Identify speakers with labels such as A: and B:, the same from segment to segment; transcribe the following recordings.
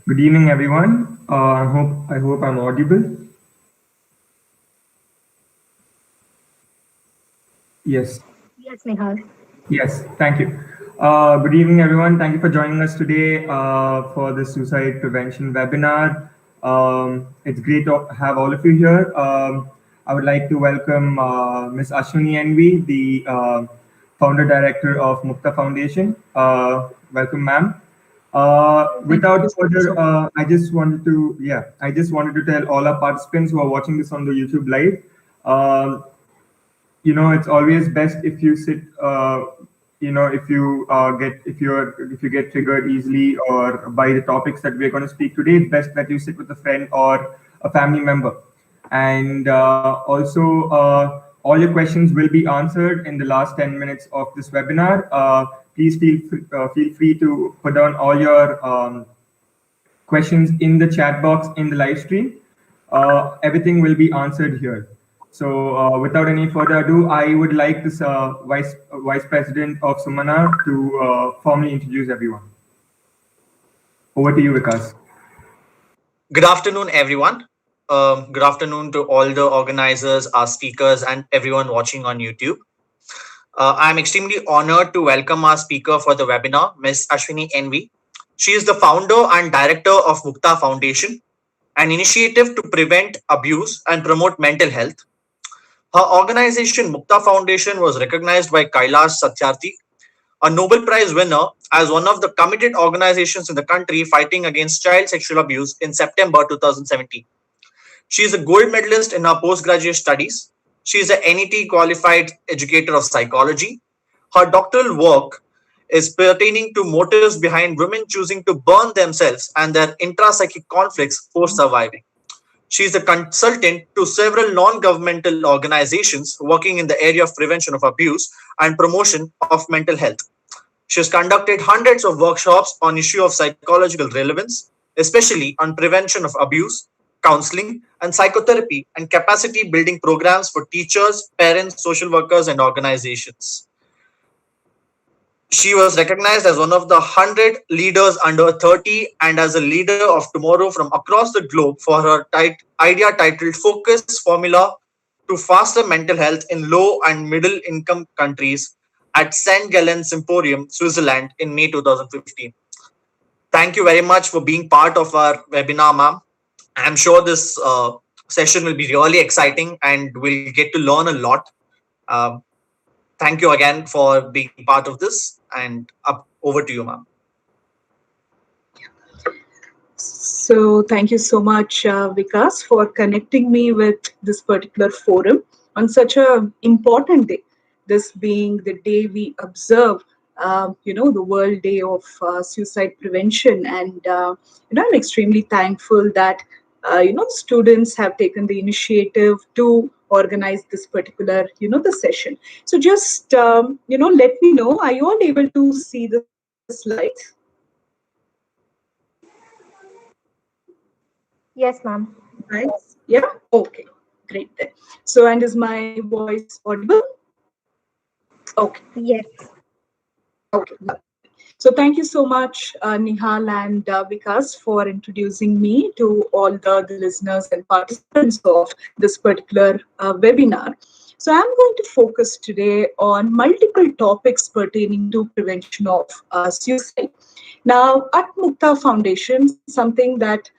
A: Good evening, everyone. I hope I'm audible. Yes.
B: Yes, Nihal.
A: Yes. Thank you. Good evening, everyone. Thank you for joining us today for the suicide prevention webinar. It's great to have all of you here. I would like to welcome Ms. Ashwini Envy, the founder director of Mukta Foundation. Welcome, ma'am.
B: Thank you
A: Without
B: so much.
A: further, I just wanted to tell all our participants who are watching this on the YouTube live, um, it's always best if you sit, if you if you get triggered easily or by the topics that we're going to speak today, it's best that you sit with a friend or a family member. And also, all your questions will be answered in the last 10 minutes of this webinar. Please feel free to put down all your questions in the chat box in the live stream. Everything will be answered here. So without any further ado, I would like this Vice President of Sumana to formally introduce everyone. Over to you, Vikas.
C: Good afternoon, everyone. Good afternoon to all the organizers, our speakers, and everyone watching on YouTube. I'm extremely honored to welcome our speaker for the webinar, Ms. Ashwini Envy. She is the founder and director of Mukta Foundation, an initiative to prevent abuse and promote mental health. Her organization, Mukta Foundation, was recognized by Kailash Satyarthi, a Nobel Prize winner, as one of the committed organizations in the country fighting against child sexual abuse in September 2017. She is a gold medalist in her postgraduate studies. She is an NET qualified educator of psychology. Her doctoral work is pertaining to motives behind women choosing to burn themselves and their intrapsychic conflicts post surviving. She is a consultant to several non governmental organizations working in the area of prevention of abuse and promotion of mental health. She has conducted hundreds of workshops on issue of psychological relevance, especially on prevention of abuse, counseling, and psychotherapy and capacity building programs for teachers, parents, social workers, and organizations. She was recognized as one of the 100 leaders under 30 and as a leader of tomorrow from across the globe for her idea titled Focus Formula to Faster Mental Health in Low and Middle Income Countries at St. Gallen Symposium, Switzerland in May 2015. Thank you very much for being part of our webinar, ma'am. I'm sure this session will be really exciting and we'll get to learn a lot. Um, Thank you again for being part of this. And up over to you, ma'am.
D: So thank you so much, Vikas, for connecting me with this particular forum on such a important day. This being the day we observe, the World Day of Suicide Prevention, and I'm extremely thankful that students have taken the initiative to organize this particular the session. So just let me know. Are you all able to see the slides?
B: Yes, ma'am.
D: Nice. Yeah. Okay. Great. Then. So, and is my voice audible? Okay.
B: Yes.
D: Okay. So, thank you so much, Nihal and Vikas, for introducing me to all the listeners and participants of this particular webinar. So, I'm going to focus today on multiple topics pertaining to prevention of suicide. Now, at Mukta Foundation, something that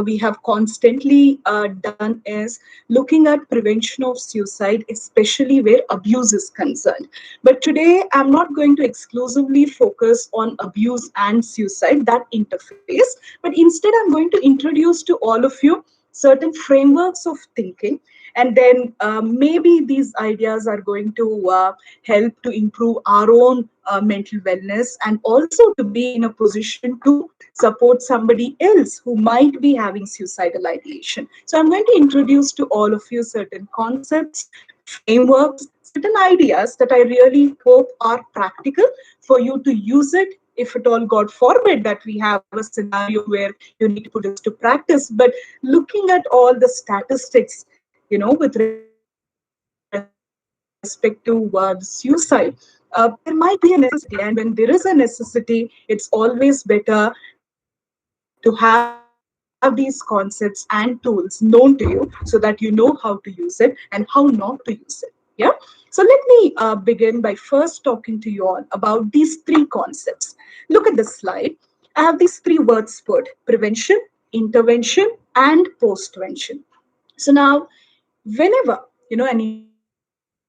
D: we have constantly done is looking at prevention of suicide, especially where abuse is concerned. But today, I'm not going to exclusively focus on abuse and suicide, that interface, but instead, I'm going to introduce to all of you certain frameworks of thinking. And then maybe these ideas are going to help to improve our own mental wellness and also to be in a position to support somebody else who might be having suicidal ideation. So I'm going to introduce to all of you certain concepts, frameworks, certain ideas that I really hope are practical for you to use it if at all, God forbid, that we have a scenario where you need to put this to practice. But looking at all the statistics, with respect to the suicide, there might be a necessity. And when there is a necessity, it's always better to take to have these concepts and tools known to you so that you know how to use it and how not to use it. Yeah. So let me begin by first talking to you all about these three concepts. Look at the slide. I have these three words put: prevention, intervention, and postvention. So now, whenever an individual is facing suicidal ideations, there are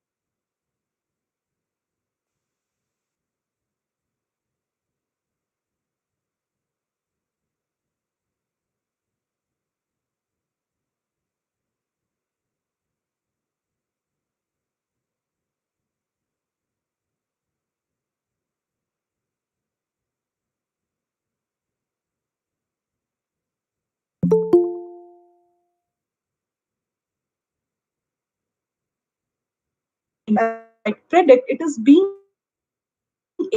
D: three concepts that as you might predict, it is being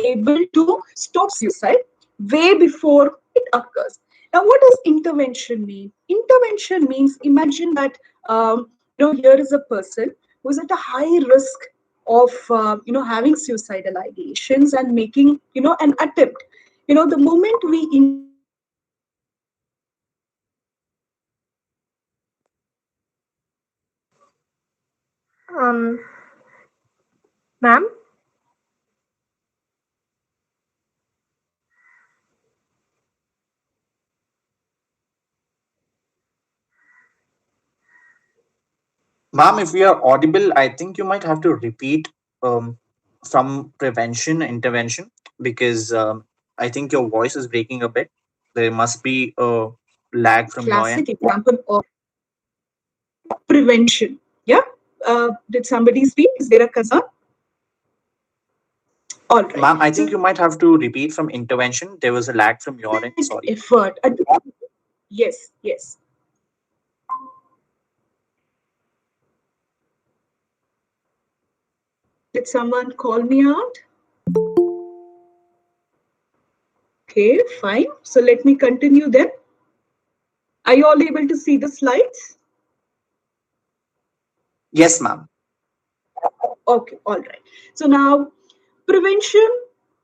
D: able to stop suicide way before it occurs. Now, what does intervention mean? Intervention means, imagine that here is a person who is at a high risk of having suicidal ideations and making an attempt. The moment we intervene and stop that from happening, now this is an example of intervention.
B: Um, Ma'am?
C: Ma'am, if we are audible, I think you might have to repeat from prevention intervention because I think your voice is breaking a bit. There must be a lag from your end.
D: Classic example of prevention. Yeah. Did somebody speak? Is there a concern? All right.
C: Ma'am, I think
D: So
C: you might have to repeat from intervention. There was a lag from your end. Sorry.
D: effort. Yes, yes. Did someone call me out? Okay, fine. So let me continue then. Are you all able to see the slides?
C: Yes, ma'am.
D: Okay, all right. So now prevention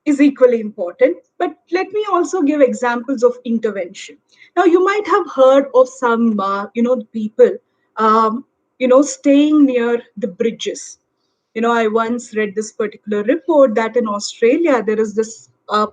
D: is equally important, but let me also give examples of intervention. Now you might have heard of some, people, staying near the bridges. I once read this particular report that in Australia there is this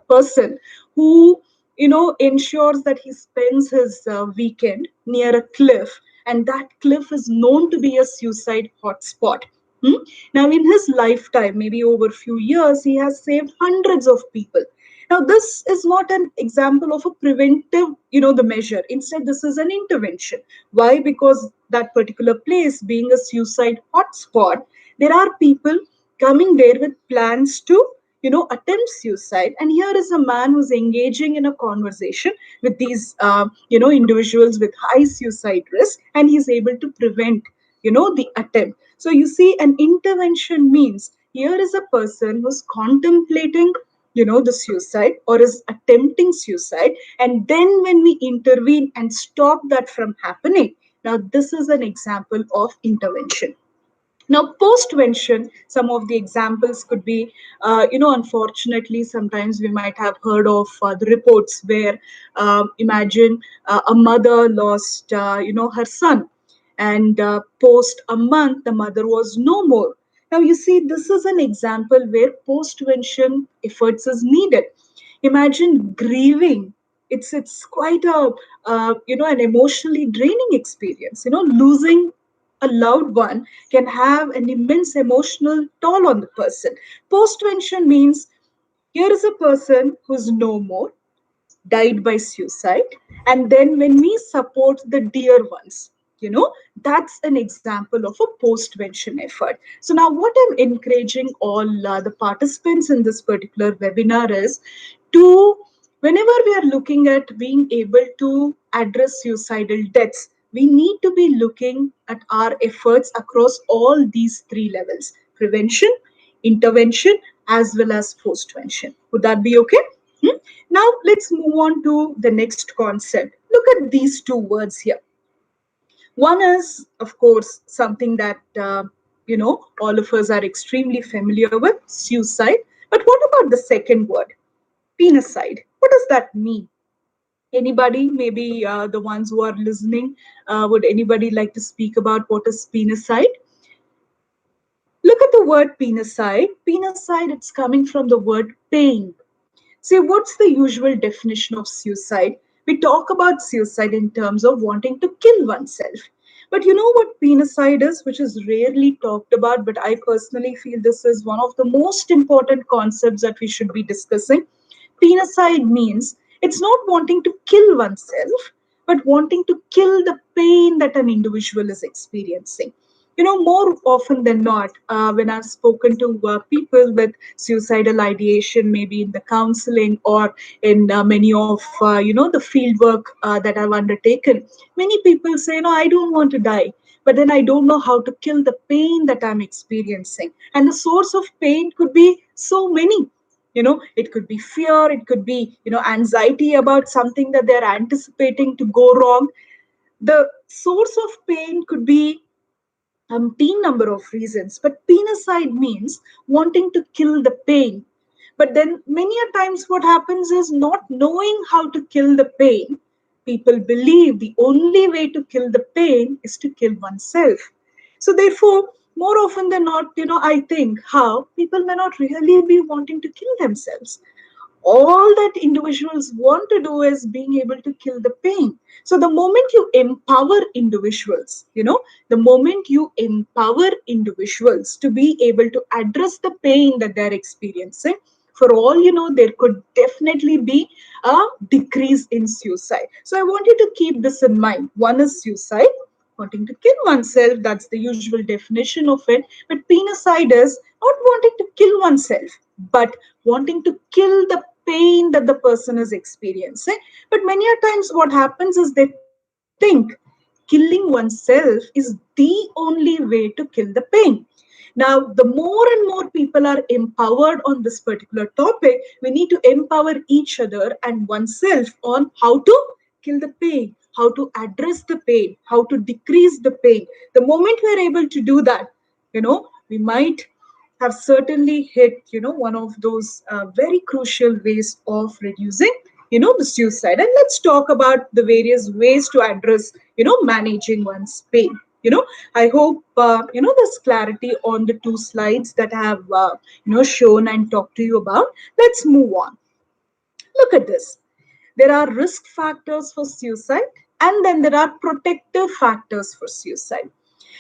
D: person who, ensures that he spends his weekend near a cliff, and that cliff is known to be a suicide hotspot. Hmm? Now, in his lifetime, maybe over a few years, he has saved hundreds of people. Now, this is not an example of a preventive, the measure. Instead, this is an intervention. Why? Because that particular place being a suicide hotspot, there are people coming there with plans to attempt suicide, and here is a man who's engaging in a conversation with these individuals with high suicide risk, and he's able to prevent the attempt. So you see, an intervention means here is a person who's contemplating the suicide or is attempting suicide, and then when we intervene and stop that from happening, now this is an example of intervention. Now, postvention, some of the examples could be, unfortunately, sometimes we might have heard of the reports where, imagine a mother lost, her son, and post a month, the mother was no more. Now, you see, this is an example where postvention efforts is needed. Imagine grieving. It's quite a an emotionally draining experience. Losing a loved one can have an immense emotional toll on the person. Postvention means here is a person who's no more, died by suicide, and then when we support the dear ones, that's an example of a postvention effort. So now what I'm encouraging all the participants in this particular webinar is to, whenever we are looking at being able to address suicidal deaths, we need to be looking at our efforts across all these three levels: prevention, intervention, as well as postvention. Would that be okay? Hmm? Now, let's move on to the next concept. Look at these two words here. One is, of course, something that, all of us are extremely familiar with: suicide. But what about the second word, penicide? What does that mean? Anybody, maybe the ones who are listening, would anybody like to speak about what is penicide? Look at the word penicide. Penicide, it's coming from the word pain. See, what's the usual definition of suicide? We talk about suicide in terms of wanting to kill oneself. But you know what penicide is, which is rarely talked about, but I personally feel this is one of the most important concepts that we should be discussing. Penicide means it's not wanting to kill oneself, but wanting to kill the pain that an individual is experiencing. You know, more often than not, when I've spoken to people with suicidal ideation, maybe in the counseling or in many of the field work that I've undertaken, many people say, no, I don't want to die, but then I don't know how to kill the pain that I'm experiencing. And the source of pain could be so many. It could be fear, it could be anxiety about something that they're anticipating to go wrong. The source of pain could be umpteen number of reasons, but penicide means wanting to kill the pain. But then many a times what happens is, not knowing how to kill the pain, people believe the only way to kill the pain is to kill oneself. So therefore, more often than not, I think how people may not really be wanting to kill themselves. All that individuals want to do is being able to kill the pain. So the moment you empower individuals, the moment you empower individuals to be able to address the pain that they're experiencing, for all you know, there could definitely be a decrease in suicide. So I want you to keep this in mind. One is suicide, wanting to kill oneself, that's the usual definition of it. But penicide is not wanting to kill oneself, but wanting to kill the pain that the person is experiencing. But many a times what happens is they think killing oneself is the only way to kill the pain. Now, the more and more people are empowered on this particular topic, we need to empower each other and oneself on how to kill the pain, how to address the pain, how to decrease the pain. The moment we are able to do that, we might have certainly hit, one of those very crucial ways of reducing, the suicide. And let's talk about the various ways to address, managing one's pain. I hope, there's clarity on the two slides that I have, shown and talked to you about. Let's move on. Look at this. There are risk factors for suicide, and then there are protective factors for suicide.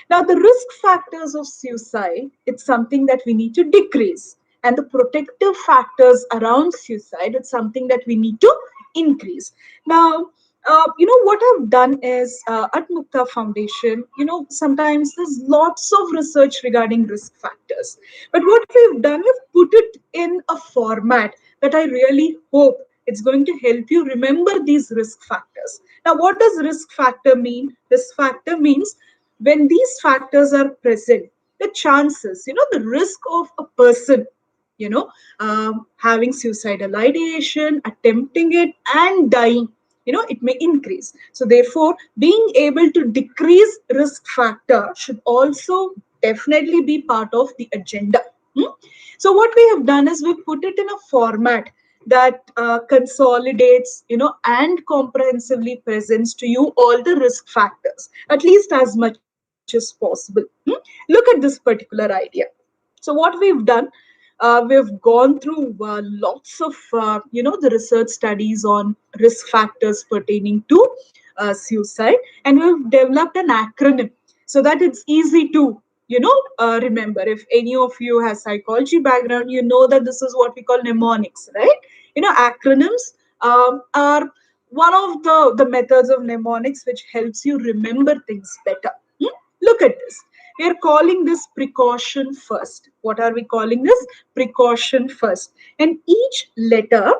D: Now, the risk factors of suicide, it's something that we need to decrease. And the protective factors around suicide, it's something that we need to increase. Now, what I've done is at Mukta Foundation, sometimes there's lots of research regarding risk factors. But what we've done, we've put it in a format that I really hope it's going to help you remember these risk factors. Now, what does risk factor mean? Risk factor means when these factors are present, the chances, the risk of a person, having suicidal ideation, attempting it, and dying, it may increase. So therefore, being able to decrease risk factor should also definitely be part of the agenda. So what we have done is we put it in a format that consolidates, and comprehensively presents to you all the risk factors, at least as much as possible. Look at this particular idea. So what we've done, we've gone through lots of, the research studies on risk factors pertaining to suicide, and we've developed an acronym so that it's easy to, remember. If any of you has psychology background, you know that this is what we call mnemonics, right? Acronyms are one of the methods of mnemonics which helps you remember things better. Look at this. We are calling this precaution first. What are we calling this? Precaution first. And each letter,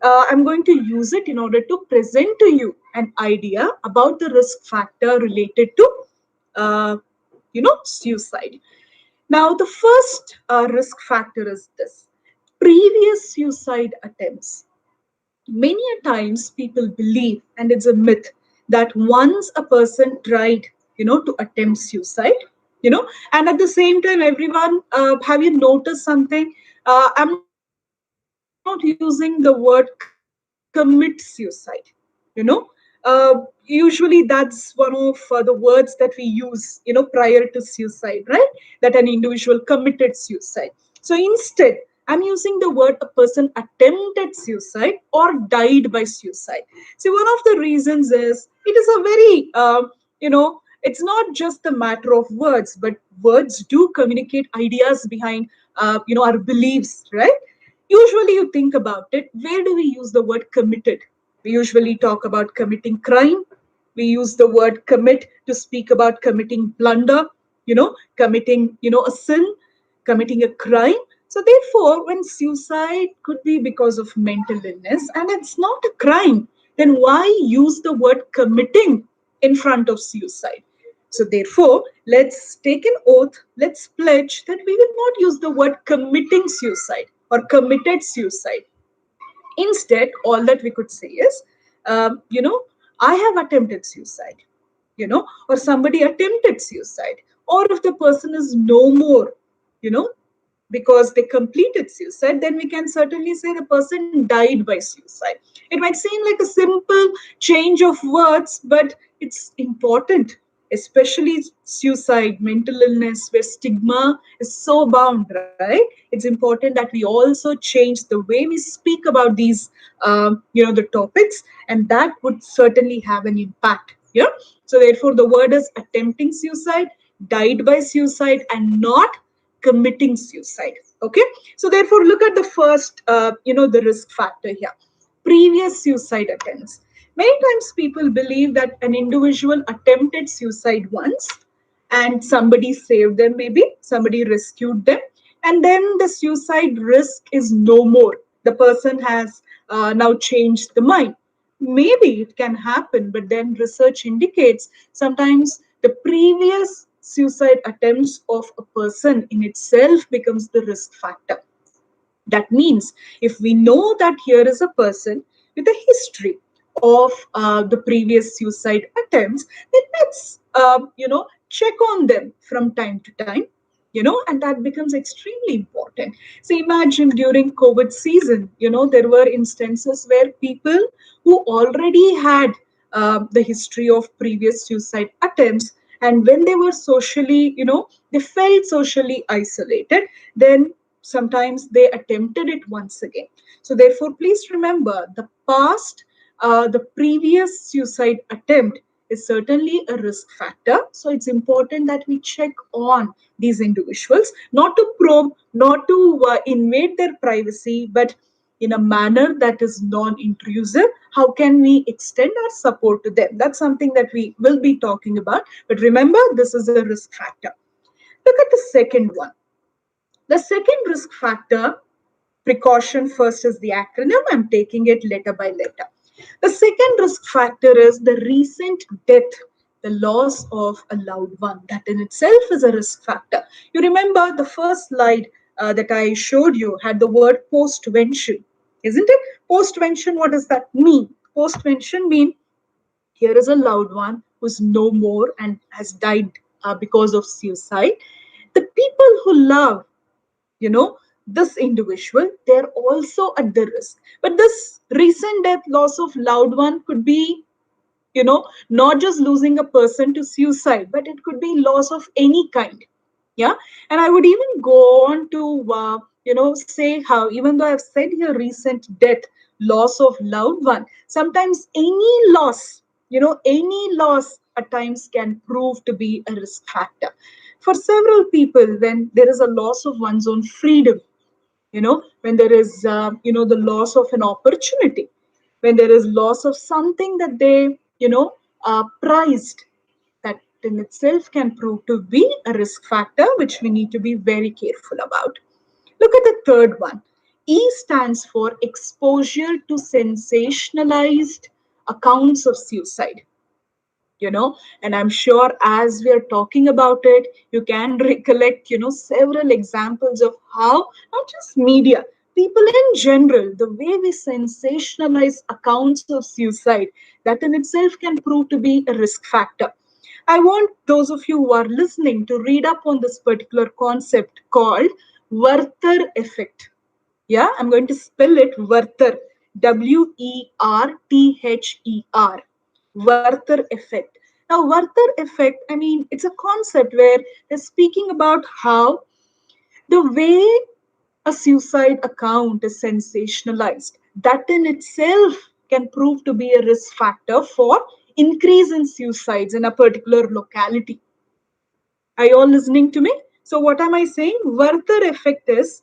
D: I'm going to use it in order to present to you an idea about the risk factor related to, suicide. Now, the first risk factor is this: previous suicide attempts. Many a times people believe, and it's a myth, that once a person tried, to attempt suicide, and at the same time, everyone, have you noticed something? I'm not using the word commit suicide. you know usually that's one of the words that we use, prior to suicide, right? That an individual committed suicide. So instead, I'm using the word a person attempted suicide or died by suicide. See, one of the reasons is it is a very it's not just a matter of words, but words do communicate ideas behind our beliefs, right? Usually you think about it, where do we use the word committed? We usually talk about committing crime. We use the word commit to speak about committing blunder, committing, a sin, committing a crime. So therefore, when suicide could be because of mental illness and it's not a crime, then why use the word committing in front of suicide? So therefore, let's take an oath, let's pledge that we will not use the word committing suicide or committed suicide. Instead, all that we could say is, I have attempted suicide, or somebody attempted suicide, or if the person is no more, you know, because they completed suicide, then we can certainly say the person died by suicide. It might seem like a simple change of words, but it's important, especially suicide, mental illness, where stigma is so bound, right? It's important that we also change the way we speak about these, the topics, and that would certainly have an impact. Yeah. So therefore, the word is attempting suicide, died by suicide, and not committing suicide. Okay. So therefore, look at the first, the risk factor here: previous suicide attempts. Many times people believe that an individual attempted suicide once and somebody saved them, maybe somebody rescued them, and then the suicide risk is no more. The person has now changed the mind. Maybe it can happen, but then research indicates sometimes the previous suicide attempts of a person in itself becomes the risk factor. That means if we know that here is a person with a history of the previous suicide attempts, then let's check on them from time to time, and that becomes extremely important. So imagine during COVID season, there were instances where people who already had the history of previous suicide attempts, and when they were socially, they felt socially isolated, then sometimes they attempted it once again. So therefore, please remember the past, the previous suicide attempt is certainly a risk factor. So it's important that we check on these individuals, not to probe, not to invade their privacy, but in a manner that is non-intrusive. How can we extend our support to them? That's something that we will be talking about. But remember, this is a risk factor. Look at the second one. The second risk factor, precaution first is the acronym. I'm taking it letter by letter. The second risk factor is the recent death, the loss of a loved one. That in itself is a risk factor. You remember the first slide that I showed you had the word postvention, isn't it? Postvention, what does that mean? Postvention means here is a loved one who's no more and has died because of suicide. The people who love, this individual, they're also at the risk. But this recent death, loss of loved one could be, not just losing a person to suicide, but it could be loss of any kind. Yeah. And I would even go on to say how, even though I've said here recent death, loss of loved one, sometimes any loss at times can prove to be a risk factor. For several people, when there is a loss of one's own freedom, when there is the loss of an opportunity, when there is loss of something that they prized, that in itself can prove to be a risk factor, which we need to be very careful about. Look at the third one. E stands for exposure to sensationalized accounts of suicide. And I'm sure as we are talking about it, you can recollect, several examples of how not just media, people in general, the way we sensationalize accounts of suicide, that in itself can prove to be a risk factor. I want those of you who are listening to read up on this particular concept called Werther effect. Yeah, I'm going to spell it Werther. Werther. Werther effect. Now, Werther effect, I mean, it's a concept where they're speaking about how the way a suicide account is sensationalized, that in itself can prove to be a risk factor for increase in suicides in a particular locality. Are you all listening to me? So, what am I saying? Werther effect is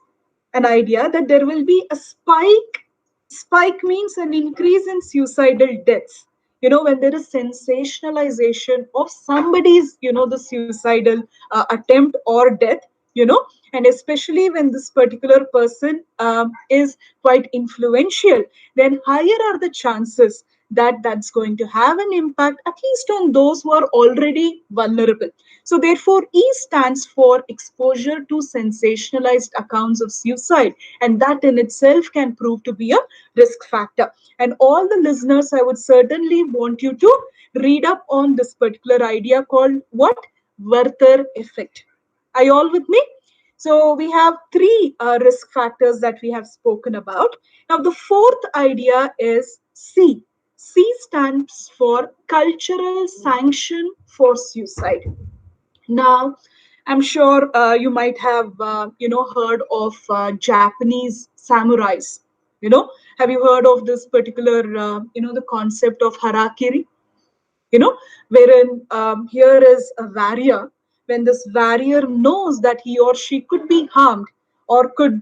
D: an idea that there will be a spike. Spike means an increase in suicidal deaths. When there is sensationalization of somebody's, the suicidal attempt or death, and especially when this particular person is quite influential, then higher are the chances that that's going to have an impact, at least on those who are already vulnerable. So, therefore, E stands for exposure to sensationalized accounts of suicide, and that in itself can prove to be a risk factor. And all the listeners, I would certainly want you to read up on this particular idea called what? Werther effect. Are you all with me? So we have three risk factors that we have spoken about. Now, the fourth idea is C. C stands for cultural sanction for suicide. Now, I'm sure you might have, heard of Japanese samurais. Have you heard of this particular, the concept of harakiri? you know, Wherein here is a warrior. When this warrior knows that he or she could be harmed or could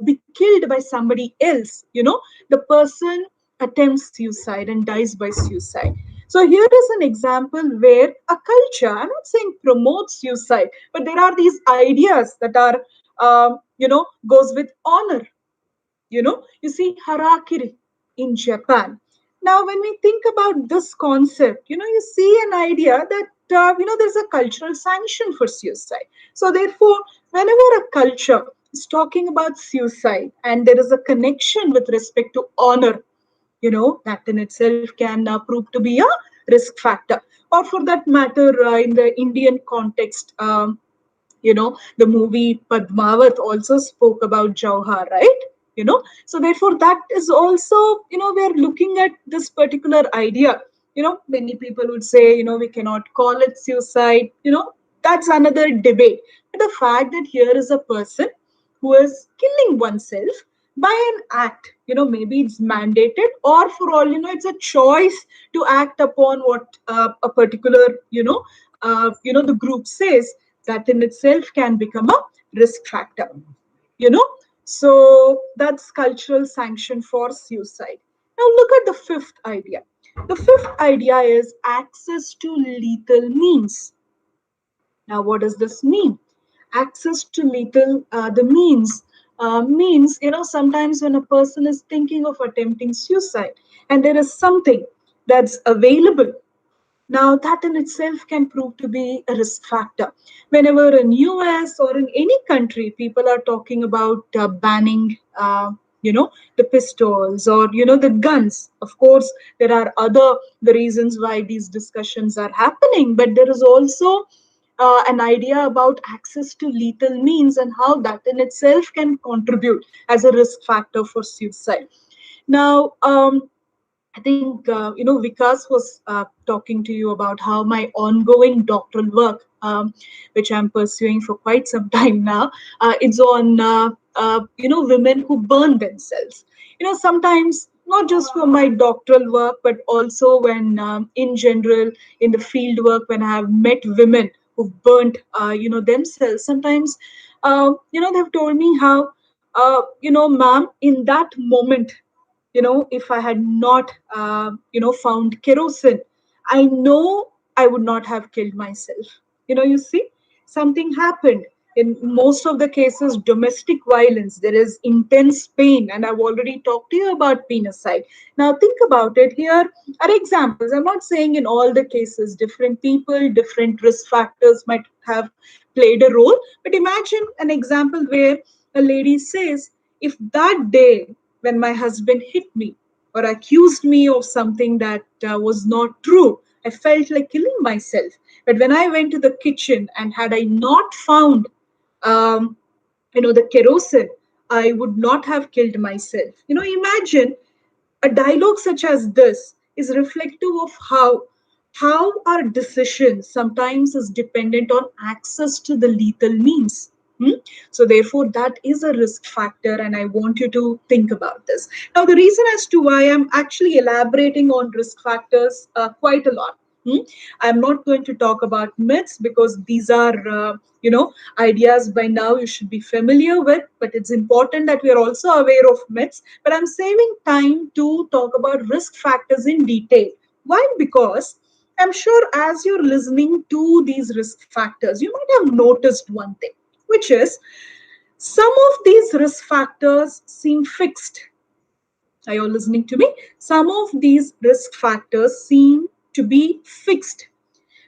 D: be killed by somebody else, the person attempts suicide and dies by suicide. So here is an example where a culture, I'm not saying promotes suicide, but there are these ideas that are, goes with honor. You see harakiri in Japan. Now, when we think about this concept, you see an idea that, there's a cultural sanction for suicide. So, therefore, whenever a culture is talking about suicide and there is a connection with respect to honor, that in itself can prove to be a risk factor. Or for that matter, in the Indian context, the movie Padmavat also spoke about Jauhar, right? So therefore that is also, we're looking at this particular idea. Many people would say, we cannot call it suicide. That's another debate. But the fact that here is a person who is killing oneself by an act, maybe it's mandated, or for all it's a choice to act upon what a particular, the group says, that in itself can become a risk factor. you know so that's cultural sanction for suicide. Now look at the fifth idea. The fifth idea is access to lethal means. Now what does this mean? Access to lethal the means, sometimes when a person is thinking of attempting suicide and there is something that's available, now, that in itself can prove to be a risk factor. Whenever in US or in any country, people are talking about banning, the pistols or, the guns. Of course, there are the reasons why these discussions are happening, but there is also an idea about access to lethal means and how that in itself can contribute as a risk factor for suicide. Now, I think Vikas was talking to you about how my ongoing doctoral work, which I'm pursuing for quite some time now, it's on women who burn themselves. Sometimes not just for my doctoral work, but also when in general in the field work when I have met women who've burnt themselves. Sometimes they've told me how ma'am, in that moment, if I had not found kerosene, I know I would not have killed myself. You see, something happened. In most of the cases, domestic violence, there is intense pain, and I've already talked to you about penicide. Now think about it. Here are examples. I'm not saying in all the cases different people, different risk factors might have played a role, but imagine an example where a lady says, if that day when my husband hit me or accused me of something that was not true, I felt like killing myself. But when I went to the kitchen and had I not found, um, the kerosene, I would not have killed myself. Imagine A dialogue such as this is reflective of how our decision sometimes is dependent on access to the lethal means. Hmm? So therefore, that is a risk factor, and I want you to think about this. Now, the reason as to why I'm actually elaborating on risk factors quite a lot. Hmm? I'm not going to talk about myths because these are, ideas by now you should be familiar with. But it's important that we are also aware of myths. But I'm saving time to talk about risk factors in detail. Why? Because I'm sure as you're listening to these risk factors, you might have noticed one thing, which is some of these risk factors seem fixed. Are you all listening to me? Some of these risk factors seem to be fixed,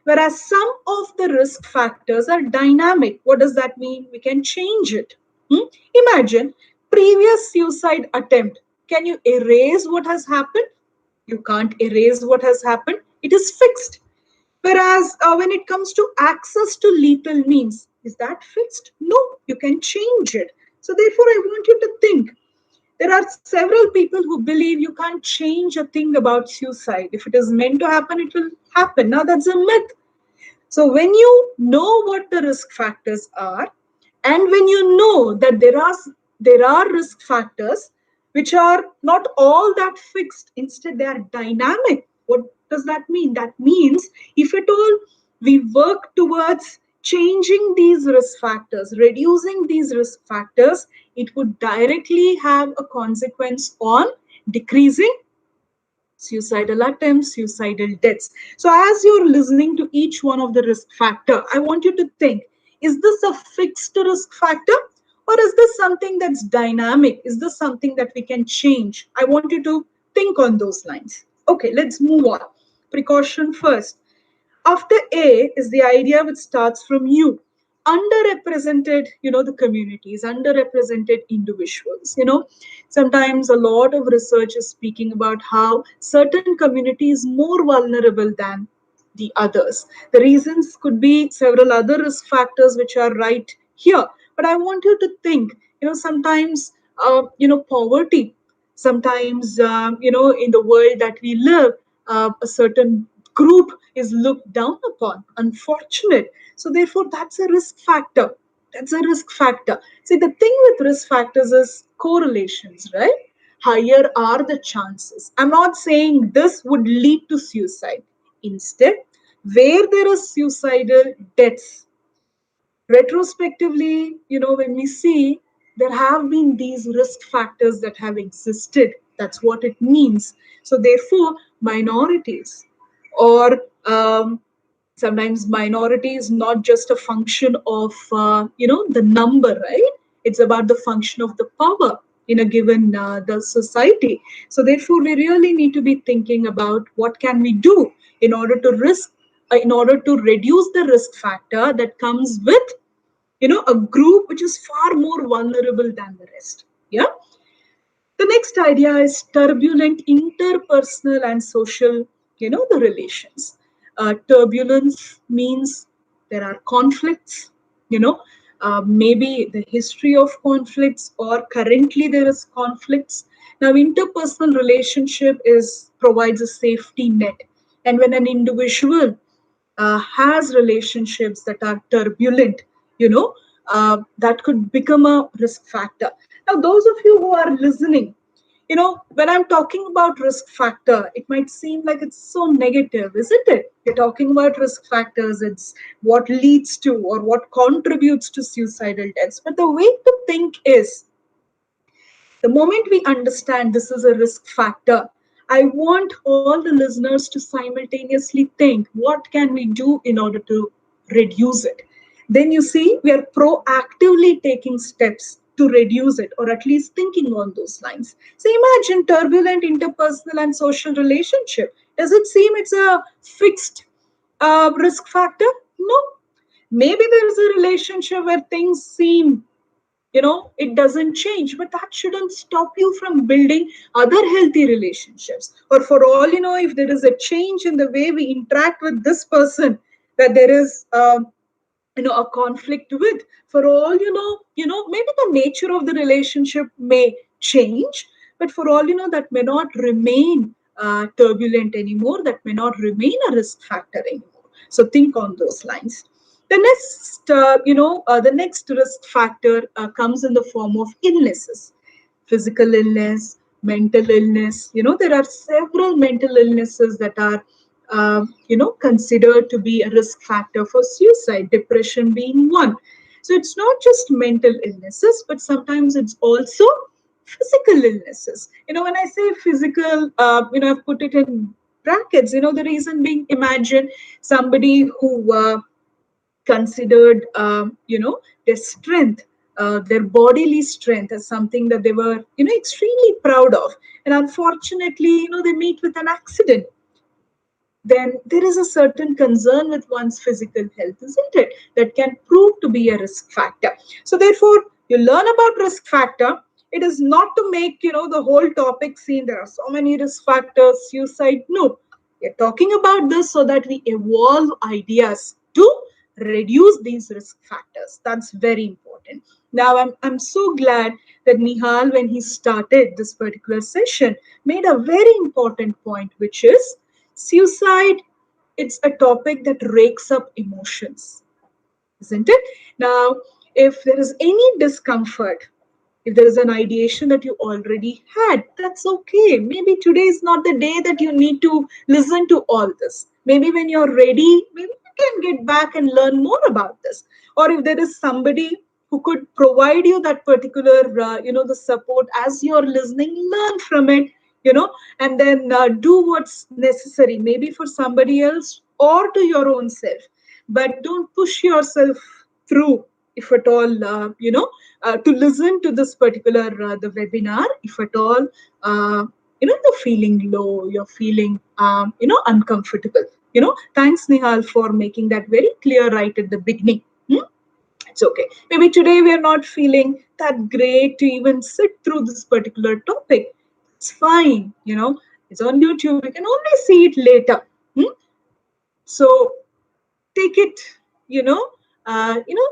D: whereas some of the risk factors are dynamic. What does that mean? We can change it. Hmm? Imagine previous suicide attempt. Can you erase what has happened? You can't erase what has happened. It is fixed. Whereas when it comes to access to lethal means, is that fixed? No, you can change it. So therefore, I want you to think. There are several people who believe you can't change a thing about suicide. If it is meant to happen, it will happen. Now that's a myth. So when you know what the risk factors are, and when you know that there are risk factors which are not all that fixed, instead they are dynamic. What does that mean? That means if at all we work towards changing these risk factors, reducing these risk factors, it would directly have a consequence on decreasing suicidal attempts, suicidal deaths. So, as you're listening to each one of the risk factor, I want you to think: is this a fixed risk factor, or is this something that's dynamic? Is this something that we can change? I want you to think on those lines. Okay, let's move on. Precaution first. After A is the idea which starts from you. Underrepresented, the communities, underrepresented individuals. Sometimes a lot of research is speaking about how certain community is more vulnerable than the others. The reasons could be several other risk factors which are right here. But I want you to think, sometimes, poverty, sometimes, in the world that we live, a certain group is looked down upon, unfortunate. So therefore, that's a risk factor. That's a risk factor. See, the thing with risk factors is correlations, right? Higher are the chances. I'm not saying this would lead to suicide. Instead, where there is suicidal deaths, retrospectively, when we see there have been these risk factors that have existed, that's what it means. So therefore, minorities, or sometimes minority is not just a function of the number, right? It's about the function of the power in a given the society. So therefore, we really need to be thinking about what can we do in order to in order to reduce the risk factor that comes with a group which is far more vulnerable than the rest. Yeah. The next idea is turbulent interpersonal and social, the relations. Turbulence means there are conflicts, maybe the history of conflicts, or currently there is conflicts. Now, interpersonal relationship provides a safety net. And when an individual has relationships that are turbulent, that could become a risk factor. Now, those of you who are listening, when I'm talking about risk factor, it might seem like it's so negative, isn't it? You're talking about risk factors, it's what leads to or what contributes to suicidal deaths. But the way to think is, the moment we understand this is a risk factor, I want all the listeners to simultaneously think, what can we do in order to reduce it? Then you see, we are proactively taking steps to reduce it, or at least thinking on those lines. So imagine turbulent interpersonal and social relationship. Does it seem it's a fixed risk factor? No. Maybe there is a relationship where things seem it doesn't change, but that shouldn't stop you from building other healthy relationships. Or for all if there is a change in the way we interact with this person that there is a conflict with, for all maybe the nature of the relationship may change, but for all you know, that may not remain turbulent anymore, that may not remain a risk factor anymore. So think on those lines. The next risk factor comes in the form of illnesses, physical illness, mental illness. There are several mental illnesses that are, considered to be a risk factor for suicide, depression being one. So it's not just mental illnesses, but sometimes it's also physical illnesses. When I say physical, I've put it in brackets. The reason being, imagine somebody who considered, their strength, their bodily strength as something that they were, extremely proud of. And unfortunately, they meet with an accident. Then there is a certain concern with one's physical health, isn't it? That can prove to be a risk factor. So therefore, you learn about risk factor. It is not to make, the whole topic seem there are so many risk factors, suicide. No, we're talking about this so that we evolve ideas to reduce these risk factors. That's very important. Now, I'm so glad that Nihal, when he started this particular session, made a very important point, which is suicide. It's a topic that rakes up emotions, isn't it? Now, if there is any discomfort, if there is an ideation that you already had, that's okay. Maybe today is not the day that you need to listen to all this. Maybe when you're ready, maybe you can get back and learn more about this. Or if there is somebody who could provide you that particular, the support as you're listening, learn from it, and then do what's necessary, maybe for somebody else or to your own self. But don't push yourself through, if at all, to listen to this particular the webinar, if at all, you're feeling low, you're feeling, uncomfortable. Thanks, Nihal, for making that very clear right at the beginning. It's okay. Maybe today we are not feeling that great to even sit through this particular topic. It's fine. It's on YouTube. You can always see it later. So take it,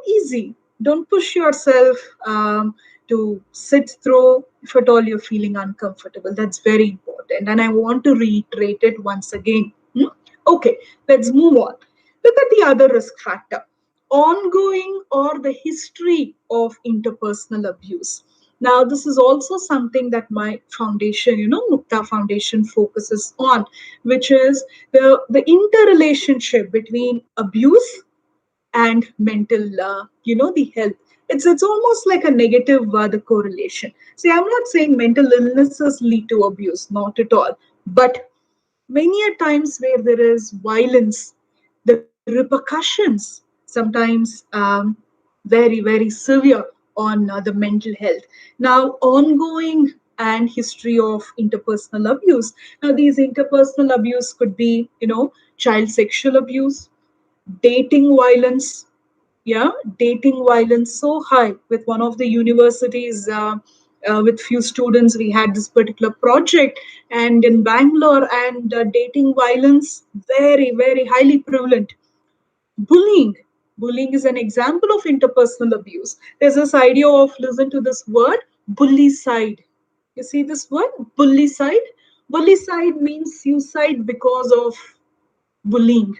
D: easy. Don't push yourself to sit through if at all you're feeling uncomfortable. That's very important. And I want to reiterate it once again. Okay, let's move on. Look at the other risk factor, ongoing or the history of interpersonal abuse. Now, this is also something that my foundation, Mukta Foundation, focuses on, which is the interrelationship between abuse and mental, the health. It's almost like a negative the correlation. See, I'm not saying mental illnesses lead to abuse, not at all. But many a times where there is violence, the repercussions sometimes very, very severe on the mental health. Now, ongoing and history of interpersonal abuse. Now, these interpersonal abuse could be, child sexual abuse, dating violence. Yeah, dating violence so high. With one of the universities, with few students, we had this particular project, and in Bangalore, and dating violence very, very highly prevalent. Bullying. Bullying is an example of interpersonal abuse. There's this idea of, listen to this word, bullycide. You see this word, bullycide? Bullycide means suicide because of bullying.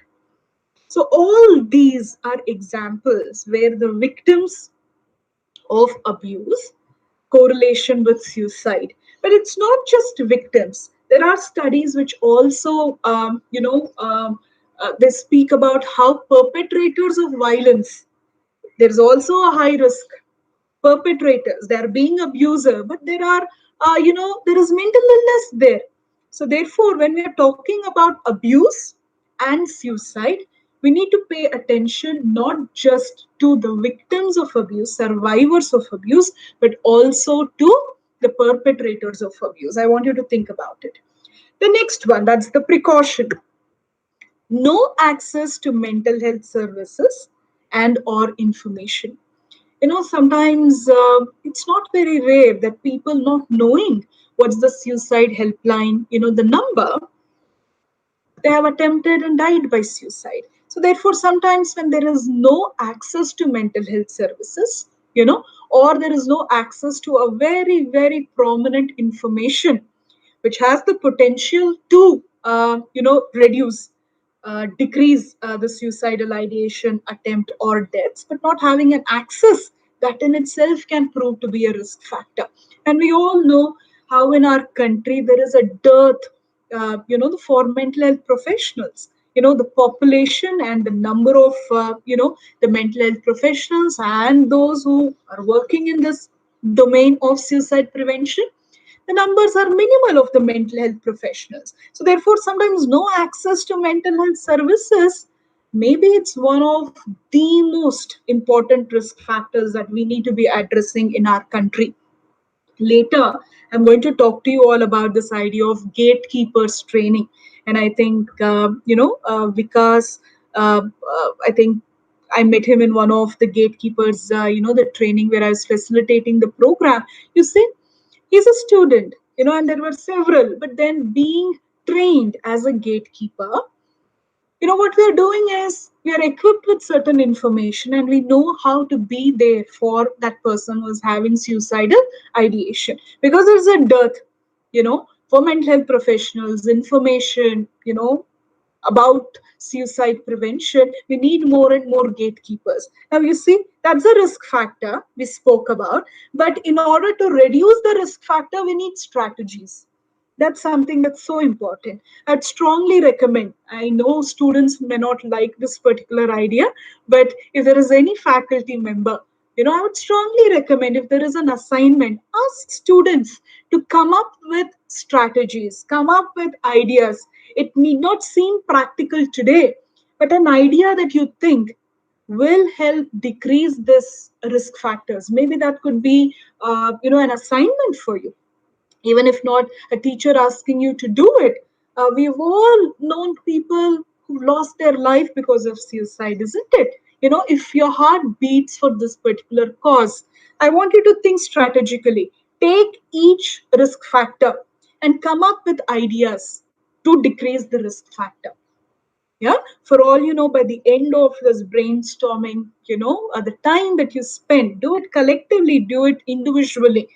D: So all these are examples where the victims of abuse correlation with suicide. But it's not just victims. There are studies which also, they speak about how perpetrators of violence, there's also a high risk. Perpetrators, they're being abuser, but there are, there is mental illness there. So therefore, when we are talking about abuse and suicide, we need to pay attention not just to the victims of abuse, survivors of abuse, but also to the perpetrators of abuse. I want you to think about it. The next one, that's the precaution. No access to mental health services and or information. Sometimes it's not very rare that people not knowing what's the suicide helpline, the number, they have attempted and died by suicide. So therefore, sometimes when there is no access to mental health services, or there is no access to a very, very prominent information which has the potential to, reduce, decrease the suicidal ideation, attempt, or deaths, but not having an access, that in itself can prove to be a risk factor. And we all know how in our country there is a dearth, for mental health professionals. The population and the number of, the mental health professionals and those who are working in this domain of suicide prevention, the numbers are minimal of the mental health professionals. So, therefore, sometimes no access to mental health services. Maybe it's one of the most important risk factors that we need to be addressing in our country. Later, I'm going to talk to you all about this idea of gatekeepers training. And I think, because I think I met him in one of the gatekeepers, the training where I was facilitating the program. You see, he's a student, and there were several, but then being trained as a gatekeeper, what we are doing is we are equipped with certain information and we know how to be there for that person who is having suicidal ideation, because there's a dearth, for mental health professionals, information, about suicide prevention. We need more and more gatekeepers. Now, you see, that's a risk factor we spoke about. But in order to reduce the risk factor, we need strategies. That's something that's so important. I'd strongly recommend. I know students may not like this particular idea, but if there is any faculty member, I would strongly recommend, if there is an assignment, ask students to come up with strategies, come up with ideas. It need not seem practical today, but an idea that you think will help decrease this risk factors. Maybe that could be, an assignment for you, even if not a teacher asking you to do it. We've all known people who lost their life because of suicide, isn't it? If your heart beats for this particular cause, I want you to think strategically. Take each risk factor and come up with ideas to decrease the risk factor. Yeah, for all you know, by the end of this brainstorming, the time that you spend, do it collectively, do it individually.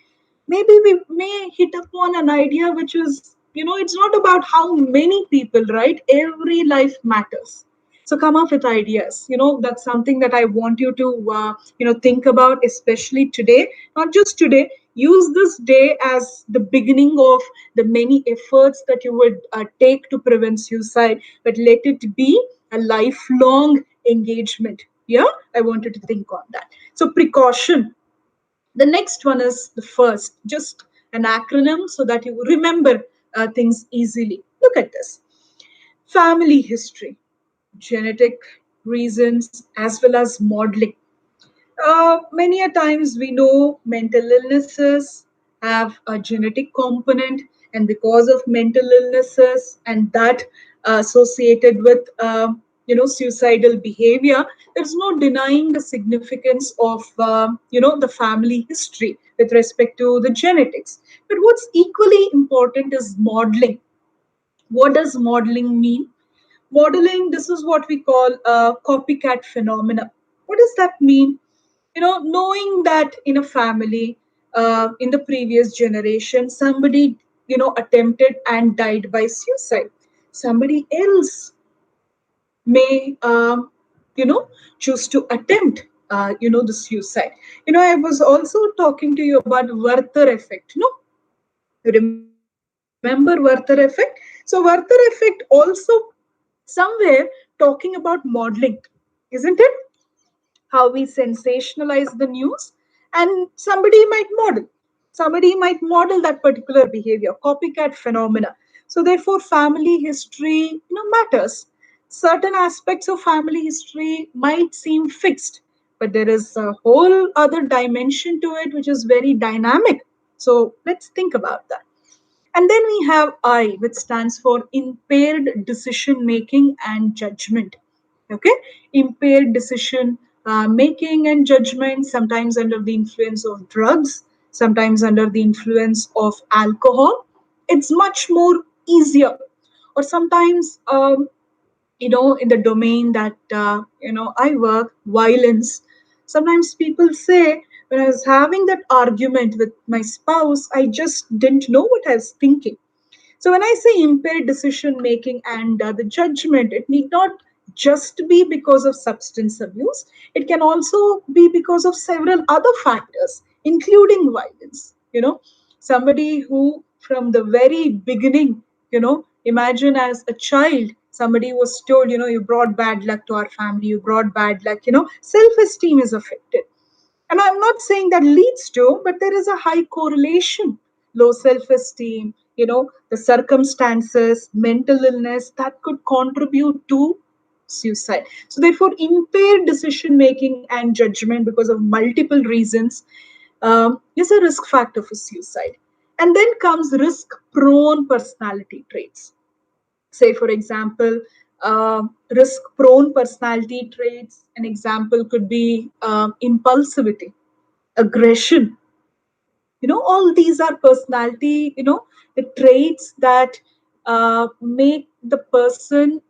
D: Maybe we may hit upon an idea which is, it's not about how many people, right? Every life matters. So come up with ideas. That's something that I want you to, think about, especially today. Not just today. Use this day as the beginning of the many efforts that you would take to prevent suicide, but let it be a lifelong engagement. Yeah, I wanted to think on that. So precaution. The next one is the first, just an acronym so that you remember things easily. Look at this: family history, genetic reasons, as well as modeling. Many a times we know mental illnesses have a genetic component, and because of mental illnesses and that associated with suicidal behavior, there's no denying the significance of the family history with respect to the genetics. But what's equally important is modeling. What does modeling mean? Modeling, this is what we call a copycat phenomena. What does that mean? Knowing that in a family, in the previous generation, somebody, attempted and died by suicide. Somebody else may, choose to attempt, the suicide. I was also talking to you about Werther effect. You remember Werther effect? So Werther effect also somewhere talking about modeling, isn't it? How we sensationalize the news, and somebody might model that particular behavior, copycat phenomena. So therefore family history, matters. Certain aspects of family history might seem fixed, but there is a whole other dimension to it which is very dynamic. So let's think about that. And then we have I, which stands for impaired decision making and judgment. Okay, impaired decision making and judgment, sometimes under the influence of drugs, sometimes under the influence of alcohol. It's much more easier. Or sometimes, in the domain that I work, violence. Sometimes people say When I was having that argument with my spouse, I just didn't know what I was thinking. So when I say impaired decision making and the judgment, it need not just be because of substance abuse. It can also be because of several other factors, including violence. Somebody who from the very beginning, imagine as a child, somebody was told, you brought bad luck to our family, you brought bad luck, self-esteem is affected. And I'm not saying that leads to, but there is a high correlation. Low self esteem, the circumstances, mental illness that could contribute to suicide. So, therefore, impaired decision making and judgment because of multiple reasons is a risk factor for suicide. And then comes risk prone personality traits. Say, for example, risk prone personality traits. An example could be impulsivity, aggression. All these are personality, the traits that make the person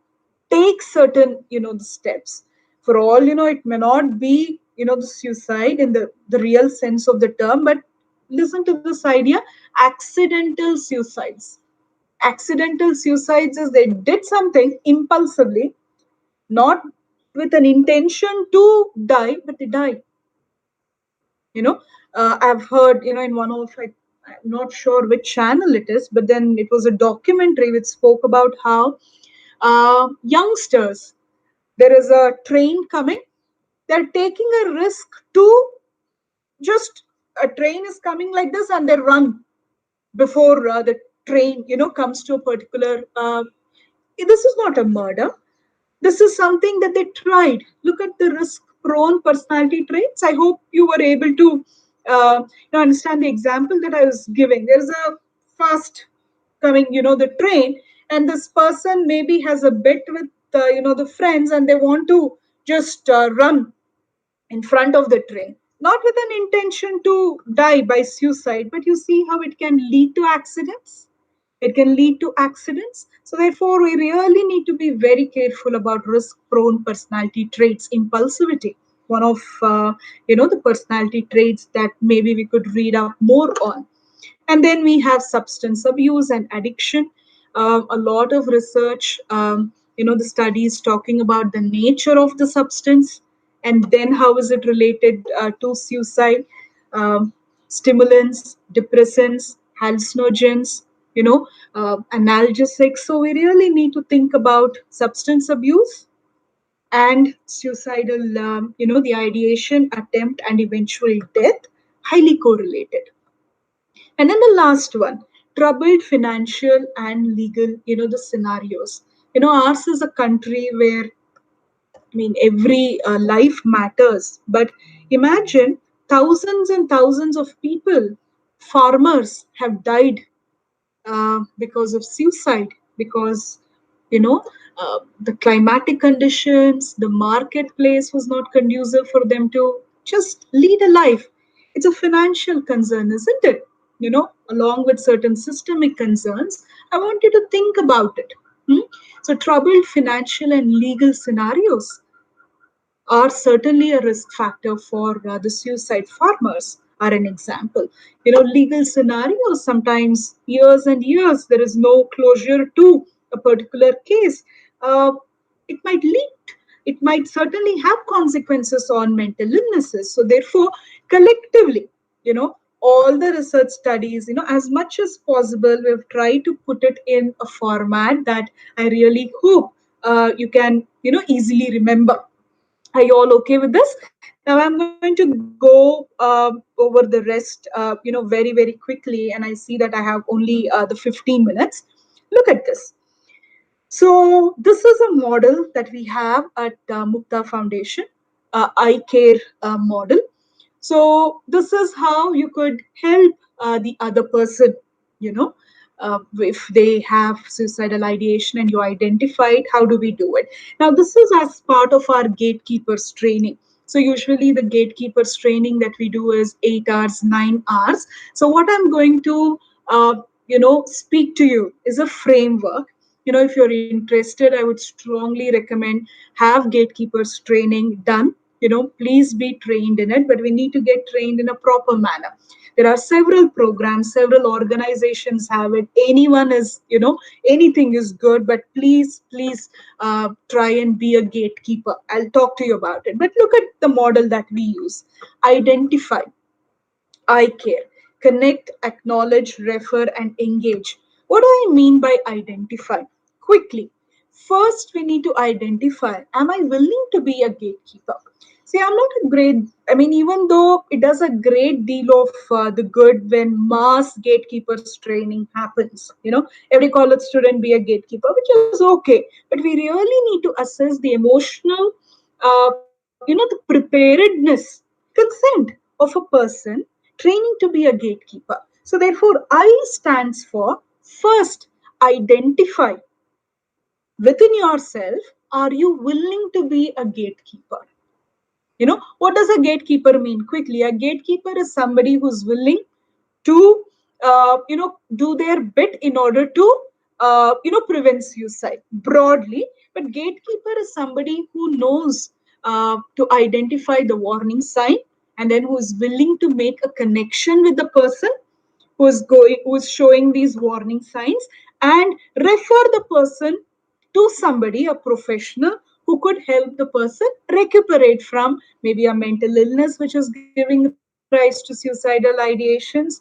D: take certain, the steps. For all, it may not be, the suicide in the real sense of the term, but listen to this idea: accidental suicides. Accidental suicides is they did something impulsively, not with an intention to die, but they died. you know I've heard, in one of, I'm not sure which channel it is, but then it was a documentary which spoke about how youngsters, there is a train coming, they're taking a risk to just, a train is coming like this and they run before the train comes to a particular this is not a murder. This is something that they tried. Look at the risk prone personality traits. I hope you were able to understand the example that I was giving. There's a fast coming, the train, and this person maybe has a bet with, the friends, and they want to just run in front of the train, not with an intention to die by suicide, but you see how it can lead to accidents. It can lead to accidents. So therefore, we really need to be very careful about risk prone personality traits. Impulsivity, one of the personality traits that maybe we could read up more on. And then we have substance abuse and addiction. A lot of research, the studies talking about the nature of the substance, and then how is it related to suicide. Um, Stimulants, depressants, hallucinogens, analgesics. So we really need to think about substance abuse and suicidal, the ideation, attempt, and eventual death, highly correlated. And then the last one, troubled financial and legal, the scenarios. Ours is a country where, every life matters. But imagine thousands and thousands of people, farmers have died because of suicide, because the climatic conditions, the marketplace was not conducive for them to just lead a life. It's a financial concern, isn't it? Along with certain systemic concerns, I want you to think about it. So troubled financial and legal scenarios are certainly a risk factor for the suicide. Farmers are an example. Legal scenarios, sometimes years and years, there is no closure to a particular case. Uh, it might lead, it might certainly have consequences on mental illnesses. So, therefore, collectively, all the research studies, as much as possible, we've tried to put it in a format that I really hope you can, easily remember. Are you all okay with this? Now I'm going to go over the rest, very, very quickly. And I see that I have only the 15 minutes. Look at this. So this is a model that we have at Mukta Foundation, eye care model. So this is how you could help the other person, if they have suicidal ideation and you identify it, how do we do it? Now, this is as part of our gatekeepers training. So usually the gatekeepers training that we do is 8 hours, 9 hours. So what I'm going to, speak to you is a framework. If you're interested, I would strongly recommend have gatekeepers training done. please be trained in it, but we need to get trained in a proper manner. There are several programs, several organizations have it. Anyone is, anything is good, but please try and be a gatekeeper. I'll talk to you about it. But look at the model that we use. Identify, I care, connect, acknowledge, refer, and engage. What do I mean by identify? Quickly. First, we need to identify, am I willing to be a gatekeeper? See, I'm not a great, even though it does a great deal of the good when mass gatekeepers training happens, every college student be a gatekeeper, which is okay. But we really need to assess the emotional, the preparedness, consent of a person training to be a gatekeeper. So therefore, I stands for first, identify within yourself, are you willing to be a gatekeeper? What does a gatekeeper mean? Quickly, a gatekeeper is somebody who's willing to, do their bit in order to, prevent suicide broadly. But gatekeeper is somebody who knows to identify the warning sign, and then who is willing to make a connection with the person who's showing these warning signs, and refer the person to somebody, a professional, who could help the person recuperate from maybe a mental illness which is giving rise to suicidal ideations,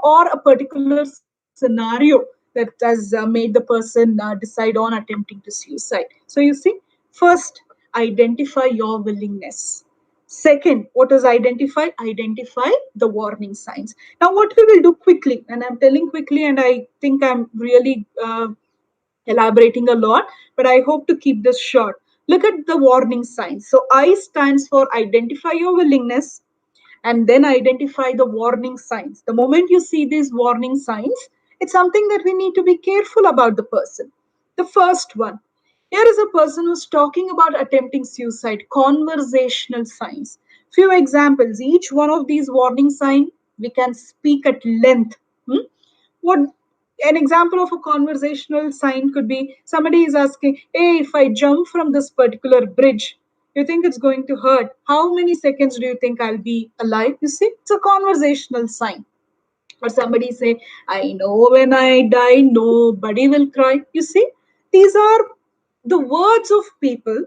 D: or a particular scenario that has made the person decide on attempting to suicide. So you see, first, identify your willingness. Second, what is identify the warning signs. Now what we will do quickly, and I'm telling quickly, and I think I'm really elaborating a lot, but I hope to keep this short. Look at the warning signs. So I stands for identify your willingness, and then identify the warning signs. The moment you see these warning signs, it's something that we need to be careful about the person. The first one, here is a person who's talking about attempting suicide, conversational signs. Few examples, each one of these warning signs we can speak at length. What an example of a conversational sign could be, somebody is asking, hey, if I jump from this particular bridge, you think it's going to hurt? How many seconds do you think I'll be alive? You see, it's a conversational sign. Or somebody say, I know when I die, nobody will cry. You see, these are the words of people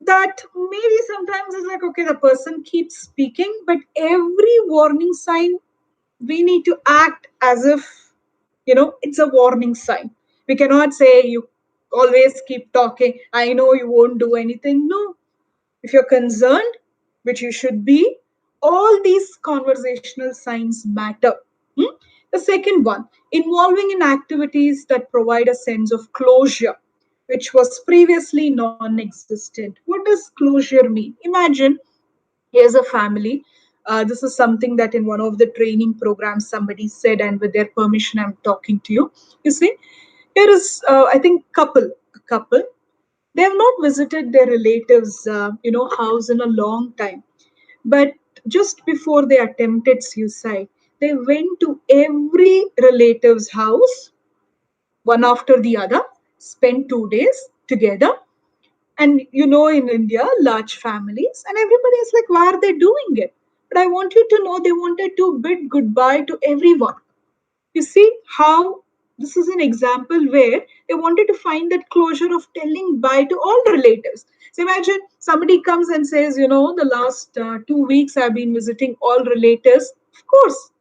D: that maybe sometimes it's like, okay, the person keeps speaking, but every warning sign, we need to act as if, it's a warning sign. We cannot say, you always keep talking, I know you won't do anything. No, if you're concerned, which you should be, all these conversational signs matter. Hmm? The second one, involving in activities that provide a sense of closure, which was previously non existent. What does closure mean? Imagine here's a family. This is something that in one of the training programs somebody said, and with their permission, I'm talking to you. You see, here is, I think, a couple. They have not visited their relatives, house in a long time. But just before they attempted suicide, they went to every relative's house, one after the other, spent 2 days together. And in India, large families, and everybody is like, why are they doing it? But I want you to know they wanted to bid goodbye to everyone. You see how this is an example where they wanted to find that closure of telling bye to all relatives. So imagine somebody comes and says, the last 2 weeks I've been visiting all relatives. Of course,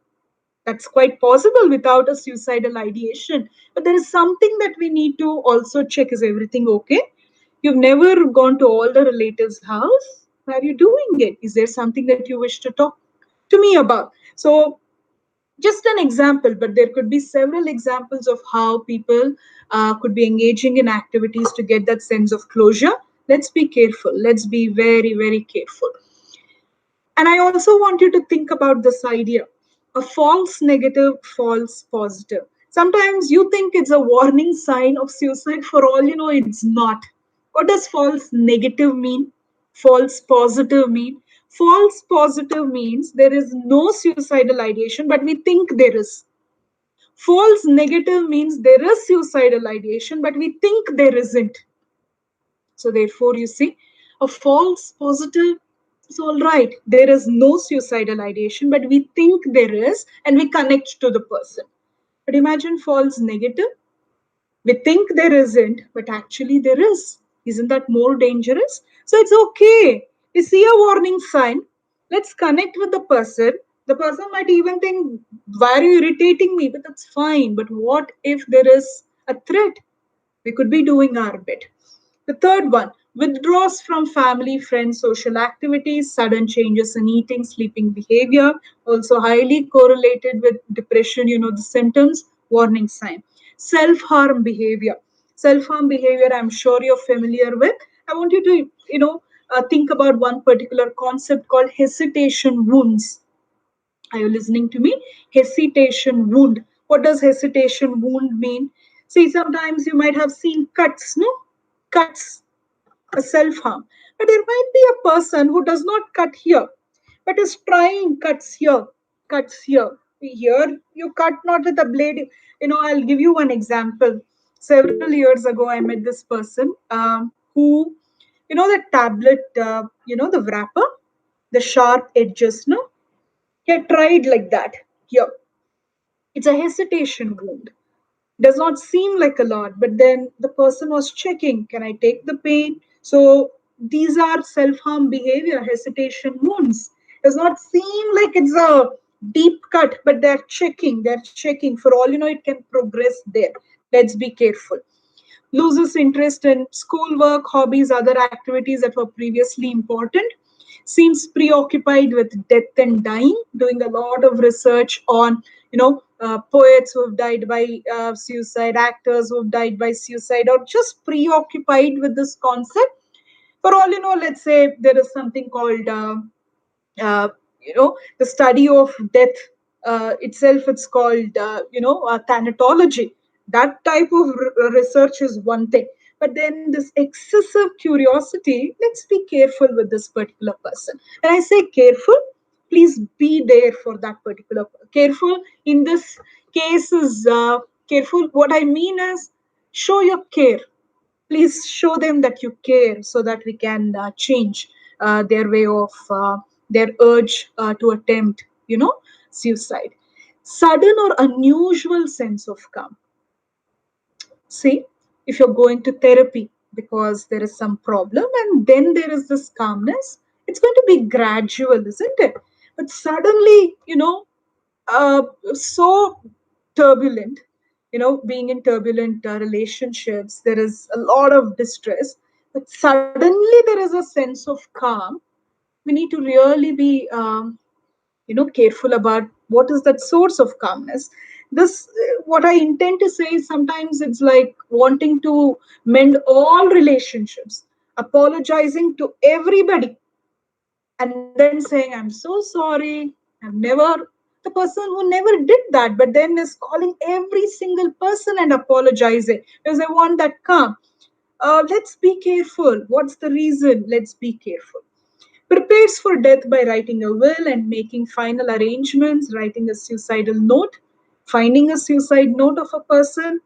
D: that's quite possible without a suicidal ideation. But there is something that we need to also check, is everything okay? You've never gone to all the relatives' house. Why are you doing it? Is there something that you wish to talk to me about? So just an example, but there could be several examples of how people could be engaging in activities to get that sense of closure. Let's be careful. Let's be very, very careful. And I also want you to think about this idea, a false negative, false positive. Sometimes you think it's a warning sign of suicide, for all you know, it's not. What does false negative mean? False positive mean? False positive means there is no suicidal ideation, but we think there is. False negative means there is suicidal ideation, but we think there isn't. So therefore, you see, a false positive So, all right, there is no suicidal ideation, but we think there is, and we connect to the person. But imagine false negative. We think there isn't, but actually there is. Isn't that more dangerous? So it's okay. We see a warning sign. Let's connect with the person. The person might even think, why are you irritating me? But that's fine. But what if there is a threat? We could be doing our bit. The third one, withdraws from family, friends, social activities, sudden changes in eating, sleeping behavior, also highly correlated with depression, the symptoms, warning sign. Self harm behavior. Self harm behavior, I'm sure you're familiar with. I want you to, think about one particular concept called hesitation wounds. Are you listening to me? Hesitation wound. What does hesitation wound mean? See, sometimes you might have seen cuts, no? Cuts, a self harm. But there might be a person who does not cut here, but is trying cuts here, cuts here. Here, you cut not with a blade. I'll give you one example. Several years ago, I met this person who, the tablet, the wrapper, the sharp edges, no? He had tried like that. Here, it's a hesitation wound. Does not seem like a lot, but then the person was checking, can I take the pain? So these are self-harm behavior, hesitation wounds. Does not seem like it's a deep cut, but they're checking. For all you know, it can progress there. Let's be careful. Loses interest in schoolwork, hobbies, other activities that were previously important, seems preoccupied with death and dying, doing a lot of research on, poets who have died by suicide, actors who have died by suicide, or just preoccupied with this concept. For all you know, let's say there is something called uh, the study of death itself, it's called thanatology. That type of research is one thing, but then this excessive curiosity, let's be careful with this particular person. When I say careful, please be there for that particular careful in this case is careful. What I mean is, show your care. Please show them that you care so that we can change their way of their urge to attempt suicide. Sudden or unusual sense of calm. See, if you're going to therapy because there is some problem and then there is this calmness, it's going to be gradual, isn't it? But suddenly, so turbulent, being in turbulent relationships, there is a lot of distress, but suddenly there is a sense of calm. We need to really be careful about what is that source of calmness. This what I intend to say is, sometimes it's like wanting to mend all relationships, apologizing to everybody, and then saying, I'm so sorry, I've never, the person who never did that, but then is calling every single person and apologizing because they want that calm. Let's be careful. What's the reason? Let's be careful. Prepares for death by writing a will and making final arrangements, writing a suicidal note, finding a suicide note of a person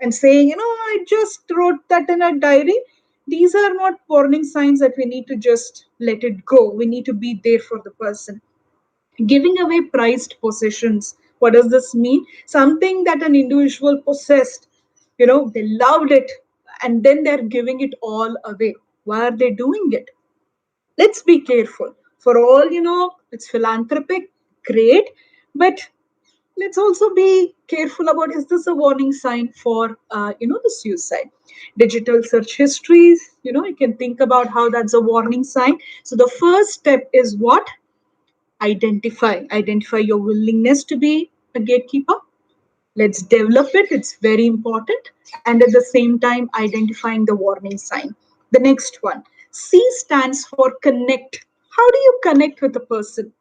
D: and saying, I just wrote that in a diary. These are not warning signs that we need to just let it go. We need to be there for the person. Giving away prized possessions. What does this mean? Something that an individual possessed, they loved it, and then they're giving it all away. Why are they doing it? Let's be careful. For all it's philanthropic, great, but let's also be careful about, is this a warning sign for the suicide? Digital search histories, you can think about how that's a warning sign. So the first step is what? Identify your willingness to be a gatekeeper. Let's develop it. It's very important. And at the same time, identifying the warning sign. The next one, C stands for connect. How do you connect with a person?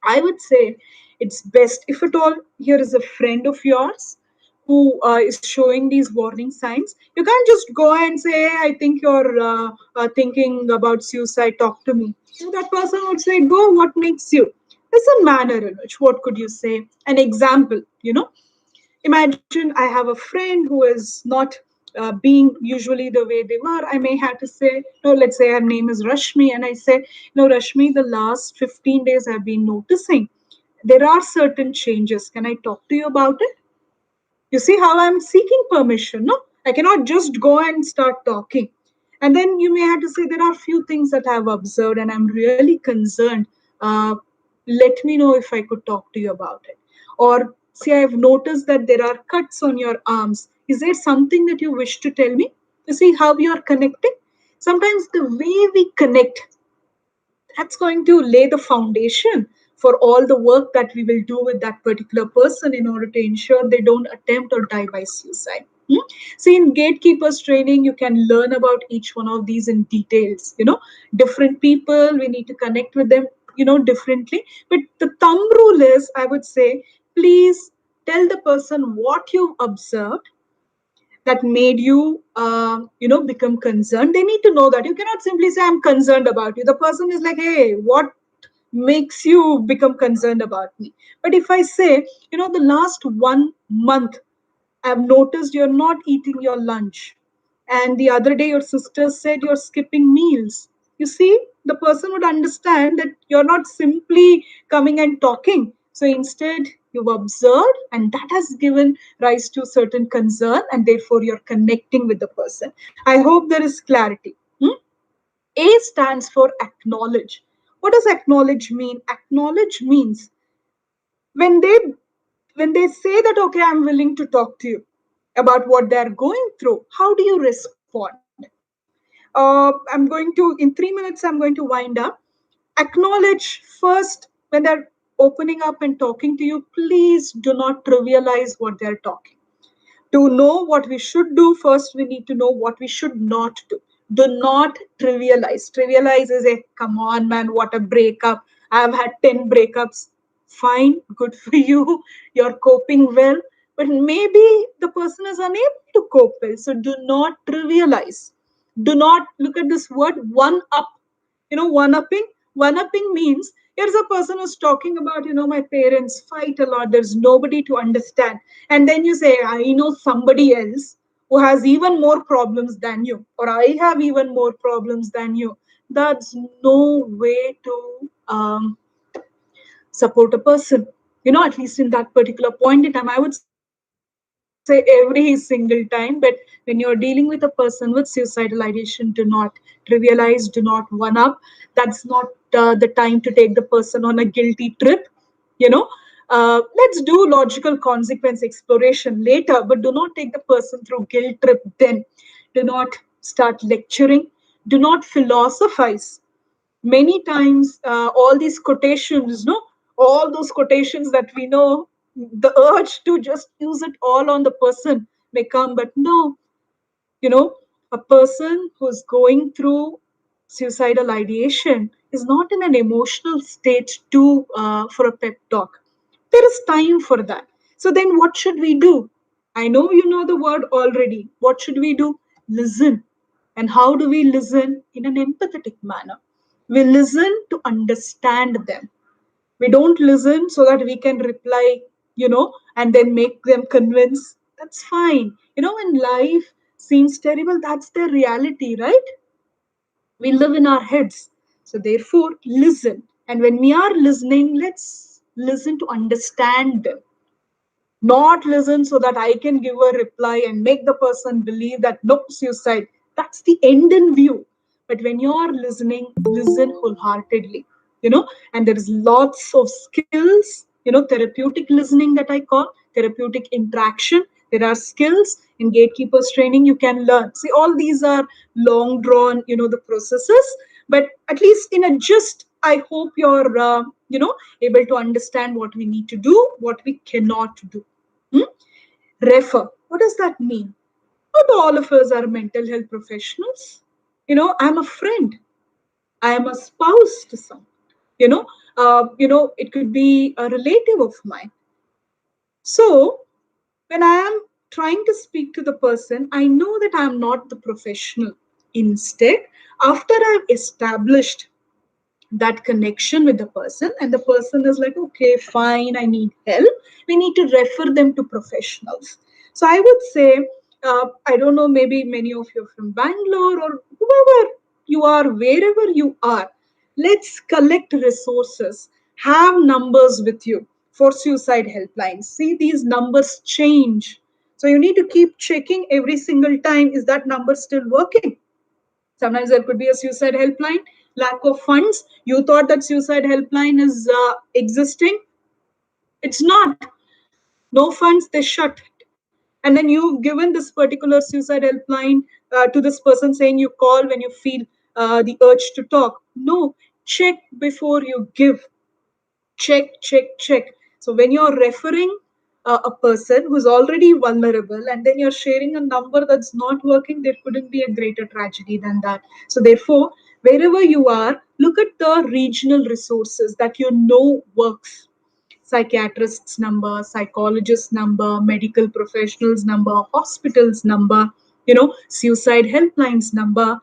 D: I would say it's best, if at all, here is a friend of yours who is showing these warning signs. You can't just go and say, hey, I think you're thinking about suicide, talk to me. So that person would say, go, what makes you? There's a manner in which, what could you say? An example, imagine I have a friend who is not being usually the way they were. I may have to say, no, let's say her name is Rashmi, and I say, no, Rashmi, the last 15 days I've been noticing there are certain changes. Can I talk to you about it? You see how I'm seeking permission, no? I cannot just go and start talking. And then you may have to say, there are few things that I've observed and I'm really concerned. Uh, Let me know if I could talk to you about it. Or, see, I've noticed that there are cuts on your arms. Is there something that you wish to tell me? You see how you are connecting? Sometimes the way we connect, that's going to lay the foundation for all the work that we will do with that particular person in order to ensure they don't attempt or die by suicide. See, in gatekeepers training, you can learn about each one of these in details. Different people, we need to connect with them, differently. But the thumb rule is, I would say, please tell the person what you've observed that made you become concerned. They need to know that. You cannot simply say, I'm concerned about you. The person is like, hey, what makes you become concerned about me? But if I say, the last 1 month I've noticed you're not eating your lunch. And the other day, your sister said you're skipping meals. You see, the person would understand that you're not simply coming and talking. So instead, you've observed, and that has given rise to certain concern, and therefore you're connecting with the person. I hope there is clarity. A stands for acknowledge. What does acknowledge mean? Acknowledge means when they when they say that, okay, I'm willing to talk to you about what they're going through, how do you respond? I'm going to, in 3 minutes, I'm going to wind up. Acknowledge first when they're opening up and talking to you. Please do not trivialize what they're talking. To know what we should do, first we need to know what we should not do. Do not trivialize. Trivialize is a, come on, man, what a breakup. I've had 10 breakups. Fine, good for you. You're coping well. But maybe the person is unable to cope well. So do not trivialize. Do not look at this word one up. One upping. One upping means here's a person who's talking about, my parents fight a lot. There's nobody to understand. And then you say, I know somebody else who has even more problems than you, or I have even more problems than you. That's no way to support a person. At least in that particular point in time, I would say every single time. But when you're dealing with a person with suicidal ideation, do not trivialize, do not one up. That's not the time to take the person on a guilty trip. you know let's do logical consequence exploration later, but do not take the person through guilt trip then. Do not start lecturing. Do not philosophize. Many times, all these quotations, no, all those quotations that we know, the urge to just use it all on the person may come. But no, you know a person who's going through suicidal ideation is not in an emotional state to for a pep talk. There is time for that. So then what should we do? I know you know the word already. What should we do? Listen. And how do we listen? In an empathetic manner. We listen to understand them. We don't listen so that we can reply, and then make them convince. That's fine. When life seems terrible, that's their reality, right? We live in our heads. So therefore, listen. And when we are listening, let's listen to understand them. Not listen so that I can give a reply and make the person believe that no, suicide. That's the end in view. But when you are listening, listen wholeheartedly. And there is lots of skills, therapeutic listening that I call therapeutic interaction. There are skills in gatekeepers training you can learn. See, all these are long drawn, the processes. But at least in a gist, I hope you're, able to understand what we need to do, what we cannot do. Hmm? Refer. What does that mean? Not all of us are mental health professionals. I'm a friend. I am a spouse to some. You know, it could be a relative of mine. So when I am trying to speak to the person, I know that I am not the professional. Instead, after I've established that connection with the person and the person is like, okay, fine, I need help, we need to refer them to professionals. So I would say I don't know, maybe many of you are from Bangalore or whoever you are, wherever you are. Let's collect resources, have numbers with you for suicide helplines. See, these numbers change. So you need to keep checking every single time, is that number still working? Sometimes there could be a suicide helpline, lack of funds. You thought that suicide helpline is existing. It's not. No funds, they shut it. And then you've given this particular suicide helpline to this person saying you call when you feel the urge to talk. No, check before you give. Check, check, check. So when you're referring a person who's already vulnerable and then you're sharing a number that's not working, there couldn't be a greater tragedy than that. So therefore, wherever you are, look at the regional resources that you know works. Psychiatrist's number, psychologist's number, medical professionals number, hospitals number, suicide helplines number.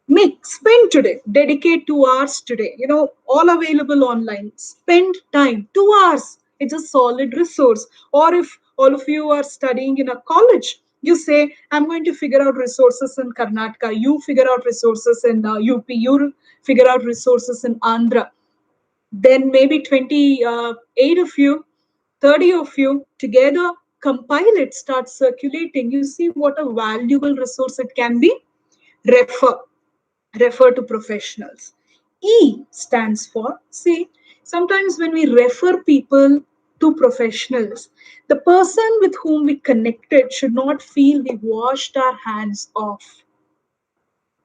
D: Make spend today, dedicate 2 hours today, all available online. Spend time, 2 hours. It's a solid resource. Or if all of you are studying in a college, you say, I'm going to figure out resources in Karnataka, you figure out resources in UP, you figure out resources in Andhra. Then maybe 28 of you, 30 of you together compile it, start circulating. You see what a valuable resource it can be. Refer refer to professionals. E stands for, see, sometimes when we refer people to professionals, the person with whom we connected should not feel we washed our hands off.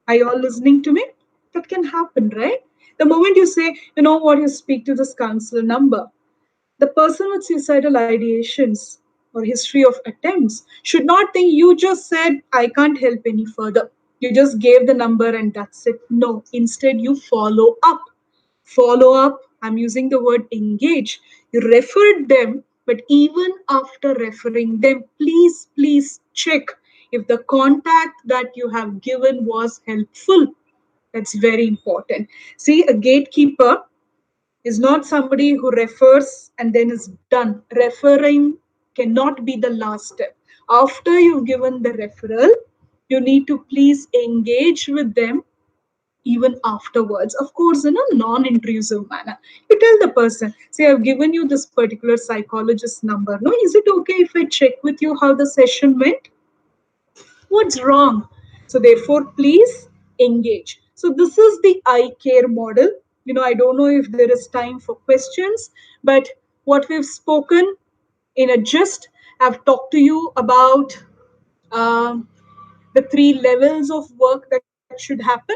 D: Are you all listening to me? That can happen, right? The moment you say, you know what, you speak to this counselor number, the person with suicidal ideations or history of attempts should not think you just said, I can't help any further. You just gave the number and that's it. No, instead, you follow up. Follow up, I'm using the word engage. You referred them, but even after referring them, please check if the contact that you have given was helpful. That's very important. See, a gatekeeper is not somebody who refers and then is done. Referring cannot be the last step. After you've given the referral, you need to please engage with them even afterwards, of course, in a non-intrusive manner. You tell the person, say, I've given you this particular psychologist number. No, is it okay if I check with you how the session went? What's wrong? So therefore, please engage. So this is the I care model. I don't know if there is time for questions, but what we've spoken in a gist, I've talked to you about um, the three levels of work that should happen.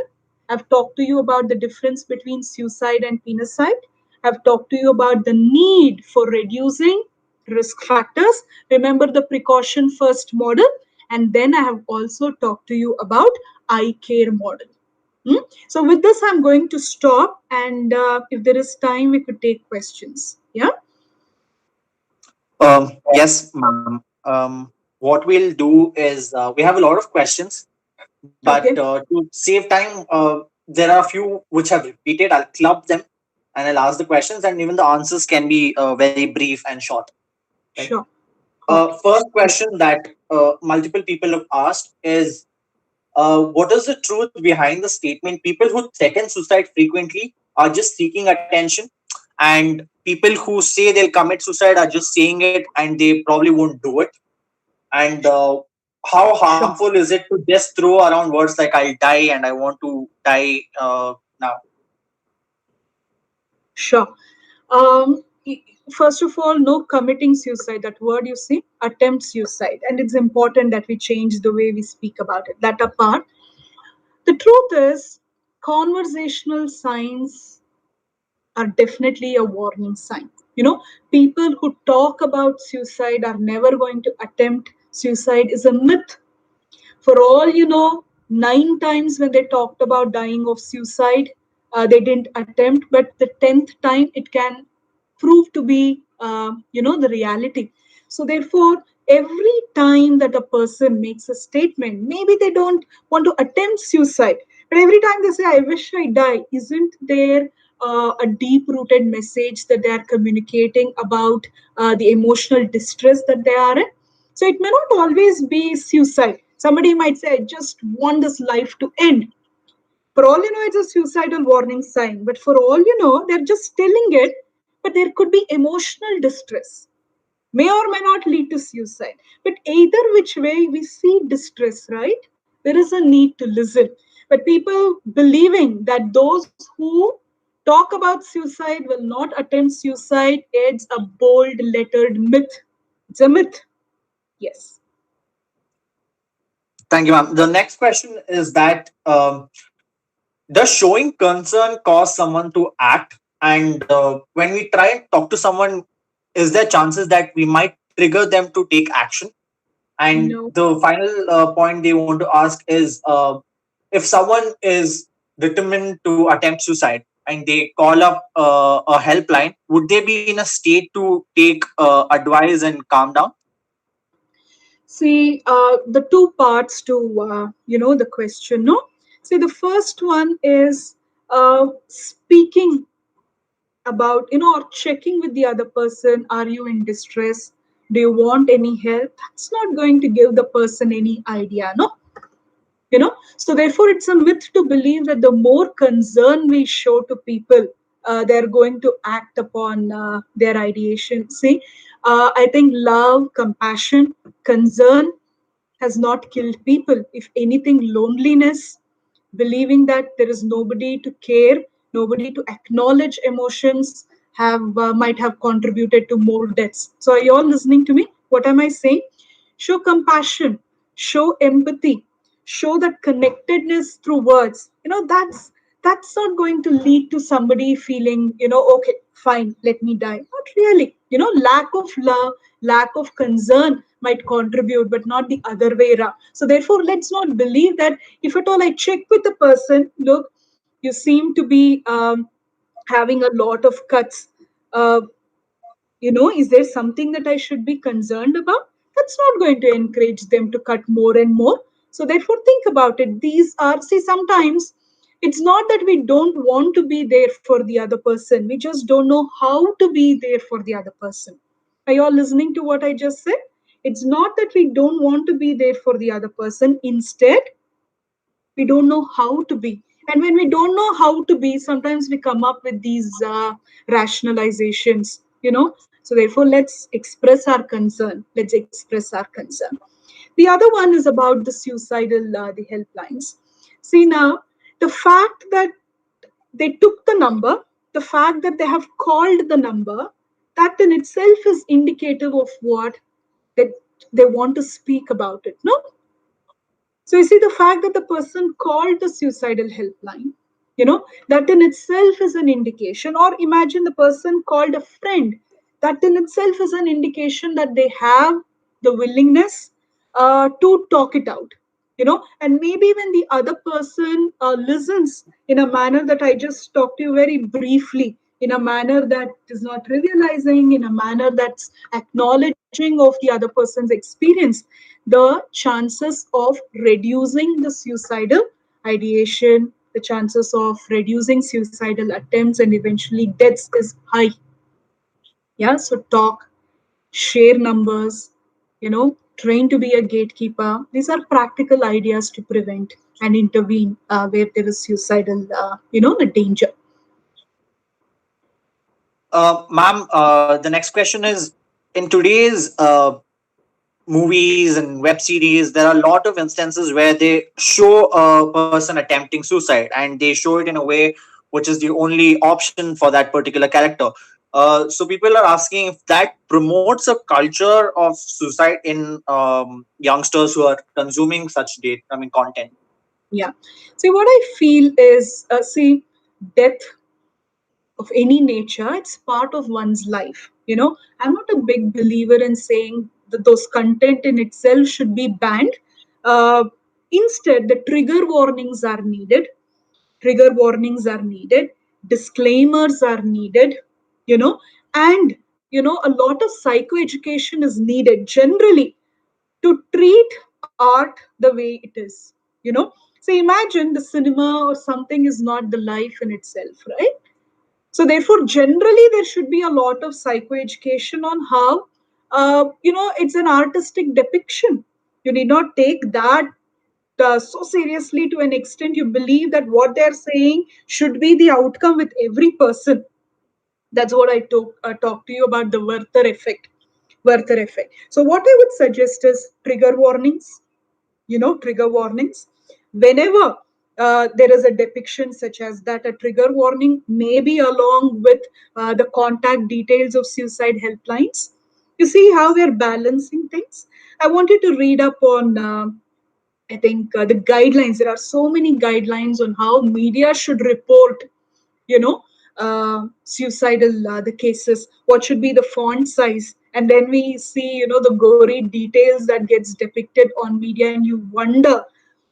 D: I've talked to you about the difference between suicide and penicide. I've talked to you about the need for reducing risk factors. Remember the precaution first model. And then I have also talked to you about I care model. So with this, I'm going to stop. And if there is time, we could take questions. Yeah.
C: Yes, ma'am. What we'll do is we have a lot of questions, but
D: Okay.
C: to save time, there are a few which have repeated. I'll club them and I'll ask the questions, and even the answers can be very brief and short. Right?
D: Sure. Okay.
C: First question that multiple people have asked is what is the truth behind the statement people who threaten suicide frequently are just seeking attention, and people who say they'll commit suicide are just saying it and they probably won't do it? And how
D: Sure.
C: harmful is it to just throw around words like I'll die and I want to die now?
D: Sure. First of all, no committing suicide. That word you see, attempt suicide. And it's important that we change the way we speak about it. That apart, the truth is, conversational signs are definitely a warning sign. People who talk about suicide are never going to attempt suicide is a myth. For all you know, 9 times when they talked about dying of suicide, they didn't attempt, but the 10th time it can prove to be, the reality. So therefore, every time that a person makes a statement, maybe they don't want to attempt suicide, but every time they say, I wish I die, isn't there a deep rooted message that they are communicating about the emotional distress that they are in? So it may not always be suicide. Somebody might say, I just want this life to end. For all you know, it's a suicidal warning sign. But for all you know, they're just telling it, but there could be emotional distress. May or may not lead to suicide. But either which way, we see distress, right? There is a need to listen. But people believing that those who talk about suicide will not attempt suicide, it's a bold lettered myth. It's a myth. Yes.
C: Thank you, ma'am. The next question is that does showing concern cause someone to act? And when we try and talk to someone, is there chances that we might trigger them to take action? And
D: No.
C: the final point they want to ask is if someone is determined to attempt suicide and they call up a helpline, would they be in a state to take advice and calm down?
D: See, the two parts to the question. No, see, the first one is speaking about or checking with the other person. Are you in distress? Do you want any help? That's not going to give the person any idea. No, so therefore it's a myth to believe that the more concern we show to people, they're going to act upon their ideation. See, I think love, compassion, concern has not killed people. If anything, loneliness, believing that there is nobody to care, nobody to acknowledge emotions, have might have contributed to more deaths. So, are you all listening to me? What am I saying? Show compassion, show empathy, show that connectedness through words. That's not going to lead to somebody feeling, okay, fine, let me die. Not really. Lack of love, lack of concern might contribute, but not the other way around. So therefore, let's not believe that if at all I check with the person, look, you seem to be having a lot of cuts. Uh, is there something that I should be concerned about? That's not going to encourage them to cut more and more. So therefore, think about it. These are, see, sometimes it's not that we don't want to be there for the other person. We just don't know how to be there for the other person. Are you all listening to what I just said? It's not that we don't want to be there for the other person. Instead, we don't know how to be. And when we don't know how to be, sometimes we come up with these rationalizations. So therefore, let's express our concern. Let's express our concern. The other one is about the suicidal, the helplines. See now, the fact that they took the number, the fact that they have called the number, that in itself is indicative of what that they want to speak about it. No, so you see the fact that the person called the suicidal helpline, that in itself is an indication. Or imagine the person called a friend. That in itself is an indication that they have the willingness to talk it out. And maybe when the other person listens in a manner that I just talked to you very briefly, in a manner that is not trivializing, in a manner that's acknowledging of the other person's experience, the chances of reducing the suicidal ideation, the chances of reducing suicidal attempts and eventually deaths is high. Yeah, so talk, share numbers, train to be a gatekeeper. These are practical ideas to prevent and intervene where there is suicidal, the danger.
C: Ma'am, the next question is in today's movies and web series, there are a lot of instances where they show a person attempting suicide and they show it in a way which is the only option for that particular character. So people are asking if that promotes a culture of suicide in youngsters who are consuming such content.
D: Yeah. See, what I feel is, death of any nature, it's part of one's life. I'm not a big believer in saying that those content in itself should be banned. Uh, Instead, the trigger warnings are needed. Trigger warnings are needed. Disclaimers are needed. You know, and a lot of psychoeducation is needed generally to treat art the way it is. So imagine the cinema or something is not the life in itself, right? So, therefore, generally, there should be a lot of psychoeducation on how it's an artistic depiction. You need not take that so seriously to an extent you believe that what they're saying should be the outcome with every person. That's what I talk to you about the Werther effect. Werther effect. So what I would suggest is trigger warnings. Trigger warnings. Whenever there is a depiction such as that, a trigger warning may be along with the contact details of suicide helplines. You see how we're balancing things. I wanted to read up on. I think the guidelines. There are so many guidelines on how media should report you know suicidal the cases, what should be the font size, and then we see the gory details that gets depicted on media, and you wonder,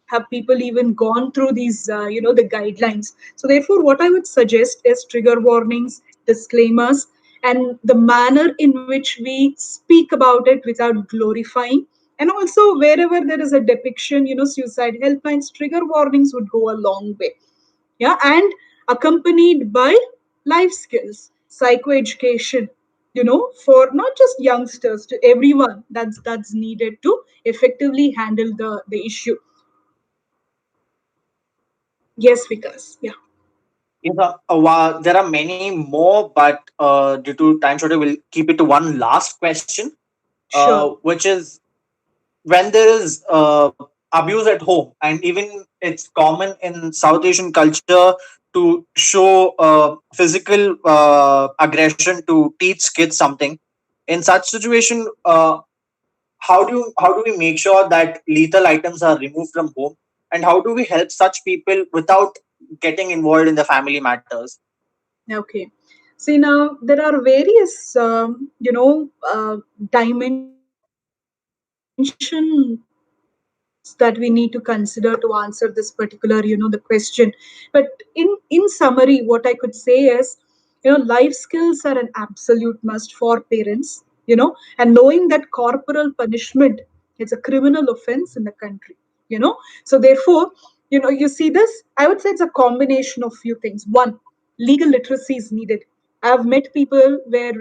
D: have people even gone through these the guidelines? So therefore what I would suggest is trigger warnings, disclaimers, and the manner in which we speak about it without glorifying. And also wherever there is a depiction, suicide helplines, trigger warnings would go a long way. Yeah, and accompanied by life skills, psychoeducation, for not just youngsters, to everyone that's needed to effectively handle the issue. Yes, Vikas. Yeah,
C: There are many more, but due to time shortage, we'll keep it to one last question,
D: sure.
C: which is when there is abuse at home, and even it's common in South Asian culture to show physical aggression to teach kids something. In such situation, how do we make sure that lethal items are removed from home, and how do we help such people without getting involved in the family matters?
D: Okay. See, now there are various dimensions that we need to consider to answer this particular the question. But in summary, what I could say is, life skills are an absolute must for parents, and knowing that corporal punishment is a criminal offense in the country, so therefore, you see this, I would say it's a combination of few things. One, legal literacy is needed. I've met people where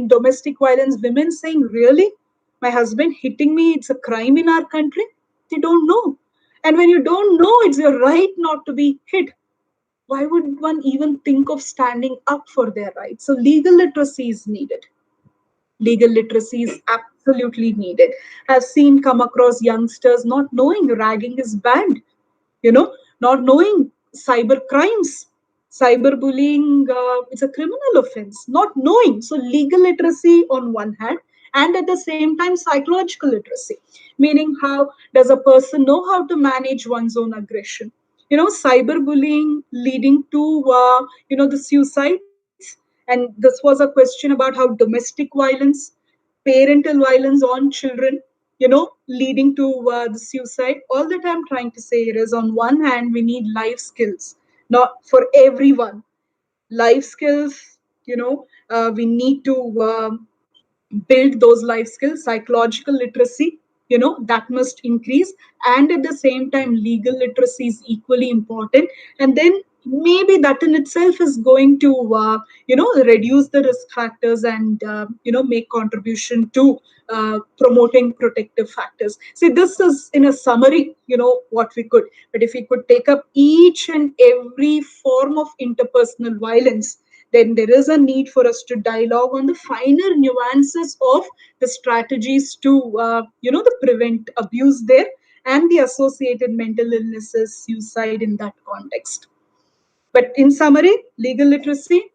D: domestic violence, women saying, really, my husband hitting me, it's a crime in our country. They don't know. And when you don't know, it's your right not to be hit. Why would one even think of standing up for their rights? So legal literacy is needed. Legal literacy is absolutely needed. I've seen come across youngsters not knowing ragging is banned, not knowing cyber crimes, cyberbullying, it's a criminal offense, not knowing. So legal literacy on one hand, and at the same time psychological literacy, meaning how does a person know how to manage one's own aggression. Cyberbullying leading to the suicides, and this was a question about how domestic violence, parental violence on children, leading to the suicide. All that I'm trying to say is, on one hand, we need life skills, not for everyone. Life skills, we need to build those life skills. Psychological literacy, that must increase, and at the same time legal literacy is equally important. And then maybe that in itself is going to reduce the risk factors, and make contribution to promoting protective factors. See, this is in a summary, what we could. But if we could take up each and every form of interpersonal violence, then there is a need for us to dialogue on the finer nuances of the strategies to to prevent abuse there, and the associated mental illnesses, suicide in that context. But in summary, legal literacy,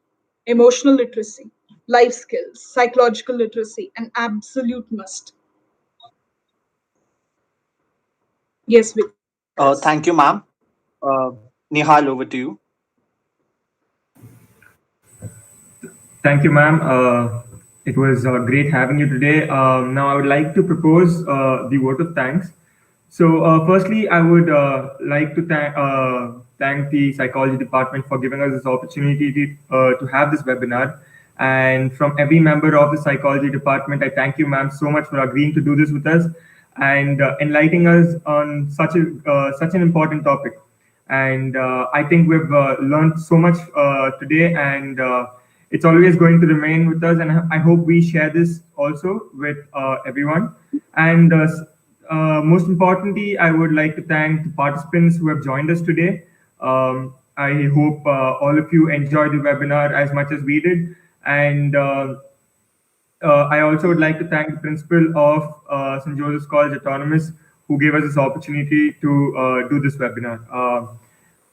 D: emotional literacy, life skills, psychological literacy, an absolute must. Yes, Vikas.
C: Thank you, ma'am. Nihal, over to you.
A: Thank you, ma'am. It was great having you today. Now, I would like to propose the vote of thanks. So, firstly, I would like to thank the psychology department for giving us this opportunity to have this webinar. And from every member of the psychology department, I thank you, ma'am, so much for agreeing to do this with us and enlightening us on such an important topic. And I think we've learned so much today, and It's always going to remain with us, and I hope we share this also with everyone. And most importantly, I would like to thank the participants who have joined us today. I hope all of you enjoyed the webinar as much as we did. And I also would like to thank the principal of St. Joseph's College Autonomous who gave us this opportunity to do this webinar.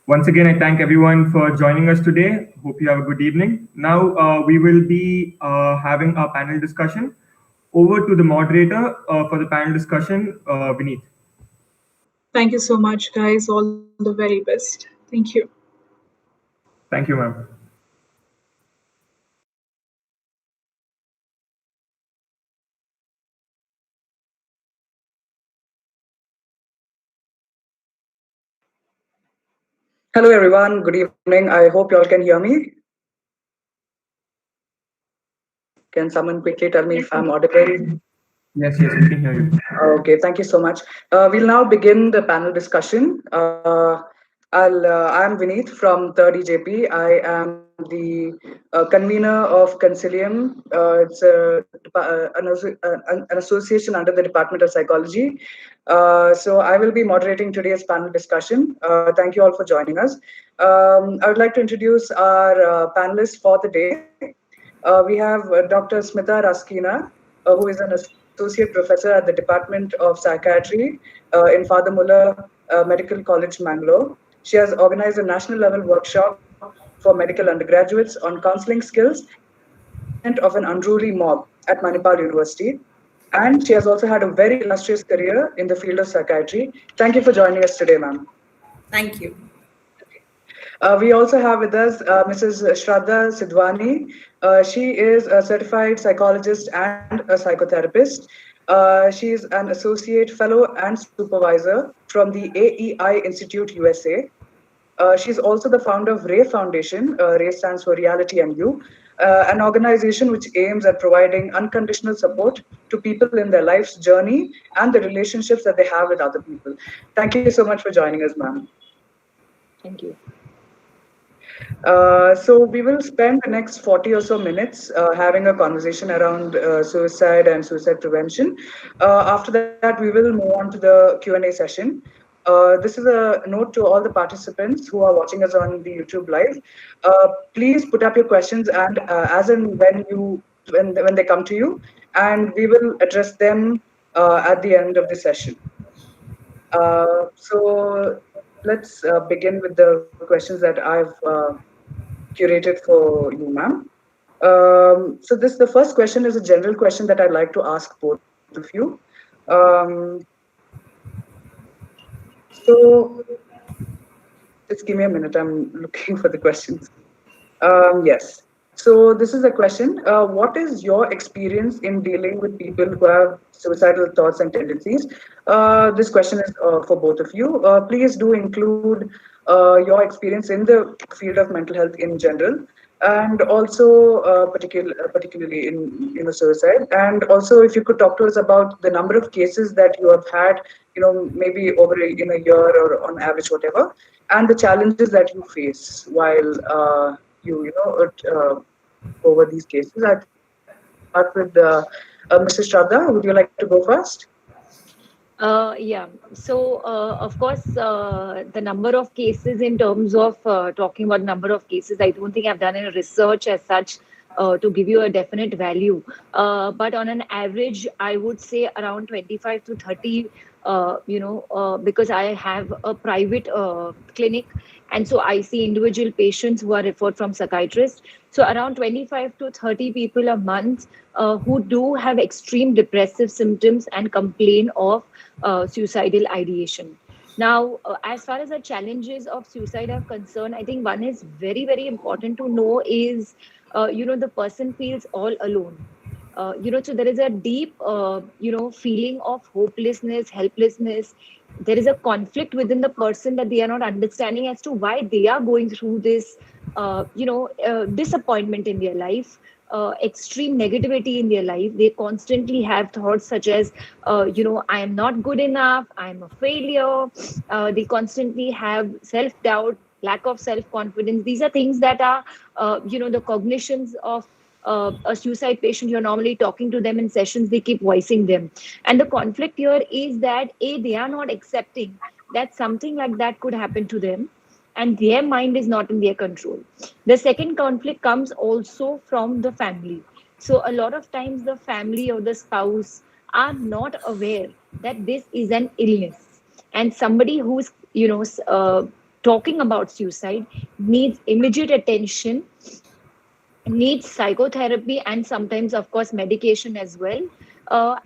A: Once again, I thank everyone for joining us today. Hope you have a good evening. Now we will be having our panel discussion. Over to the moderator for the panel discussion, Vineet.
D: Thank you so much, guys. All the very best. Thank you.
A: Thank you, ma'am.
E: Hello, everyone. Good evening. I hope you all can hear me. Can someone quickly tell me if I'm audible?
A: Yes, yes, we can hear you.
E: Okay, thank you so much. We'll now begin the panel discussion. I'm Vineet from 3rd EJP. I am the convener of Consilium. It's an association under the Department of Psychology. So I will be moderating today's panel discussion. Thank you all for joining us. I would like to introduce our panelists for the day. We have Dr. Smita Raskina, who is an associate professor at the Department of Psychiatry in Father Muller Medical College, Mangalore. She has organized a national level workshop for medical undergraduates on counseling skills and the management of an unruly mob at Manipal University. And she has also had a very illustrious career in the field of psychiatry. Thank you for joining us today, ma'am.
F: Thank you.
E: We also have with us Mrs. Shraddha Sidhwani. She is a certified psychologist and a psychotherapist. She is an associate fellow and supervisor from the AEI Institute USA. She's also the founder of RAY Foundation. RAY stands for Reality and You, an organization which aims at providing unconditional support to people in their life's journey and the relationships that they have with other people. Thank you so much for joining us, ma'am.
F: Thank you.
E: So we will spend the next 40 or so minutes having a conversation around suicide and suicide prevention. After that, we will move on to the Q&A session. This is a note to all the participants who are watching us on the YouTube live. Please put up your questions and as and when they come to you, and we will address them at the end of the session. So let's begin with the questions that I've curated for you, ma'am. So the first question is a general question that I'd like to ask both of you. Um, so just give me a minute. I'm looking for the questions. Yes. So this is a question. What is your experience in dealing with people who have suicidal thoughts and tendencies? This question is for both of you. Please do include your experience in the field of mental health in general, and also particularly in suicide. And also, if you could talk to us about the number of cases that you have had, maybe over in a year or on average, whatever, and the challenges that you face while over these cases. I start with Mrs. Shraddha. Would you like to go first?
F: Yeah. So, of course, the number of cases in terms of talking about number of cases, I don't think I've done any research as such to give you a definite value. But on an average, I would say around 25 to 30, because I have a private clinic. And so I see individual patients who are referred from psychiatrists. So around 25 to 30 people a month who do have extreme depressive symptoms and complain of suicidal ideation. Now, as far as the challenges of suicide are concerned, I think one is very, very important to know is, the person feels all alone. So there is a deep, feeling of hopelessness, helplessness. There is a conflict within the person that they are not understanding as to why they are going through this, disappointment in their life, extreme negativity in their life. They constantly have thoughts such as, I am not good enough, I am a failure. They constantly have self doubt. lack of self-confidence. These are things that are, the cognitions of a suicide patient. You're normally talking to them in sessions, they keep voicing them. And the conflict here is that, A, they are not accepting that something like that could happen to them, and their mind is not in their control. The second conflict comes also from the family. So a lot of times the family or the spouse are not aware that this is an illness, and somebody who's talking about suicide needs immediate attention, needs psychotherapy, and sometimes, of course, medication as well.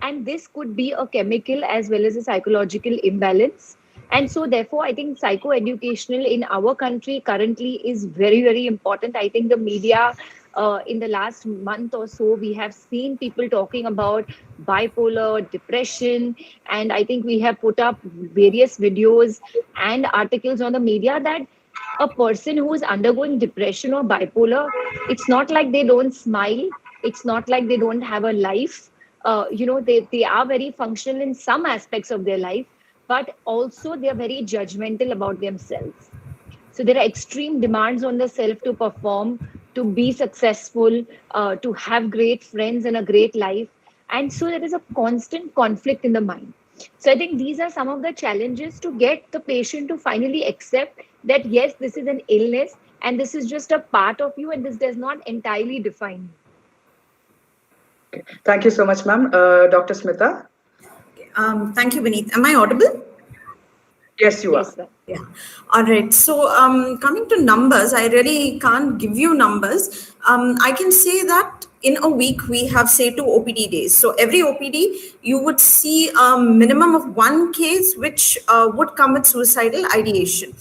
F: And this could be a chemical as well as a psychological imbalance. And so, therefore, I think psychoeducational in our country currently is very, very important. I think the media, in the last month or so, we have seen people talking about bipolar, depression, and I think we have put up various videos and articles on the media that a person who is undergoing depression or bipolar, it's not like they don't smile, it's not like they don't have a life. They are very functional in some aspects of their life, but also they are very judgmental about themselves. So there are extreme demands on the self to perform, to be successful, to have great friends and a great life. And so there is a constant conflict in the mind. So I think these are some of the challenges to get the patient to finally accept that, yes, this is an illness and this is just a part of you and this does not entirely define you.
E: Thank you so much, ma'am. Dr. Smita.
G: Thank you, Vineet. Am I audible?
E: Yes, you are.
F: Sir.
G: Yeah. All right. So coming to numbers, I really can't give you numbers. I can say that in a week, we have, say, 2 OPD days. So every OPD, you would see a minimum of 1 case which would come with suicidal ideation.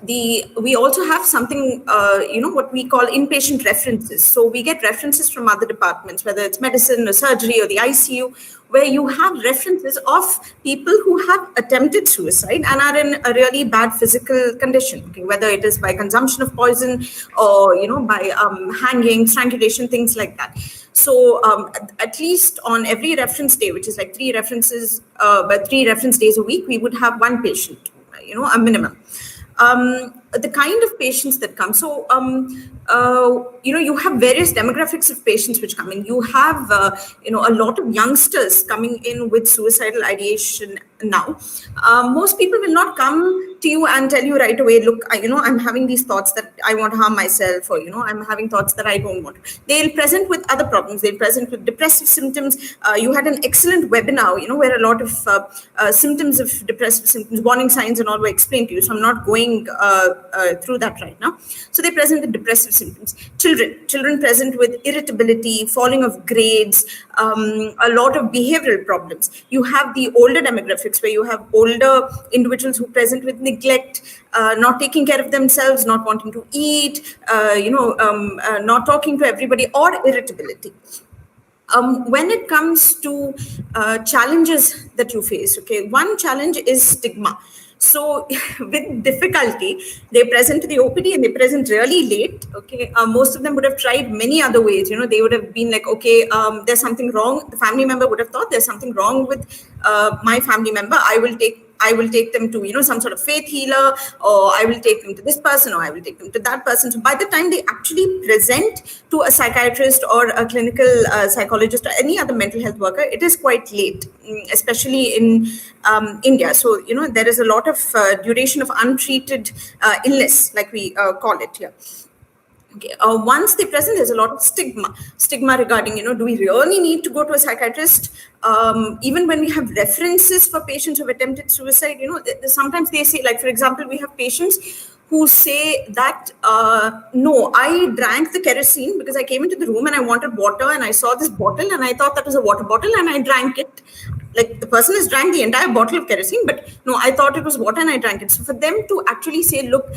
G: We also have something, what we call inpatient references. So we get references from other departments, whether it's medicine or surgery or the ICU, where you have references of people who have attempted suicide and are in a really bad physical condition, okay? Whether it is by consumption of poison or, by hanging, strangulation, things like that. So at least on every reference day, which is like 3 references, but 3 reference days a week, we would have 1 patient, a minimum. The kind of patients that come. So, you have various demographics of patients which come in. You have, a lot of youngsters coming in with suicidal ideation now. Most people will not come to you and tell you right away, look, I'm having these thoughts that I want to harm myself, or, I'm having thoughts that I don't want. They'll present with other problems. They'll present with depressive symptoms. You had an excellent webinar, where a lot of symptoms of depressive symptoms, warning signs and all were explained to you. So I'm not going through that right now. So they present with depressive symptoms. Children present with irritability, falling of grades, a lot of behavioral problems. You have the older demographics where you have older individuals who present with neglect, not taking care of themselves, not wanting to eat, not talking to everybody, or irritability. When it comes to challenges that you face, okay, one challenge is stigma. So with difficulty, they present to the OPD and they present really late. Okay, most of them would have tried many other ways. They would have been like, okay, there's something wrong. The family member would have thought there's something wrong with my family member. I will take them to, some sort of faith healer, or I will take them to this person, or I will take them to that person. So by the time they actually present to a psychiatrist or a clinical psychologist or any other mental health worker, it is quite late, especially in India. So, there is a lot of duration of untreated illness, like we call it here. Okay. Once they present, there's a lot of stigma regarding, do we really need to go to a psychiatrist? Even when we have references for patients who have attempted suicide, sometimes they say, like, for example, we have patients who say that, no, I drank the kerosene because I came into the room and I wanted water and I saw this bottle and I thought that was a water bottle and I drank it. Like, the person has drank the entire bottle of kerosene, but no, I thought it was water and I drank it. So for them to actually say, look,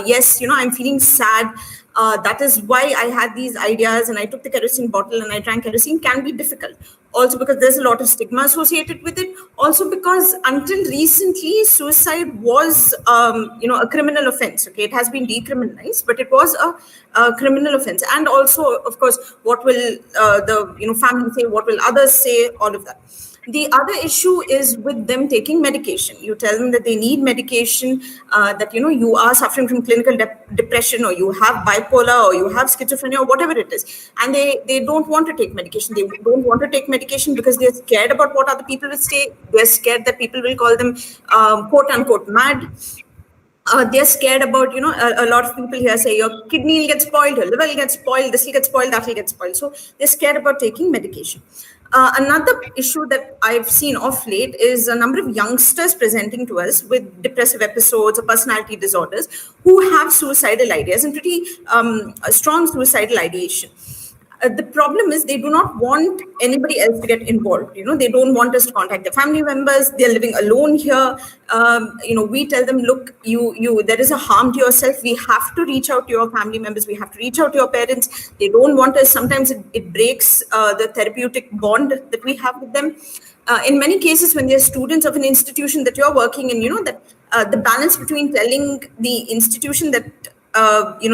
G: yes, I'm feeling sad. That is why I had these ideas and I took the kerosene bottle and I drank kerosene, can be difficult. Also because there's a lot of stigma associated with it. Also because until recently, suicide was, a criminal offense. Okay, it has been decriminalized, but it was a criminal offense. And also, of course, what will the family say? What will others say? All of that. The other issue is with them taking medication. You tell them that they need medication, that you are suffering from clinical depression, or you have bipolar, or you have schizophrenia, or whatever it is, and they don't want to take medication. They don't want to take medication because they're scared about what other people will say. They're scared that people will call them quote unquote mad. They're scared about, a lot of people here say your kidney will get spoiled, your liver will get spoiled, this will get spoiled, that will get spoiled. So they're scared about taking medication. Another issue that I've seen of late is a number of youngsters presenting to us with depressive episodes or personality disorders who have suicidal ideas and pretty strong suicidal ideation. The problem is they do not want anybody else to get involved. They don't want us to contact their family members. They're living alone here. We tell them, look, there is a harm to yourself. We have to reach out to your family members. We have to reach out to your parents. They don't want us. Sometimes it breaks the therapeutic bond that we have with them. In many cases, when they're students of an institution that you're working in, that the balance between telling the institution that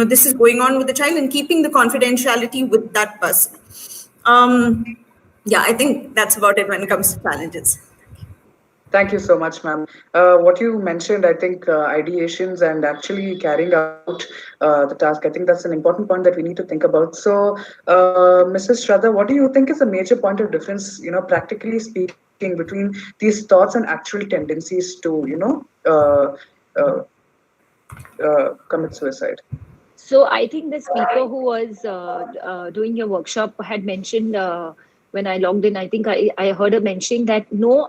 G: this is going on with the child and keeping the confidentiality with that person. I think that's about it when it comes to challenges.
E: Thank you so much, ma'am. What you mentioned, I think ideations and actually carrying out the task, I think that's an important point that we need to think about. So, Mrs. Shraddha, what do you think is a major point of difference, practically speaking, between these thoughts and actual tendencies to, commit suicide?
F: So I think the speaker who was doing your workshop had mentioned when I logged in, I think I heard her mentioning that no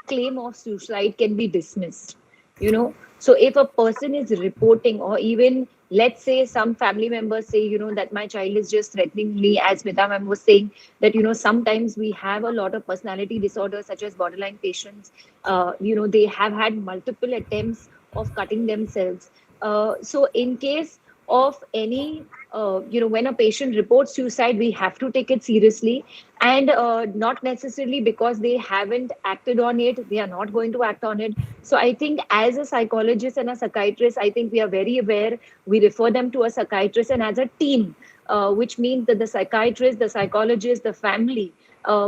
F: claim of suicide can be dismissed. So if a person is reporting, or even let's say some family members say, that my child is just threatening me, as Smita ma'am was saying, that, sometimes we have a lot of personality disorders such as borderline patients. They have had multiple attempts of cutting themselves. So in case of any, when a patient reports suicide, we have to take it seriously, and not necessarily because they haven't acted on it, they are not going to act on it. So I think as a psychologist and a psychiatrist, I think we are very aware. We refer them to a psychiatrist, and as a team, which means that the psychiatrist, the psychologist, the family,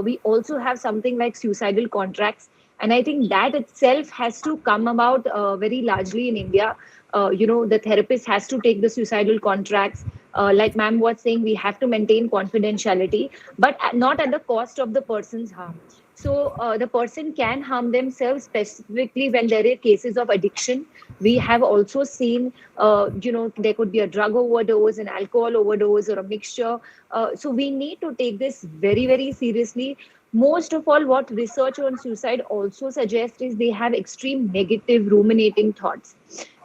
F: we also have something like suicidal contracts. And I think that itself has to come about very largely in India. The therapist has to take the suicidal contracts. Like ma'am was saying, we have to maintain confidentiality, but not at the cost of the person's harm. So the person can harm themselves, specifically when there are cases of addiction. We have also seen, there could be a drug overdose, an alcohol overdose, or a mixture. So we need to take this very, very seriously. Most of all, what research on suicide also suggests is they have extreme negative ruminating thoughts.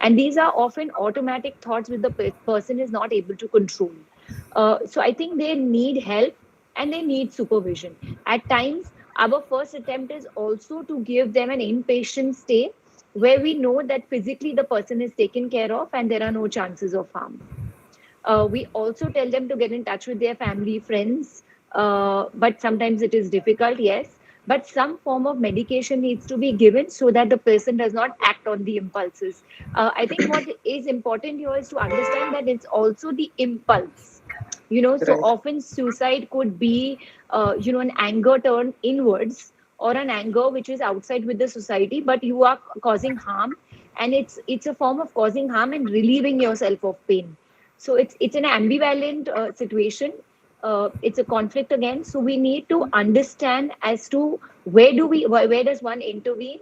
F: And these are often automatic thoughts which the person is not able to control. So I think they need help and they need supervision. At times, our first attempt is also to give them an inpatient stay where we know that physically the person is taken care of and there are no chances of harm. We also tell them to get in touch with their family, friends, but sometimes it is difficult, yes. But some form of medication needs to be given so that the person does not act on the impulses. I think what is important here is to understand that it's also the impulse. So often suicide could be, an anger turned inwards, or an anger which is outside with the society, but you are causing harm, and it's a form of causing harm and relieving yourself of pain. So it's an ambivalent situation. It's a conflict again. So we need to understand as to where does one intervene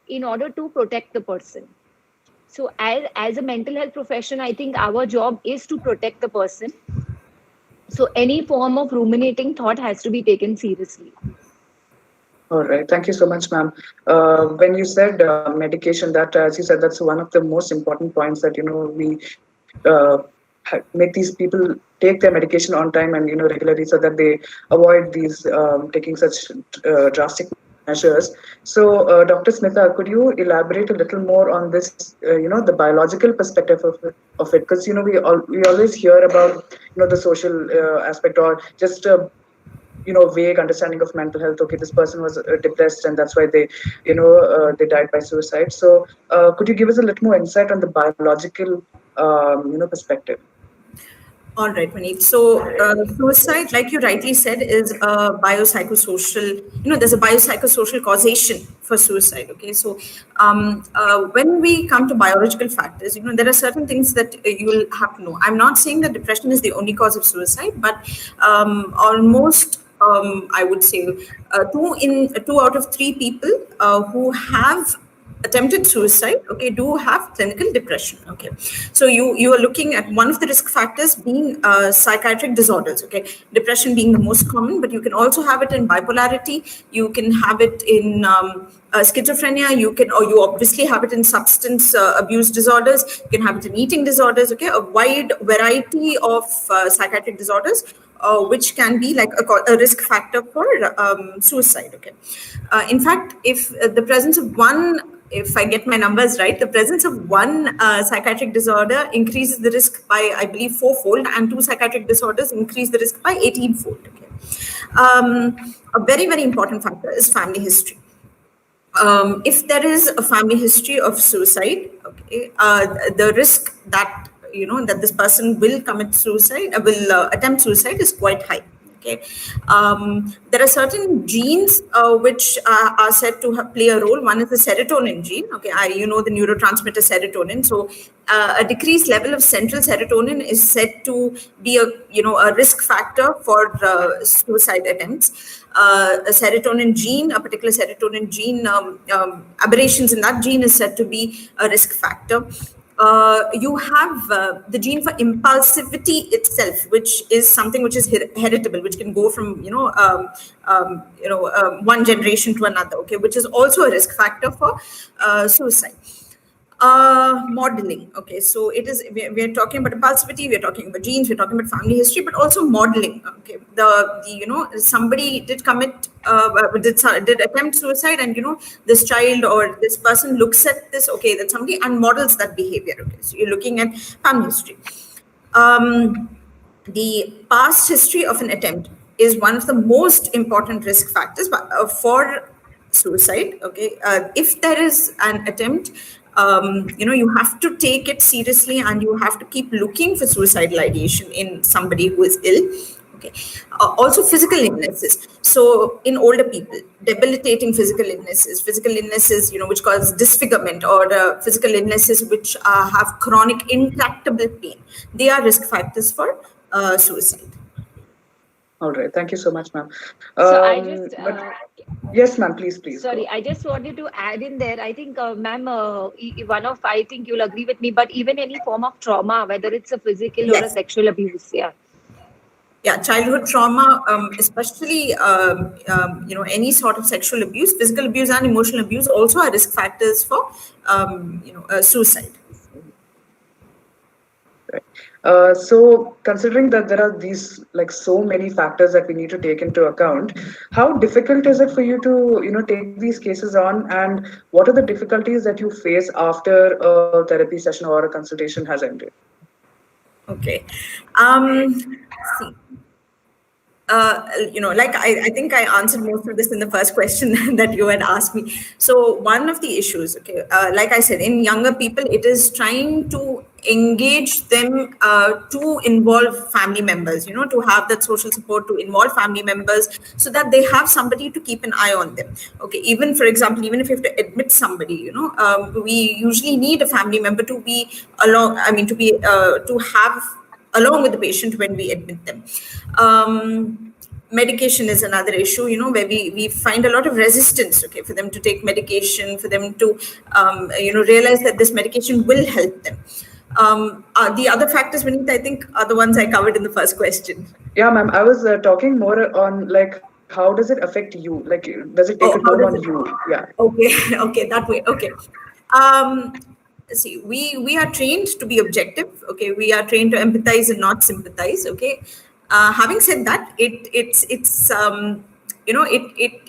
F: in order to protect the person. So as a mental health profession, I think our job is to protect the person. So any form of ruminating thought has to be taken seriously.
E: All right. Thank you so much, ma'am. When you said medication, that as you said, that's one of the most important points that we make these people take their medication on time and regularly, so that they avoid these taking such drastic measures. So, Dr. Smita, could you elaborate a little more on this? The biological perspective of it, because we always hear about the social aspect, or just vague understanding of mental health. Okay, this person was depressed and that's why they they died by suicide. So could you give us a little more insight on the biological perspective?
G: All right, Maneet. So, suicide, like you rightly said, is a biopsychosocial, there's a biopsychosocial causation for suicide. Okay. So, when we come to biological factors, there are certain things that you'll have to know. I'm not saying that depression is the only cause of suicide, but almost, I would say, two out of three people who have attempted suicide, okay, do have clinical depression. Okay, so you are looking at one of the risk factors being psychiatric disorders. Okay, depression being the most common, but you can also have it in bipolarity, you can have it in schizophrenia, you obviously have it in substance abuse disorders, you can have it in eating disorders. Okay, a wide variety of psychiatric disorders which can be like a risk factor for suicide. Okay, in fact, if the presence of one, if I get my numbers right, the presence of one psychiatric disorder increases the risk by, I believe, 4-fold, and two psychiatric disorders increase the risk by 18-fold. Okay. A very, very important factor is family history. If there is a family history of suicide, okay, the risk that that this person will commit suicide, will attempt suicide, is quite high. Okay, there are certain genes which are said to play a role. One is the serotonin gene. Okay, the neurotransmitter serotonin. So, a decreased level of central serotonin is said to be a risk factor for suicide attempts. A serotonin gene, a particular serotonin gene, aberrations in that gene is said to be a risk factor. You have the gene for impulsivity itself, which is something which is heritable, which can go from one generation to another. Okay, which is also a risk factor for suicide. Modeling. Okay, so it is. We're talking about impulsivity. We're talking about genes. We're talking about family history, but also modeling. Okay, somebody did commit, did attempt suicide, and this child or this person looks at this. Okay, that somebody and models that behavior. Okay, so you're looking at family history. The past history of an attempt is one of the most important risk factors for suicide. Okay, if there is an attempt, you have to take it seriously, and you have to keep looking for suicidal ideation in somebody who is ill. Okay, also physical illnesses. So in older people, debilitating physical illnesses, which cause disfigurement, or physical illnesses which have chronic intractable pain, they are risk factors for suicide.
E: All right. Thank you so much, ma'am.
F: So I just
E: yes, ma'am. Please.
F: Sorry, I just wanted to add in there. I think, ma'am, I think you'll agree with me, but even any form of trauma, whether it's a physical or a sexual abuse,
G: yeah, childhood trauma, especially any sort of sexual abuse, physical abuse, and emotional abuse also are risk factors for suicide.
E: So considering that there are these so many factors that we need to take into account, how difficult is it for you to take these cases on, and what are the difficulties that you face after a therapy session or a consultation has ended?
G: Okay. See. I think I answered most of this in the first question that you had asked me. So one of the issues, okay, like I said, in younger people, it is trying to engage them to involve family members, to have that social support, to involve family members so that they have somebody to keep an eye on them. Okay, even for example, even if you have to admit somebody, we usually need a family member to be along, to have along with the patient when we admit them. Medication is another issue, where we find a lot of resistance, okay, for them to take medication, for them to, realize that this medication will help them. The other factors, Vineet, I think are the ones I covered in the first question.
E: Yeah, ma'am, I was talking more on how does it affect you? Does it take a toll on you? Yeah.
G: Okay, that way. Okay. See, we are trained to be objective. Okay, we are trained to empathize and not sympathize. Okay, having said that, it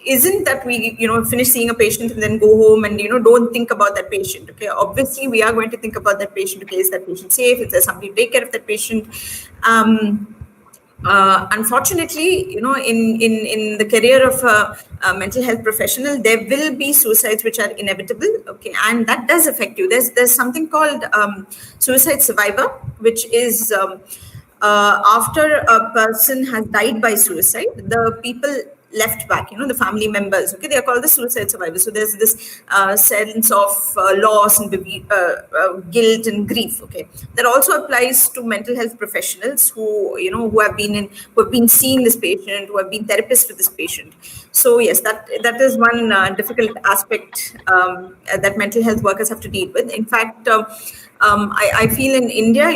G: isn't that we finish seeing a patient and then go home and don't think about that patient. Okay, obviously we are going to think about that patient. Okay, is that patient safe? Is there somebody to take care of that patient? Unfortunately, in the career of a mental health professional, there will be suicides which are inevitable. Okay, and that does affect you. There's something called suicide survivor, which is after a person has died by suicide, the people left back, the family members, okay, they are called the suicide survivors. So there's this sense of loss and guilt and grief, okay. That also applies to mental health professionals who have been seeing this patient, who have been therapists with this patient. So yes, that is one difficult aspect that mental health workers have to deal with. In fact, I feel in India,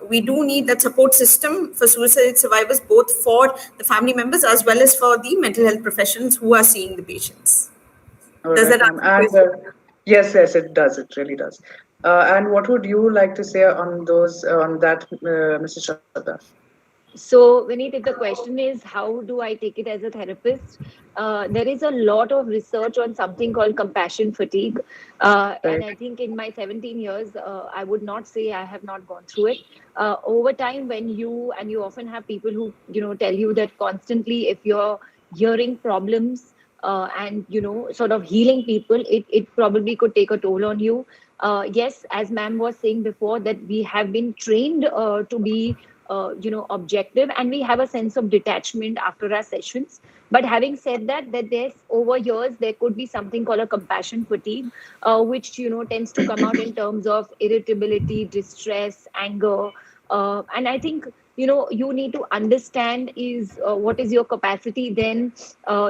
G: we do need that support system for suicide survivors, both for the family members as well as for the mental health professionals who are seeing the patients.
E: All
G: Does
E: right,
G: that
E: ma'am.
G: answer your
E: And
G: question?
E: yes, yes, it does. It really does. And what would you like to say on those on that, Mr. Shraddha?
F: So, Vineet, if the question is how do I take it as a therapist, there is a lot of research on something called compassion fatigue. And
E: Right.
F: I think in my 17 years, I would not say I have not gone through it. Over time, when you often have people who, tell you that constantly if you're hearing problems and, sort of healing people, it probably could take a toll on you. Yes, as ma'am was saying before, that we have been trained to be objective, and we have a sense of detachment after our sessions. But having said that, there's over years there could be something called a compassion fatigue, which tends to come out in terms of irritability, distress, anger, and I think you need to understand is what is your capacity. Then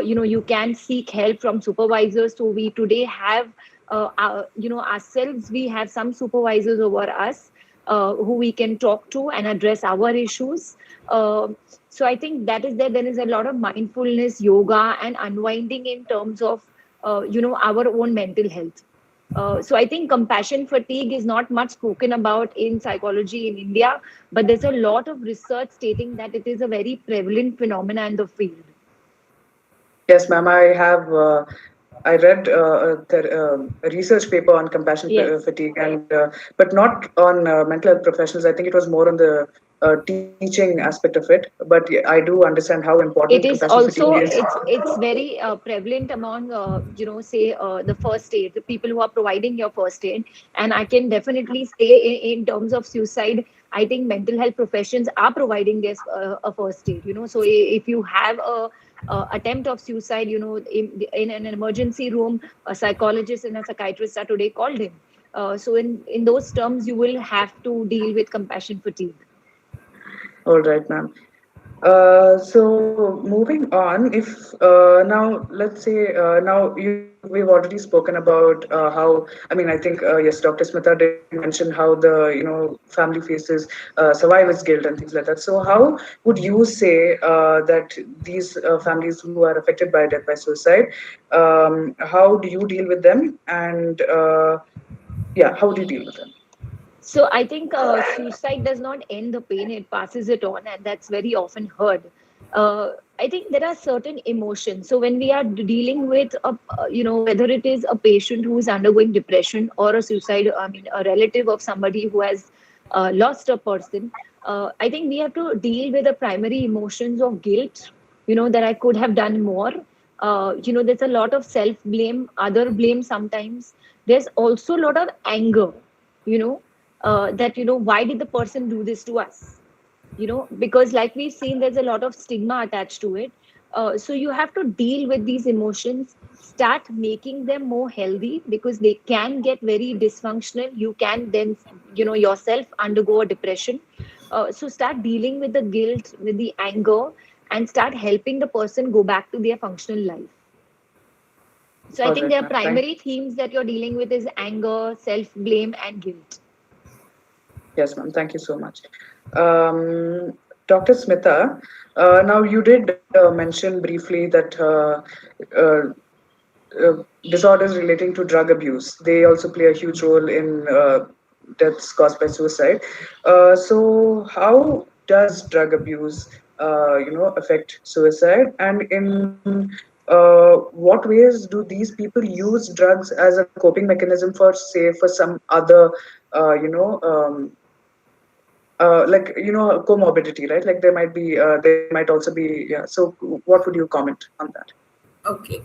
F: you can seek help from supervisors. So we today have ourselves, we have some supervisors over us who we can talk to and address our issues. So I think that is there. There is a lot of mindfulness, yoga, and unwinding in terms of our own mental health. So I think compassion fatigue is not much spoken about in psychology in India, but there's a lot of research stating that it is a very prevalent phenomenon in the field.
E: Yes, ma'am. I read a research paper on compassion
F: Yes.
E: fatigue, and but not on mental health professionals. I think it was more on the teaching aspect of it. But yeah, I do understand how important
F: It is
E: compassion fatigue
F: also
E: is.
F: it's very prevalent among say the first aid, the people who are providing your first aid. And I can definitely say in terms of suicide, I think mental health professions are providing this a first aid. So if you have a attempt of suicide, in an emergency room, a psychologist and a psychiatrist are today called in. So in those terms, you will have to deal with compassion fatigue.
E: All right, ma'am. So moving on, if now let's say now we've already spoken about how, I mean, I think yes, Dr. Smita did mention how the family faces survivor's guilt and things like that. So how would you say that these families who are affected by death by suicide, how do you deal with them? And yeah, how do you deal with them?
F: So I think suicide does not end the pain; it passes it on, and that's very often heard. I think there are certain emotions. So when we are dealing with whether it is a patient who is undergoing depression or a suicide, I mean a relative of somebody who has lost a person, I think we have to deal with the primary emotions of guilt. That I could have done more. There's a lot of self blame, other blame sometimes. There's also a lot of anger. You know that why did the person do this to us, because like we've seen, there's a lot of stigma attached to it. So you have to deal with these emotions, start making them more healthy, because they can get very dysfunctional. You can then yourself undergo a depression. So start dealing with the guilt, with the anger, and start helping the person go back to their functional life. So I
E: All
F: think
E: right,
F: there are
E: ma'am. Thank.
F: primary themes that you're dealing with is anger, self blame, and guilt.
E: Yes, ma'am. Thank you so much. Dr. Smita, now you did mention briefly that uh, disorders relating to drug abuse, they also play a huge role in deaths caused by suicide. So how does drug abuse, affect suicide? And in what ways do these people use drugs as a coping mechanism for, say, for some other, like comorbidity, right? Like there might be, there might also be, yeah. So what would you comment on that?
G: Okay.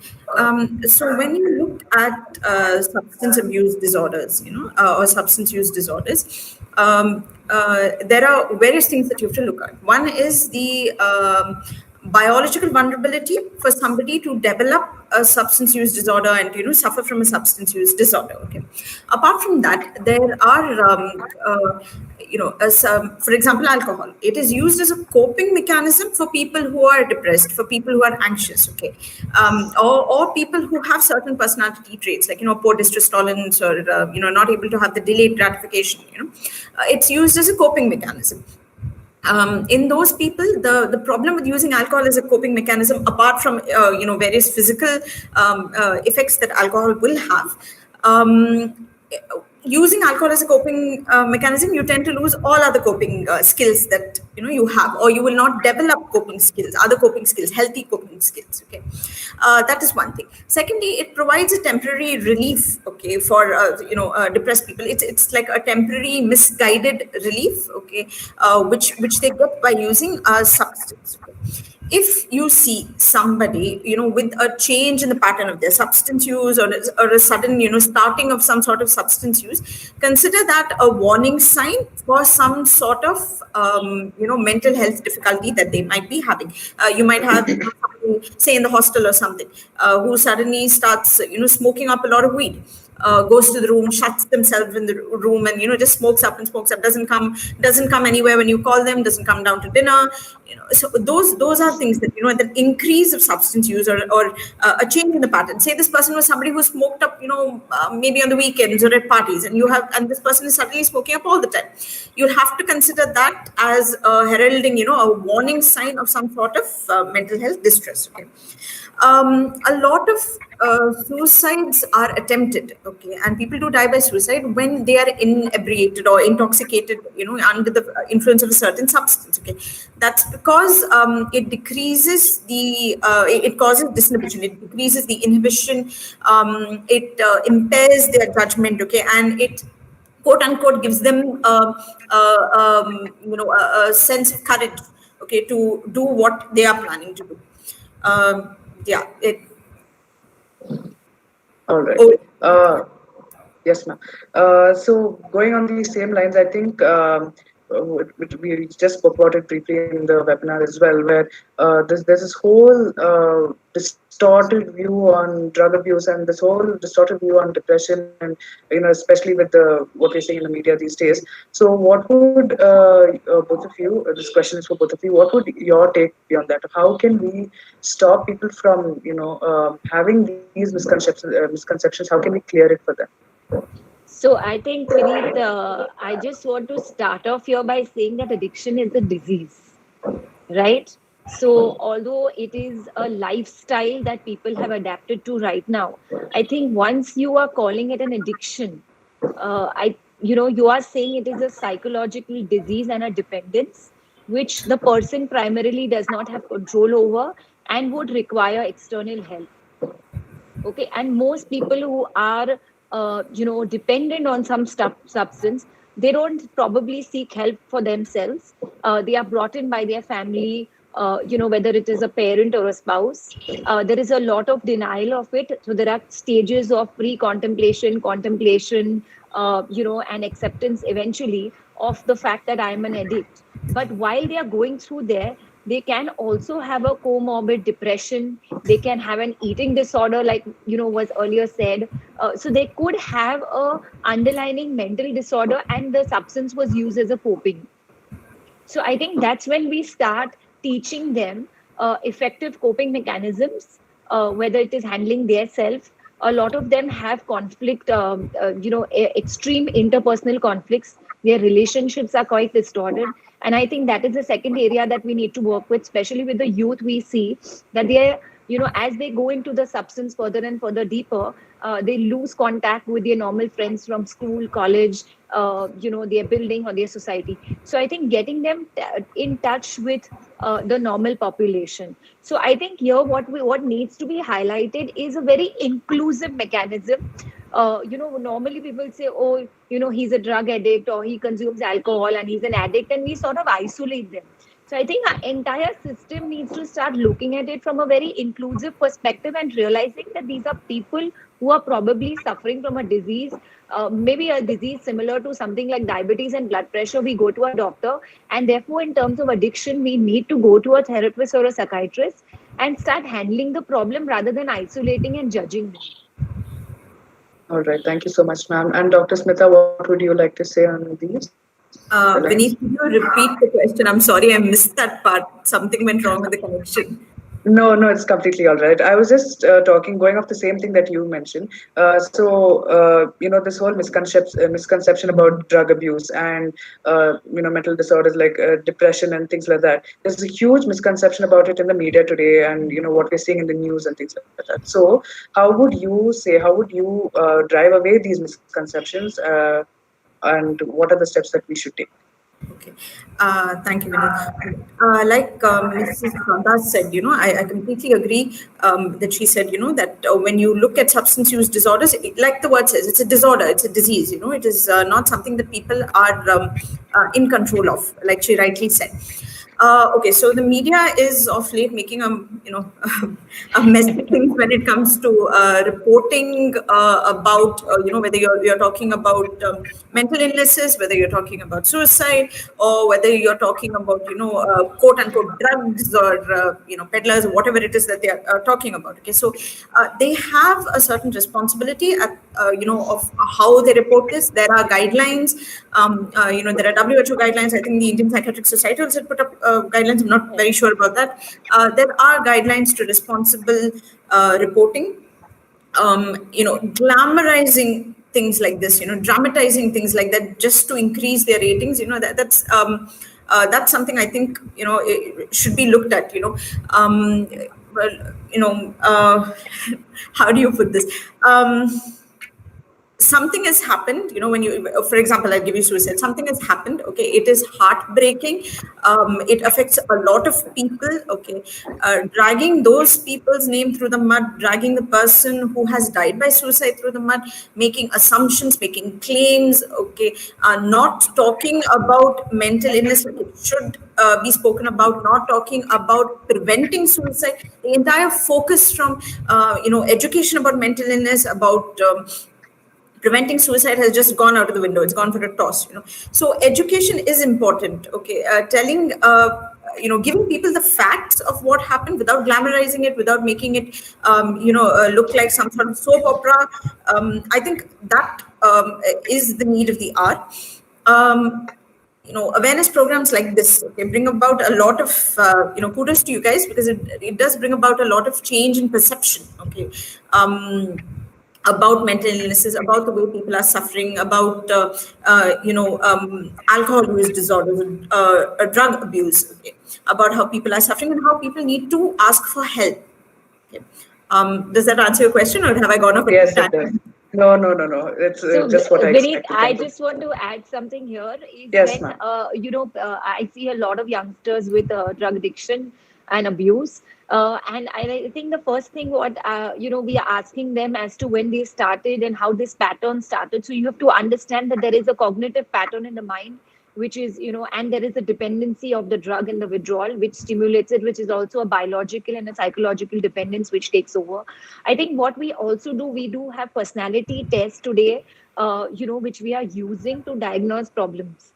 G: So when you look at substance abuse disorders, or substance use disorders, there are various things that you have to look at. One is the biological vulnerability for somebody to develop a substance use disorder and suffer from a substance use disorder. Okay. Apart from that, there are for example, alcohol. It is used as a coping mechanism for people who are depressed, for people who are anxious. Okay. Or people who have certain personality traits like poor distress tolerance, or not able to have the delayed gratification. It's used as a coping mechanism. In those people, the problem with using alcohol as a coping mechanism, apart from various physical effects that alcohol will have, using alcohol as a coping mechanism, you tend to lose all other coping skills that you have, or you will not develop coping skills, other coping skills, healthy coping skills. Okay, that is one thing. Secondly, it provides a temporary relief. Okay, for depressed people, it's like a temporary misguided relief. Okay, which they get by using a substance. Okay. If you see somebody with a change in the pattern of their substance use, or a sudden starting of some sort of substance use, consider that a warning sign for some sort of mental health difficulty that they might be having. You might have somebody, say in the hostel or something, who suddenly starts smoking up a lot of weed. Goes to the room, shuts themselves in the room, and just smokes up and smokes up. Doesn't come anywhere when you call them. Doesn't come down to dinner. So those are things that the increase of substance use, or a change in the pattern. Say this person was somebody who smoked up, maybe on the weekends or at parties, and this person is suddenly smoking up all the time. You'll have to consider that as heralding, a warning sign of some sort of mental health distress. Okay. A lot of suicides are attempted, okay, and people do die by suicide when they are inebriated or intoxicated, under the influence of a certain substance. Okay, that's because it decreases it causes disinhibition, it decreases the inhibition, it impairs their judgment. Okay, and it quote unquote gives them a sense of courage. Okay, to do what they are planning to do. Yeah.
E: All right. Yes, ma'am. So going on these same lines, I think we just spoke about it briefly in the webinar as well, where there's this whole distorted view on drug abuse, and this whole distorted view on depression, and especially with what we're seeing in the media these days. So what would both of you, this question is for both of you, what would your take be on that? How can we stop people from having these misconceptions? How can we clear it for them?
F: So I think, Vineet, I just want to start off here by saying that addiction is a disease, right? So although it is a lifestyle that people have adapted to right now, I think once you are calling it an addiction, you are saying it is a psychological disease and a dependence, which the person primarily does not have control over and would require external help. Okay, and most people who are dependent on some substance, they don't probably seek help for themselves. They are brought in by their family, whether it is a parent or a spouse. There is a lot of denial of it. So there are stages of pre-contemplation, contemplation, and acceptance eventually of the fact that I'm an addict. But while they are going through there, they can also have a comorbid depression. They can have an eating disorder, like was earlier said. So they could have a underlying mental disorder, and the substance was used as a coping. So I think that's when we start teaching them effective coping mechanisms, whether it is handling their self. A lot of them have conflict, extreme interpersonal conflicts. Their relationships are quite distorted. And I think that is the second area that we need to work with, especially with the youth. We see that they, as they go into the substance further and further deeper, they lose contact with their normal friends from school, college, their building or their society. So I think getting them in touch with the normal population. So I think here what needs to be highlighted is a very inclusive mechanism. Normally people say, he's a drug addict or he consumes alcohol and he's an addict, and we sort of isolate them. So I think our entire system needs to start looking at it from a very inclusive perspective and realizing that these are people who are probably suffering from a disease, maybe a disease similar to something like diabetes and blood pressure. We go to a doctor, and therefore, in terms of addiction, we need to go to a therapist or a psychiatrist and start handling the problem rather than isolating and judging them.
E: All right. Thank you so much, ma'am. And Dr. Smita, what would you like to say on these? The lines?
G: Vineet, could you repeat the question? I'm sorry, I missed that part. Something went wrong with the connection.
E: No, no, it's completely all right. I was just going off the same thing that you mentioned. This whole misconception about drug abuse and, mental disorders like depression and things like that. There's a huge misconception about it in the media today and, what we're seeing in the news and things like that. So how would you drive away these misconceptions and what are the steps that we should take?
G: Okay. Thank you, Vinay. Like Mrs. Kanda said, I completely agree that she said, that when you look at substance use disorders, like the word says, it's a disorder, it's a disease, it is not something that people are in control of, like she rightly said. Okay, so the media is of late making a mess of things when it comes to reporting about whether you're talking about mental illnesses, whether you're talking about suicide, or whether you're talking about quote unquote drugs or peddlers or whatever it is that they are talking about. Okay, so they have a certain responsibility at of how they report this. There are guidelines. There are WHO guidelines. I think the Indian Psychiatric Society also put up guidelines. I'm not very sure about that. There are guidelines to responsible reporting. Glamorizing things like this, dramatizing things like that just to increase their ratings, that's something I think it should be looked at. How do you put this? Something has happened, when for example, I'll give you suicide. Something has happened. Okay, it is heartbreaking. It affects a lot of people. Okay, dragging those people's name through the mud, dragging the person who has died by suicide through the mud, making assumptions, making claims. Okay, not talking about mental illness like it should be spoken about, not talking about preventing suicide. The entire focus from education about mental illness, about preventing suicide has just gone out of the window. It's gone for a toss. So education is important. Okay, telling giving people the facts of what happened without glamorizing it, without making it look like some sort of soap opera. I think that is the need of the hour. Awareness programs like this, okay, bring about a lot of kudos to you guys, because it does bring about a lot of change in perception. Okay. About mental illnesses, about the way people are suffering, about alcohol use disorders, drug abuse, okay, about how people are suffering and how people need to ask for help. Okay. Does that answer your question, or have I gone off?
E: Yes, it does. No. It's just what I
F: Vinit,
E: expected.
F: I just want to add something here. Is
E: yes,
F: when I see a lot of youngsters with drug addiction and abuse. And I think the first thing what we are asking them as to when they started and how this pattern started. So you have to understand that there is a cognitive pattern in the mind, which is and there is a dependency of the drug and the withdrawal, which stimulates it, which is also a biological and a psychological dependence which takes over. I think what we also do, we do have personality tests today, which we are using to diagnose problems.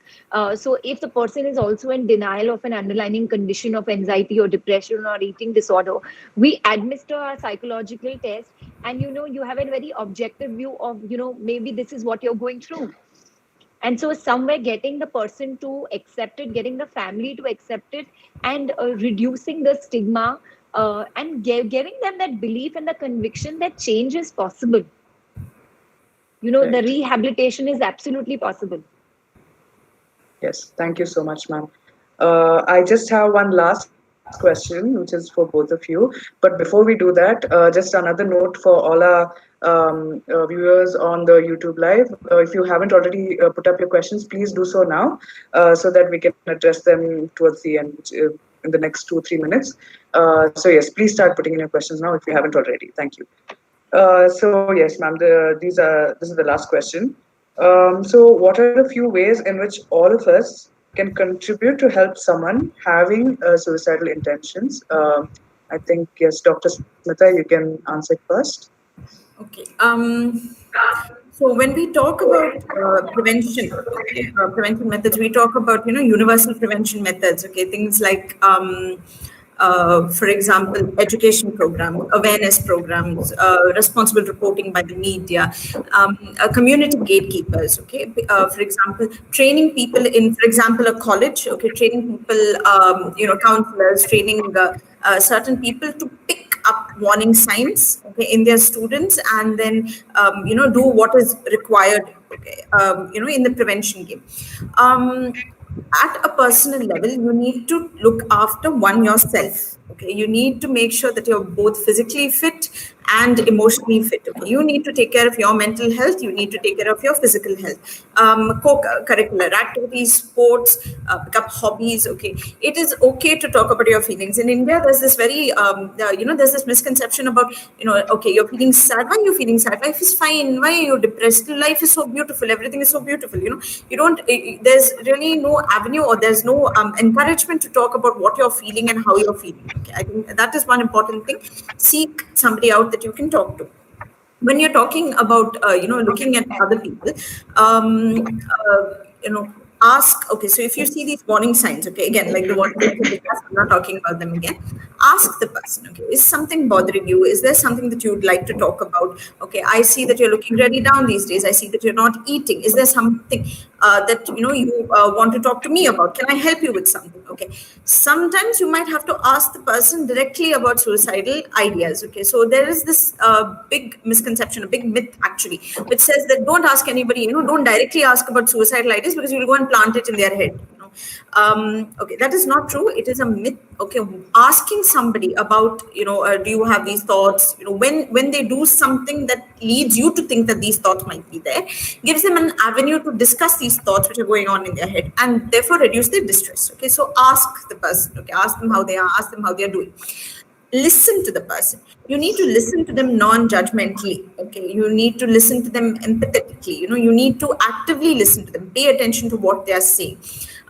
F: So if the person is also in denial of an underlying condition of anxiety or depression or eating disorder, we administer a psychological test, and you have a very objective view of maybe this is what you're going through. And so somewhere getting the person to accept it, getting the family to accept it, and reducing the stigma, and giving them that belief and the conviction that change is possible.
E: Right.
F: The rehabilitation is absolutely possible.
E: Yes, thank you so much, ma'am. I just have one last question, which is for both of you. But before we do that, just another note for all our viewers on the YouTube live. If you haven't already put up your questions, please do so now, so that we can address them towards the end, in the next 2-3 minutes. So yes, please start putting in your questions now if you haven't already. Thank you. So yes, ma'am, this is the last question. So what are a few ways in which all of us can contribute to help someone having suicidal intentions? I think, yes, Dr. Smita, you can answer it first.
G: Okay. So when we talk about prevention, okay, prevention methods, we talk about universal prevention methods. Okay, things like for example, education program, awareness programs, responsible reporting by the media, community gatekeepers. Okay, for example, training people in, for example, a college. Okay, training people, counselors, training certain people to pick up warning signs, okay, in their students, and then do what is required, okay, in the prevention game. At a personal level, you need to look after one yourself. Okay, you need to make sure that you're both physically fit and emotionally fit. Okay, you need to take care of your mental health, you need to take care of your physical health. Co-curricular activities, sports, pick up hobbies. Okay, it is okay to talk about your feelings. In India, there's this very there's this misconception about, okay, you're feeling sad. Why are you feeling sad? Life is fine. Why are you depressed? Life is so beautiful, everything is so beautiful. You don't there's really no avenue, or there's no encouragement to talk about what you're feeling and how you're feeling. Okay, I think that is one important thing. Seek somebody out that you can talk to. When you're talking about looking at other people, um, uh, you know ask. Okay, so if you see these warning signs, okay, again, like the warning signs we discussed, I'm not talking about them again. Ask the person, okay, is something bothering you? Is there something that you would like to talk about? Okay, I see that you're looking really down these days. I see that you're not eating. Is there something that you want to talk to me about? Can I help you with something? Okay, sometimes you might have to ask the person directly about suicidal ideas. Okay, so there is this big misconception, a big myth actually, which says that don't ask anybody, don't directly ask about suicidal ideas, because you'll go and plant it in their head. Okay, that is not true. It is a myth. Okay, asking somebody about, do you have these thoughts, when they do something that leads you to think that these thoughts might be there, gives them an avenue to discuss these thoughts which are going on in their head, and therefore reduce their distress. Okay, so ask the person. Okay, ask them how they are, ask them how they are doing. Listen to the person. You need to listen to them non-judgmentally. Okay, you need to listen to them empathetically. You need to actively listen to them, pay attention to what they are saying.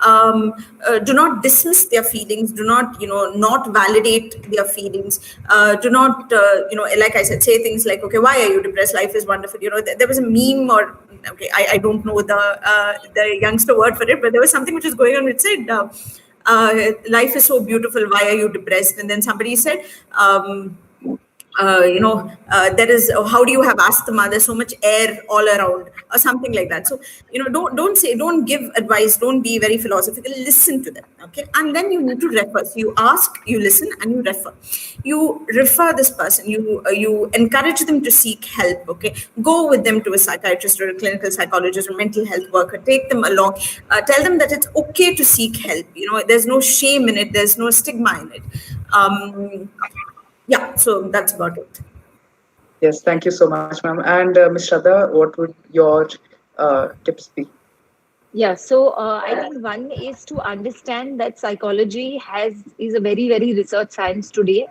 G: Do not dismiss their feelings. Do not not validate their feelings. Do not like I said, say things like, okay, why are you depressed? Life is wonderful. There was a meme, or okay, I don't know the youngster word for it, but there was something which was going on which said, life is so beautiful, why are you depressed? And then somebody said, there is, how do you have asthma? There's so much air all around, or something like that. So, don't give advice, don't be very philosophical, listen to them. Okay, and then you need to refer. So you ask, you listen, and you refer. You refer this person, you encourage them to seek help. Okay, go with them to a psychiatrist or a clinical psychologist or mental health worker, take them along, tell them that it's okay to seek help. There's no shame in it, there's no stigma in it. Yeah, so that's about it.
E: Yes, thank you so much, ma'am. And Ms. Shraddha, what would your tips be?
F: Yeah, so I think one is to understand that psychology is a very, very research science today.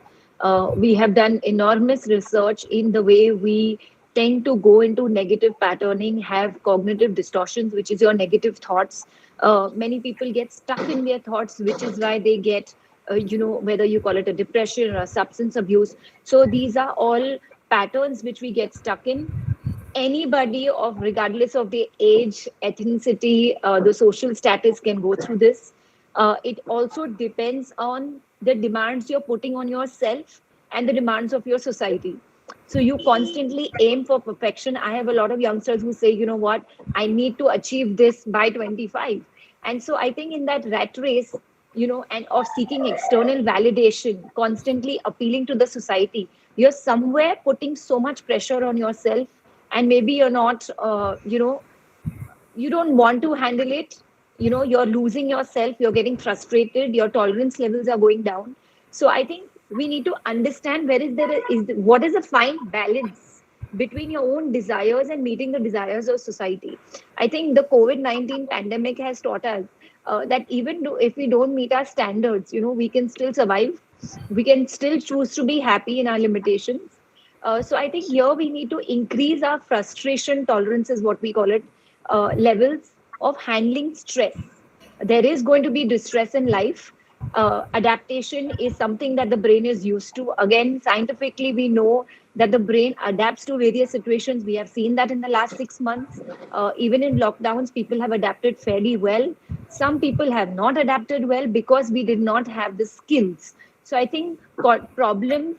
F: We have done enormous research in the way we tend to go into negative patterning, have cognitive distortions, which is your negative thoughts. Many people get stuck in their thoughts, which is why they get, whether you call it a depression or a substance abuse. So these are all patterns which we get stuck in. Anybody of regardless of the age, ethnicity, the social status can go through this. It also depends on the demands you're putting on yourself and the demands of your society. So you constantly aim for perfection. I have a lot of youngsters who say, you know what, I need to achieve this by 25. And so I think in that rat race, and of seeking external validation, constantly appealing to the society, you're somewhere putting so much pressure on yourself, and maybe you're not you don't want to handle it. You're losing yourself, you're getting frustrated, your tolerance levels are going down. So I think we need to understand what is a fine balance between your own desires and meeting the desires of society. I think the COVID-19 pandemic has taught us that even if we don't meet our standards, we can still survive, we can still choose to be happy in our limitations. So I think here we need to increase our frustration tolerance, is what we call it, levels of handling stress. There is going to be distress in life. Adaptation is something that the brain is used to. Again, scientifically, we know that the brain adapts to various situations. We have seen that in the last 6 months. Even in lockdowns, people have adapted fairly well. Some people have not adapted well because we did not have the skills. So I think problem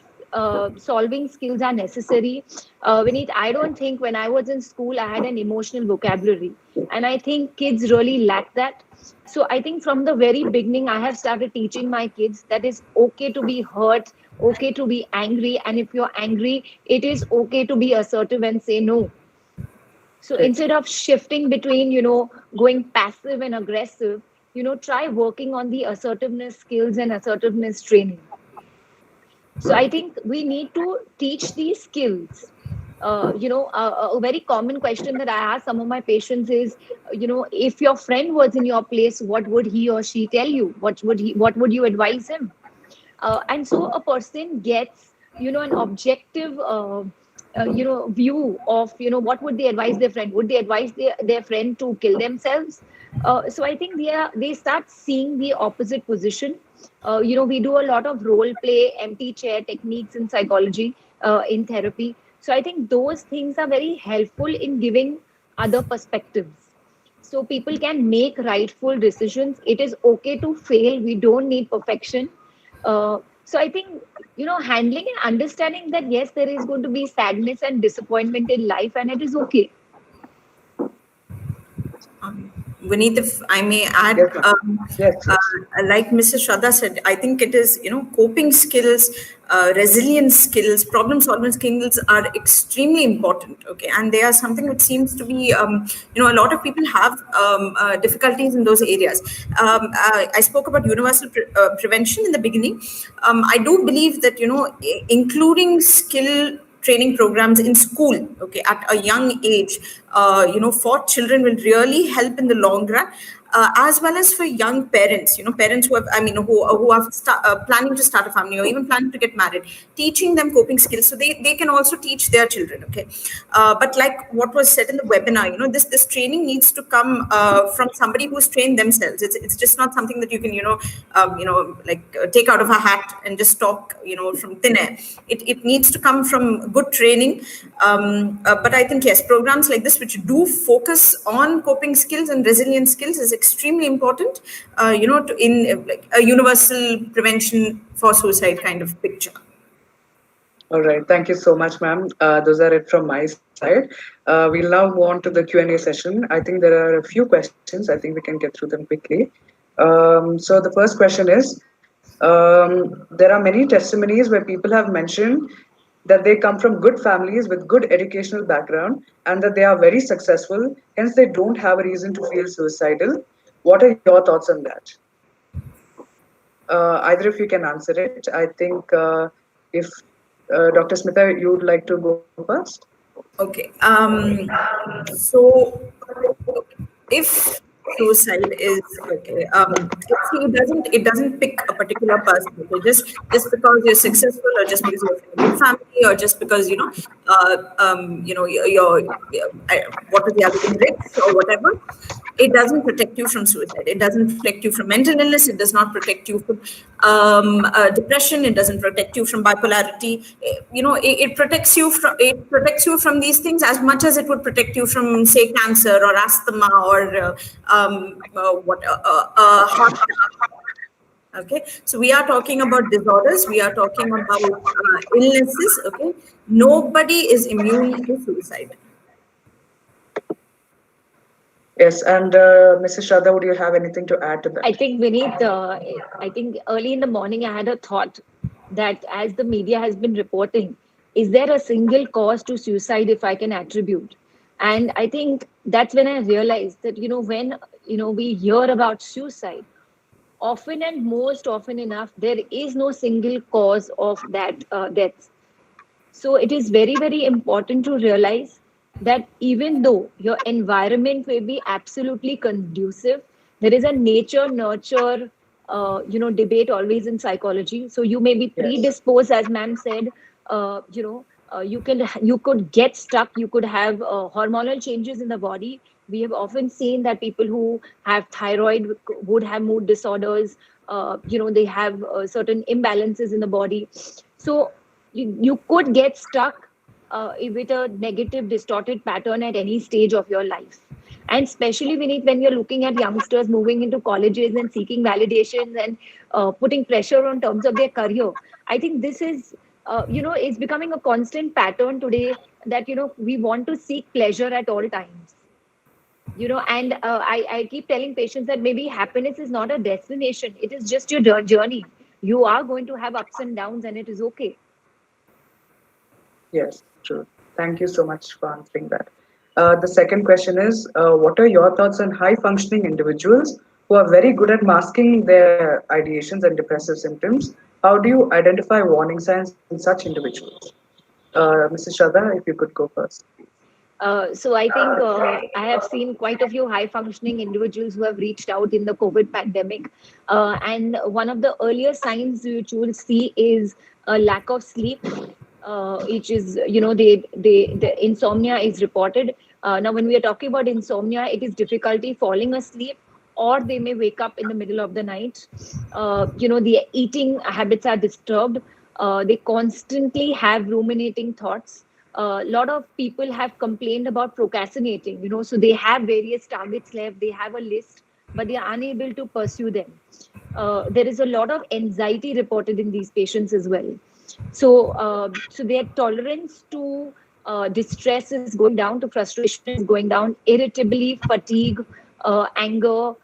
F: solving skills are necessary. Vineet, I don't think when I was in school I had an emotional vocabulary, and I think kids really lack that. So I think from the very beginning, I have started teaching my kids that it's okay to be hurt, okay to be angry, and if you're angry, it is okay to be assertive and say no. So
E: Right.
F: instead of shifting between, going passive and aggressive, try working on the assertiveness skills and assertiveness training. So I think we need to teach these skills. A very common question that I ask some of my patients is, if your friend was in your place, what would he or she tell you? What would you advise him? And so a person gets, an objective, view of, what would they advise their friend? Would they advise their friend to kill themselves? So I think they start seeing the opposite position. We do a lot of role play, empty chair techniques in psychology, in therapy. So I think those things are very helpful in giving other perspectives. So people can make rightful decisions. It is okay to fail. We don't need perfection. So I think, handling and understanding that yes, there is going to be sadness and disappointment in life, and it is okay.
G: Vineet, if I may add,
E: Yes, ma'am. Yes,
G: like Mrs. Shraddha said, I think it is, coping skills, resilience skills, problem solving skills are extremely important. Okay. And they are something which seems to be, a lot of people have difficulties in those areas. I spoke about universal prevention in the beginning. I do believe that, including skill training programs in school, okay, at a young age, for children will really help in the long run, as well as for young parents, parents who have, who are planning to start a family or even planning to get married, teaching them coping skills so they can also teach their children, okay. But like what was said in the webinar, this training needs to come from somebody who's trained themselves. It's just not something that you can, take out of a hat and just talk, from thin air. It needs to come from good training. But I think, yes, programs like this, which do focus on coping skills and resilience skills, is extremely important, in like a universal prevention for suicide kind of picture.
E: all right. Thank you so much, ma'am. Those are it from my side. We'll now move on to the Q&A session. I think there are a few questions. I think we can get through them quickly. So the first question is, there are many testimonies where people have mentioned that they come from good families with good educational background and that they are very successful, hence they don't have a reason to feel suicidal. What are your thoughts on that? Either of you can answer it. I think if Dr. Smitha, you would like to go first?
G: Okay. So if suicide is okay, see, it doesn't pick a particular person. Okay, just because you're successful, or just because you're from a good family, or just because what was the other thing, rich or whatever. It doesn't protect you from suicide. It doesn't protect you from mental illness. It does not protect you from depression. It doesn't protect you from bipolarity. It protects you from these things as much as it would protect you from, say, cancer or asthma or heart attack. Okay, so we are talking about disorders. We are talking about illnesses. Okay, nobody is immune to suicide.
E: Yes, and Mrs. Shraddha, would you have anything to add to that?
F: I think Vineet, I think early in the morning I had a thought that as the media has been reporting, is there a single cause to suicide if I can attribute? And I think that's when I realized that, when, we hear about suicide, often and most often enough, there is no single cause of that death. So it is very, very important to realize that even though your environment may be absolutely conducive, there is a nature nurture, debate always in psychology. So you may be
E: Yes.
F: predisposed, as ma'am said, you could get stuck. You could have hormonal changes in the body. We have often seen that people who have thyroid would have mood disorders. They have certain imbalances in the body. So you could get stuck with a negative, distorted pattern at any stage of your life. And especially when you're looking at youngsters moving into colleges and seeking validations and putting pressure on terms of their career, I think this is it's becoming a constant pattern today that we want to seek pleasure at all times. And I keep telling patients that maybe happiness is not a destination, it is just your journey. You are going to have ups and downs, and it is okay.
E: Yes, true. Thank you so much for answering that. The second question is, what are your thoughts on high functioning individuals who are very good at masking their ideations and depressive symptoms? How do you identify warning signs in such individuals? Mrs. Shraddha, if you could go first.
F: So I think I have seen quite a few high functioning individuals who have reached out in the COVID pandemic. And one of the earlier signs which you will see is a lack of sleep, which is, the insomnia is reported. Now, when we are talking about insomnia, it is difficulty falling asleep, or they may wake up in the middle of the night. The eating habits are disturbed. They constantly have ruminating thoughts. A lot of people have complained about procrastinating, so they have various targets left, they have a list, but they are unable to pursue them. There is a lot of anxiety reported in these patients as well. So their tolerance to distress is going down, to frustration is going down, irritability, fatigue, anger,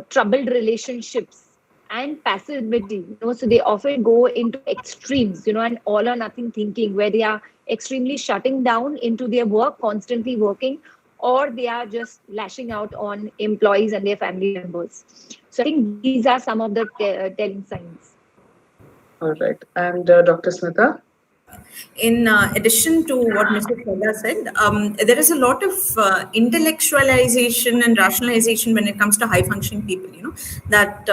F: troubled relationships, and passivity. So they often go into extremes, and all or nothing thinking, where they are extremely shutting down into their work, constantly working, or they are just lashing out on employees and their family members. So I think these are some of the telling signs.
E: All right. And Dr. Smita?
G: In addition to what Mr. Shraddha said, there is a lot of intellectualization and rationalization when it comes to high functioning people. That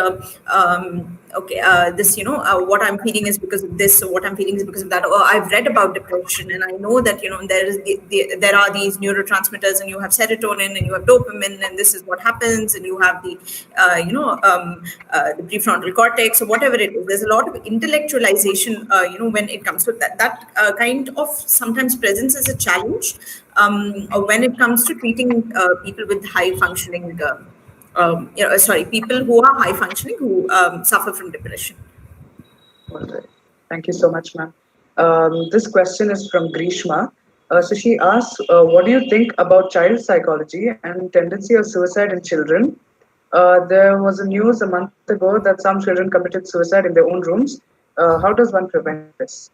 G: this, what I'm feeling is because of this, or what I'm feeling is because of that. Or I've read about depression, and I know that there are these neurotransmitters, and you have serotonin, and you have dopamine, and this is what happens, and you have the the prefrontal cortex, or whatever it is. There's a lot of intellectualization, when it comes to that kind of sometimes presence as a challenge when it comes to treating people with high functioning, people who are high functioning who suffer from depression.
E: All right. Thank you so much, ma'am. This question is from Grishma. So she asks, what do you think about child psychology and tendency of suicide in children? There was a news a month ago that some children committed suicide in their own rooms. How does one prevent this?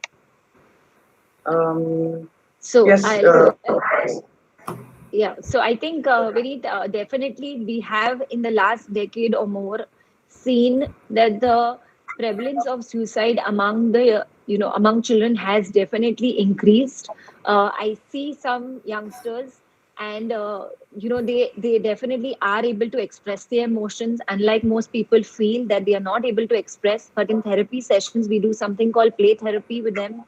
E: Yes.
F: So I think very definitely we have in the last decade or more seen that the prevalence of suicide among among children has definitely increased. I see some youngsters, and they definitely are able to express their emotions, unlike most people feel that they are not able to express. But in therapy sessions, we do something called play therapy with them.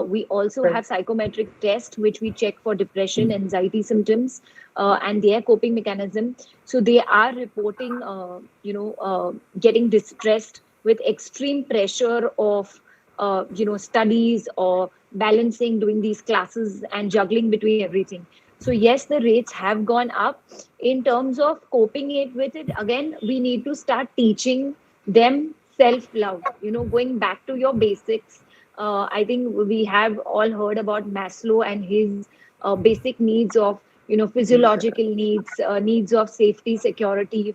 F: We also have psychometric tests, which we check for depression, anxiety symptoms, and their coping mechanism. So they are reporting, getting distressed with extreme pressure of, studies or balancing, doing these classes and juggling between everything. So yes, the rates have gone up. In terms of coping with it, again, we need to start teaching them self-love, going back to your basics. I think we have all heard about Maslow and his basic needs of, physiological needs, needs of safety, security,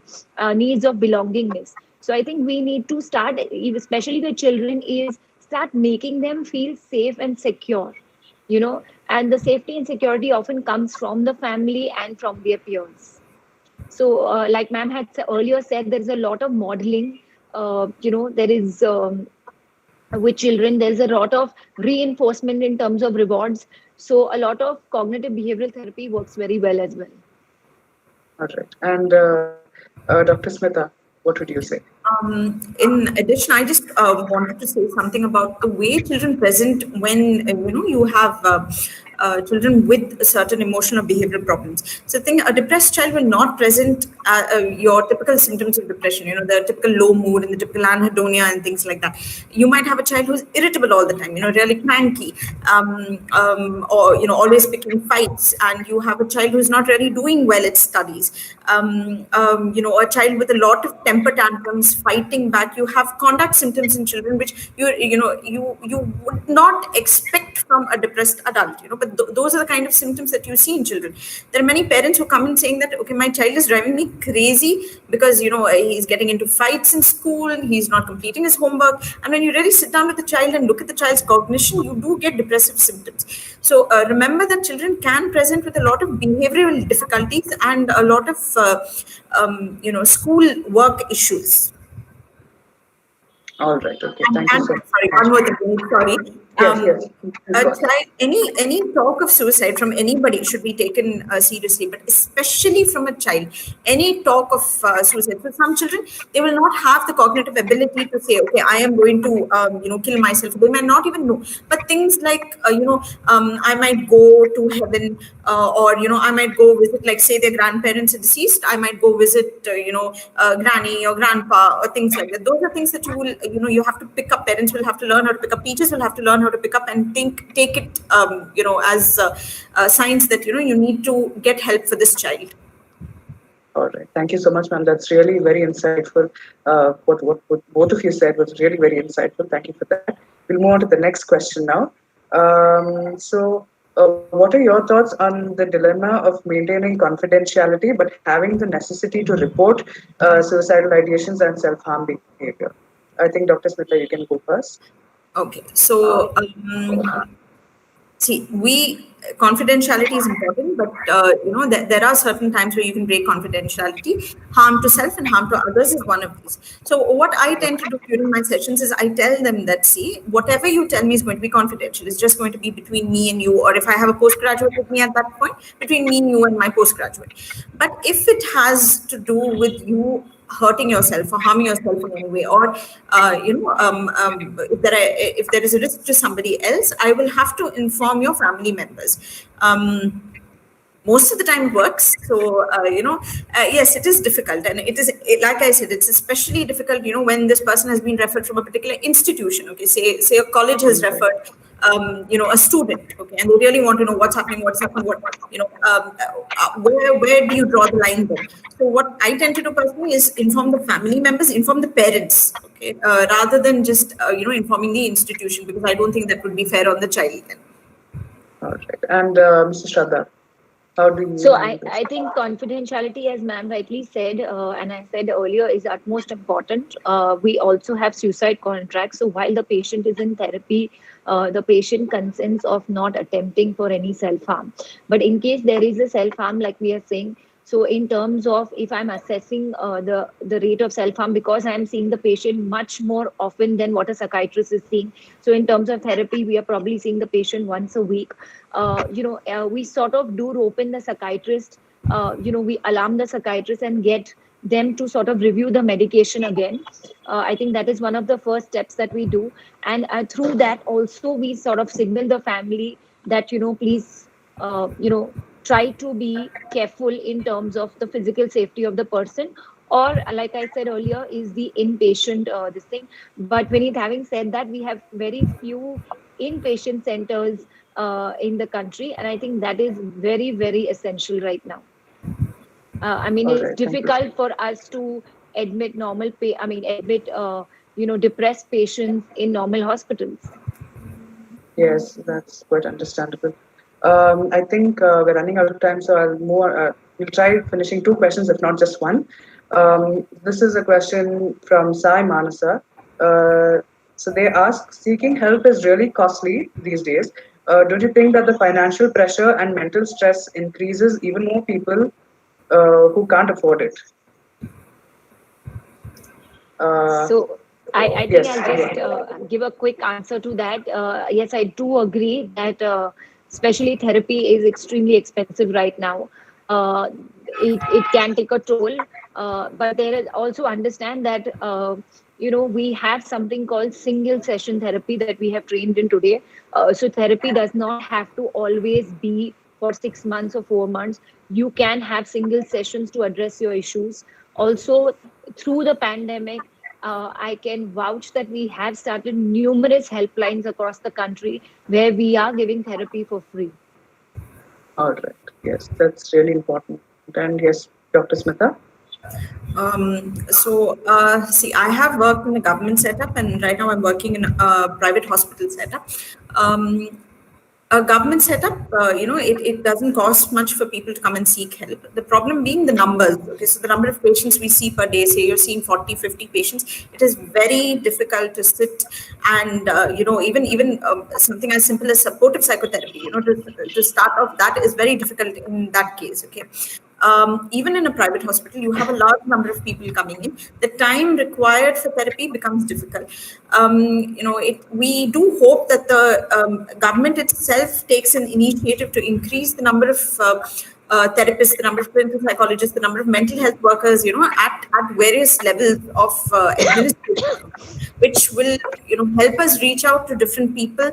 F: needs of belongingness. So I think we need to start, especially the children, is start making them feel safe and secure, and the safety and security often comes from the family and from their peers. So like ma'am had earlier said, there's a lot of modeling, there is with children, there's a lot of reinforcement in terms of rewards. So a lot of cognitive behavioral therapy works very well as well.
E: All right. And Dr. Smita, what would you say?
G: In addition, I just wanted to say something about the way children present when you have children with certain emotional or behavioral problems. So, I think a depressed child will not present your typical symptoms of depression. The typical low mood and the typical anhedonia and things like that. You might have a child who's irritable all the time. Really cranky, or always picking fights, and you have a child who's not really doing well at studies. A child with a lot of temper tantrums, fighting back. You have conduct symptoms in children which you would not expect from a depressed adult. But those are the kind of symptoms that you see in children. There are many parents who come in saying that, okay, my child is driving me crazy because he's getting into fights in school, he's not completing his homework. And when you really sit down with the child and look at the child's cognition, you do get depressive symptoms. So remember that children can present with a lot of behavioral difficulties and a lot of school work issues.
E: All right. Okay. Thank you so much.
G: Sorry, one more thing. Sorry.
E: Yes.
G: Any talk of suicide from anybody should be taken seriously, but especially from a child. Any talk of suicide. For some children, they will not have the cognitive ability to say, okay, I am going to kill myself. They might not even know. But things like I might go to heaven, or I might go visit, like say their grandparents are deceased. I might go visit granny or grandpa or things like that. Those are things that you will you have to pick up. Parents will have to learn how to pick up. Teachers will have to learn how to pick up and take it as signs that you need to get help for this child.
E: All right. Thank you so much, ma'am. That's really very insightful. What both of you said was really very insightful. Thank you for that. We'll move on to the next question now. What are your thoughts on the dilemma of maintaining confidentiality but having the necessity to report suicidal ideations and self-harm behavior? I think Dr. Smita, you can go first.
G: Okay. So, see, confidentiality is important, but there are certain times where you can break confidentiality. Harm to self and harm to others is one of these. So what I tend to do during my sessions is I tell them that, see, whatever you tell me is going to be confidential. It's just going to be between me and you, or if I have a postgraduate with me at that point, between me, you, and my postgraduate. But if it has to do with you hurting yourself or harming yourself in any way, or if there is a risk to somebody else, I will have to inform your family members. Most of the time it works. So yes, it is difficult, and it is, like I said, it's especially difficult when this person has been referred from a particular institution. Okay, say a college has referred a student, okay, and they really want to know what's happening, where do you draw the line there? So what I tend to do personally is inform the family members, inform the parents, okay, rather than just informing the institution, because I don't think that would be fair on the child then.
E: All right. And Mr. Shraddha, how do you?
F: So I think confidentiality, as ma'am rightly said, and I said earlier, is utmost important. We also have suicide contracts. So while the patient is in therapy, the patient consents of not attempting for any self-harm. But in case there is a self-harm, like we are saying, so in terms of if I'm assessing the rate of self-harm, because I'm seeing the patient much more often than what a psychiatrist is seeing. So in terms of therapy, we are probably seeing the patient once a week. We sort of do rope in the psychiatrist. We alarm the psychiatrist and get them to sort of review the medication again. I think that is one of the first steps that we do. And through that also, we sort of signal the family that, please, try to be careful in terms of the physical safety of the person, or like I said earlier, is the inpatient this thing. But having said that, we have very few inpatient centers in the country, and I think that is very, very essential right now. It's difficult for us to admit depressed patients in normal hospitals.
E: Yes, that's quite understandable. I think we're running out of time, so we'll try finishing 2 questions, if not just one. This is a question from Sai Manasa. So they ask, seeking help is really costly these days. Don't you think that the financial pressure and mental stress increases even more people who can't afford it?
F: So I think I'll just give a quick answer to that. Yes, I do agree that especially therapy is extremely expensive right now. It can take a toll. But there is also understand that we have something called single session therapy that we have trained in today. So therapy does not have to always be for 6 months or 4 months. You can have single sessions to address your issues. Also, through the pandemic, I can vouch that we have started numerous helplines across the country where we are giving therapy for free.
E: All right. Yes, that's really important. And yes, Dr. Smita.
G: See, I have worked in a government setup, and right now I'm working in a private hospital setup. A government setup, it doesn't cost much for people to come and seek help. The problem being the numbers. Okay, so the number of patients we see per day, say you're seeing 40, 50 patients, it is very difficult to sit and, even something as simple as supportive psychotherapy, to start off, that is very difficult in that case, okay. Even in a private hospital, you have a large number of people coming in. The time required for therapy becomes difficult. We do hope that the government itself takes an initiative to increase the number of therapists, the number of clinical psychologists, the number of mental health workers, at various levels of administration, which will, help us reach out to different people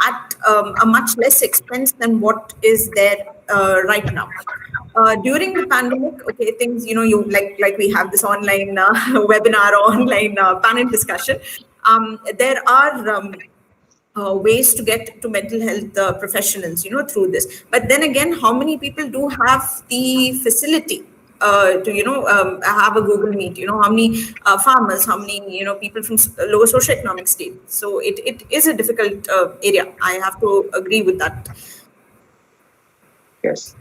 G: at a much less expense than what is there right now. During the pandemic, okay, things, you like we have this online webinar or online panel discussion. There are ways to get to mental health professionals, through this. But then again, how many people do have the facility to, have a Google Meet? How many farmers, how many, people from lower socioeconomic states? So it is a difficult area. I have to agree with that.
E: Yes.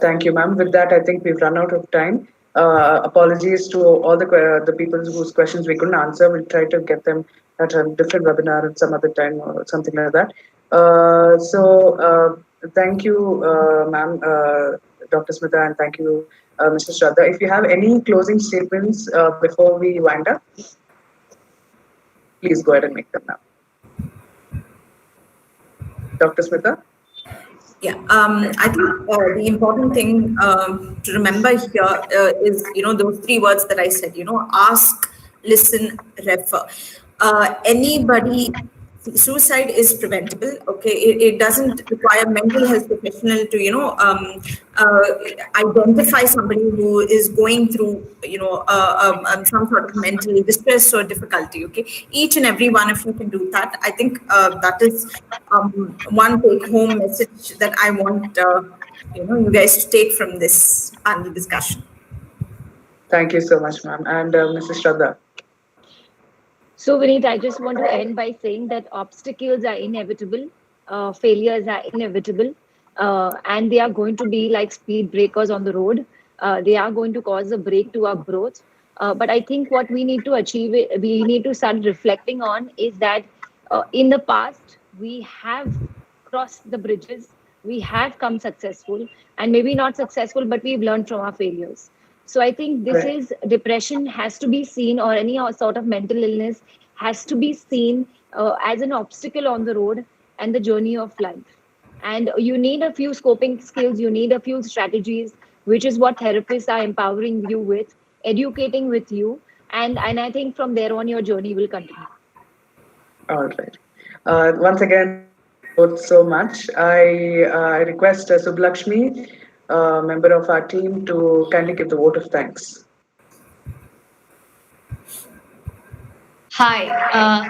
E: Thank you, ma'am. With that, I think we've run out of time. Apologies to all the people whose questions we couldn't answer. We'll try to get them at a different webinar at some other time or something like that. Thank you, ma'am, Dr. Smita, and thank you, Mr. Shraddha. If you have any closing statements before we wind up, please go ahead and make them now. Dr. Smita?
G: Yeah, I think the important thing to remember here is, those three words that I said, ask, listen, refer. Anybody, suicide is preventable. Okay, it doesn't require mental health professional to, identify somebody who is going through, some sort of mental distress or difficulty. Okay, each and every one of you can do that. I think that is one take-home message that I want you guys to take from this panel discussion.
E: Thank you so much, ma'am. And Mrs. Shraddha.
F: So, Vineet, I just want to end by saying that obstacles are inevitable, failures are inevitable, and they are going to be like speed breakers on the road. They are going to cause a break to our growth. But I think what we need to achieve, we need to start reflecting on is that in the past, we have crossed the bridges, we have come successful, and maybe not successful, but we've learned from our failures. So I think this is depression has to be seen, or any sort of mental illness has to be seen as an obstacle on the road and the journey of life. And you need a few scoping skills, you need a few strategies, which is what therapists are empowering you with, educating with you. And I think from there on, your journey will continue.
E: All right. Once again, both so much. I request Sublakshmi, member of our team, to kindly give the vote of thanks.
H: Hi.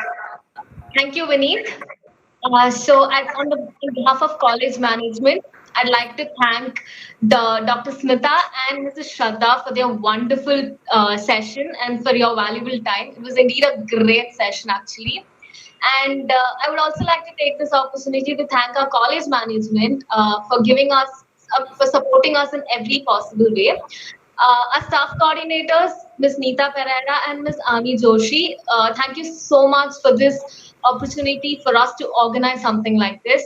H: Thank you, Vineet. On behalf of college management, I'd like to thank Dr. Smita and Mrs. Shraddha for their wonderful session and for your valuable time. It was indeed a great session, actually. And I would also like to take this opportunity to thank our college management for giving us, for supporting us in every possible way. Our staff coordinators, Ms. Neeta Pereira and Ms. Ami Joshi, thank you so much for this opportunity for us to organize something like this.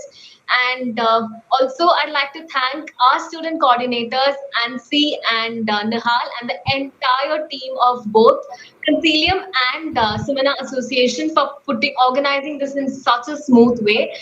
H: And also, I'd like to thank our student coordinators, Ansi and Nihal, and the entire team of both Consilium and Sumana Association for organizing this in such a smooth way.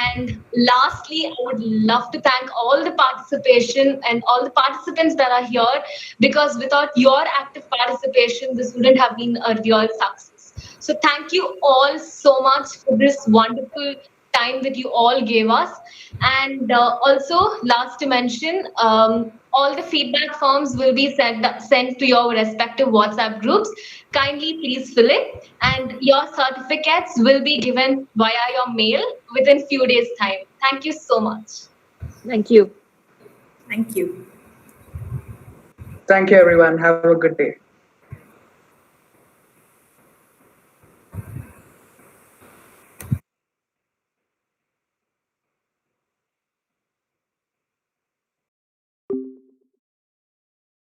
H: And lastly, I would love to thank all the participation and all the participants that are here, because without your active participation, this wouldn't have been a real success. So thank you all so much for this wonderful time that you all gave us. And also, last to mention, all the feedback forms will be sent to your respective WhatsApp groups. Kindly please fill it, and your certificates will be given via your mail within few days' time. Thank you so much.
F: Thank you.
G: Thank you.
E: Thank you, everyone. Have a good day.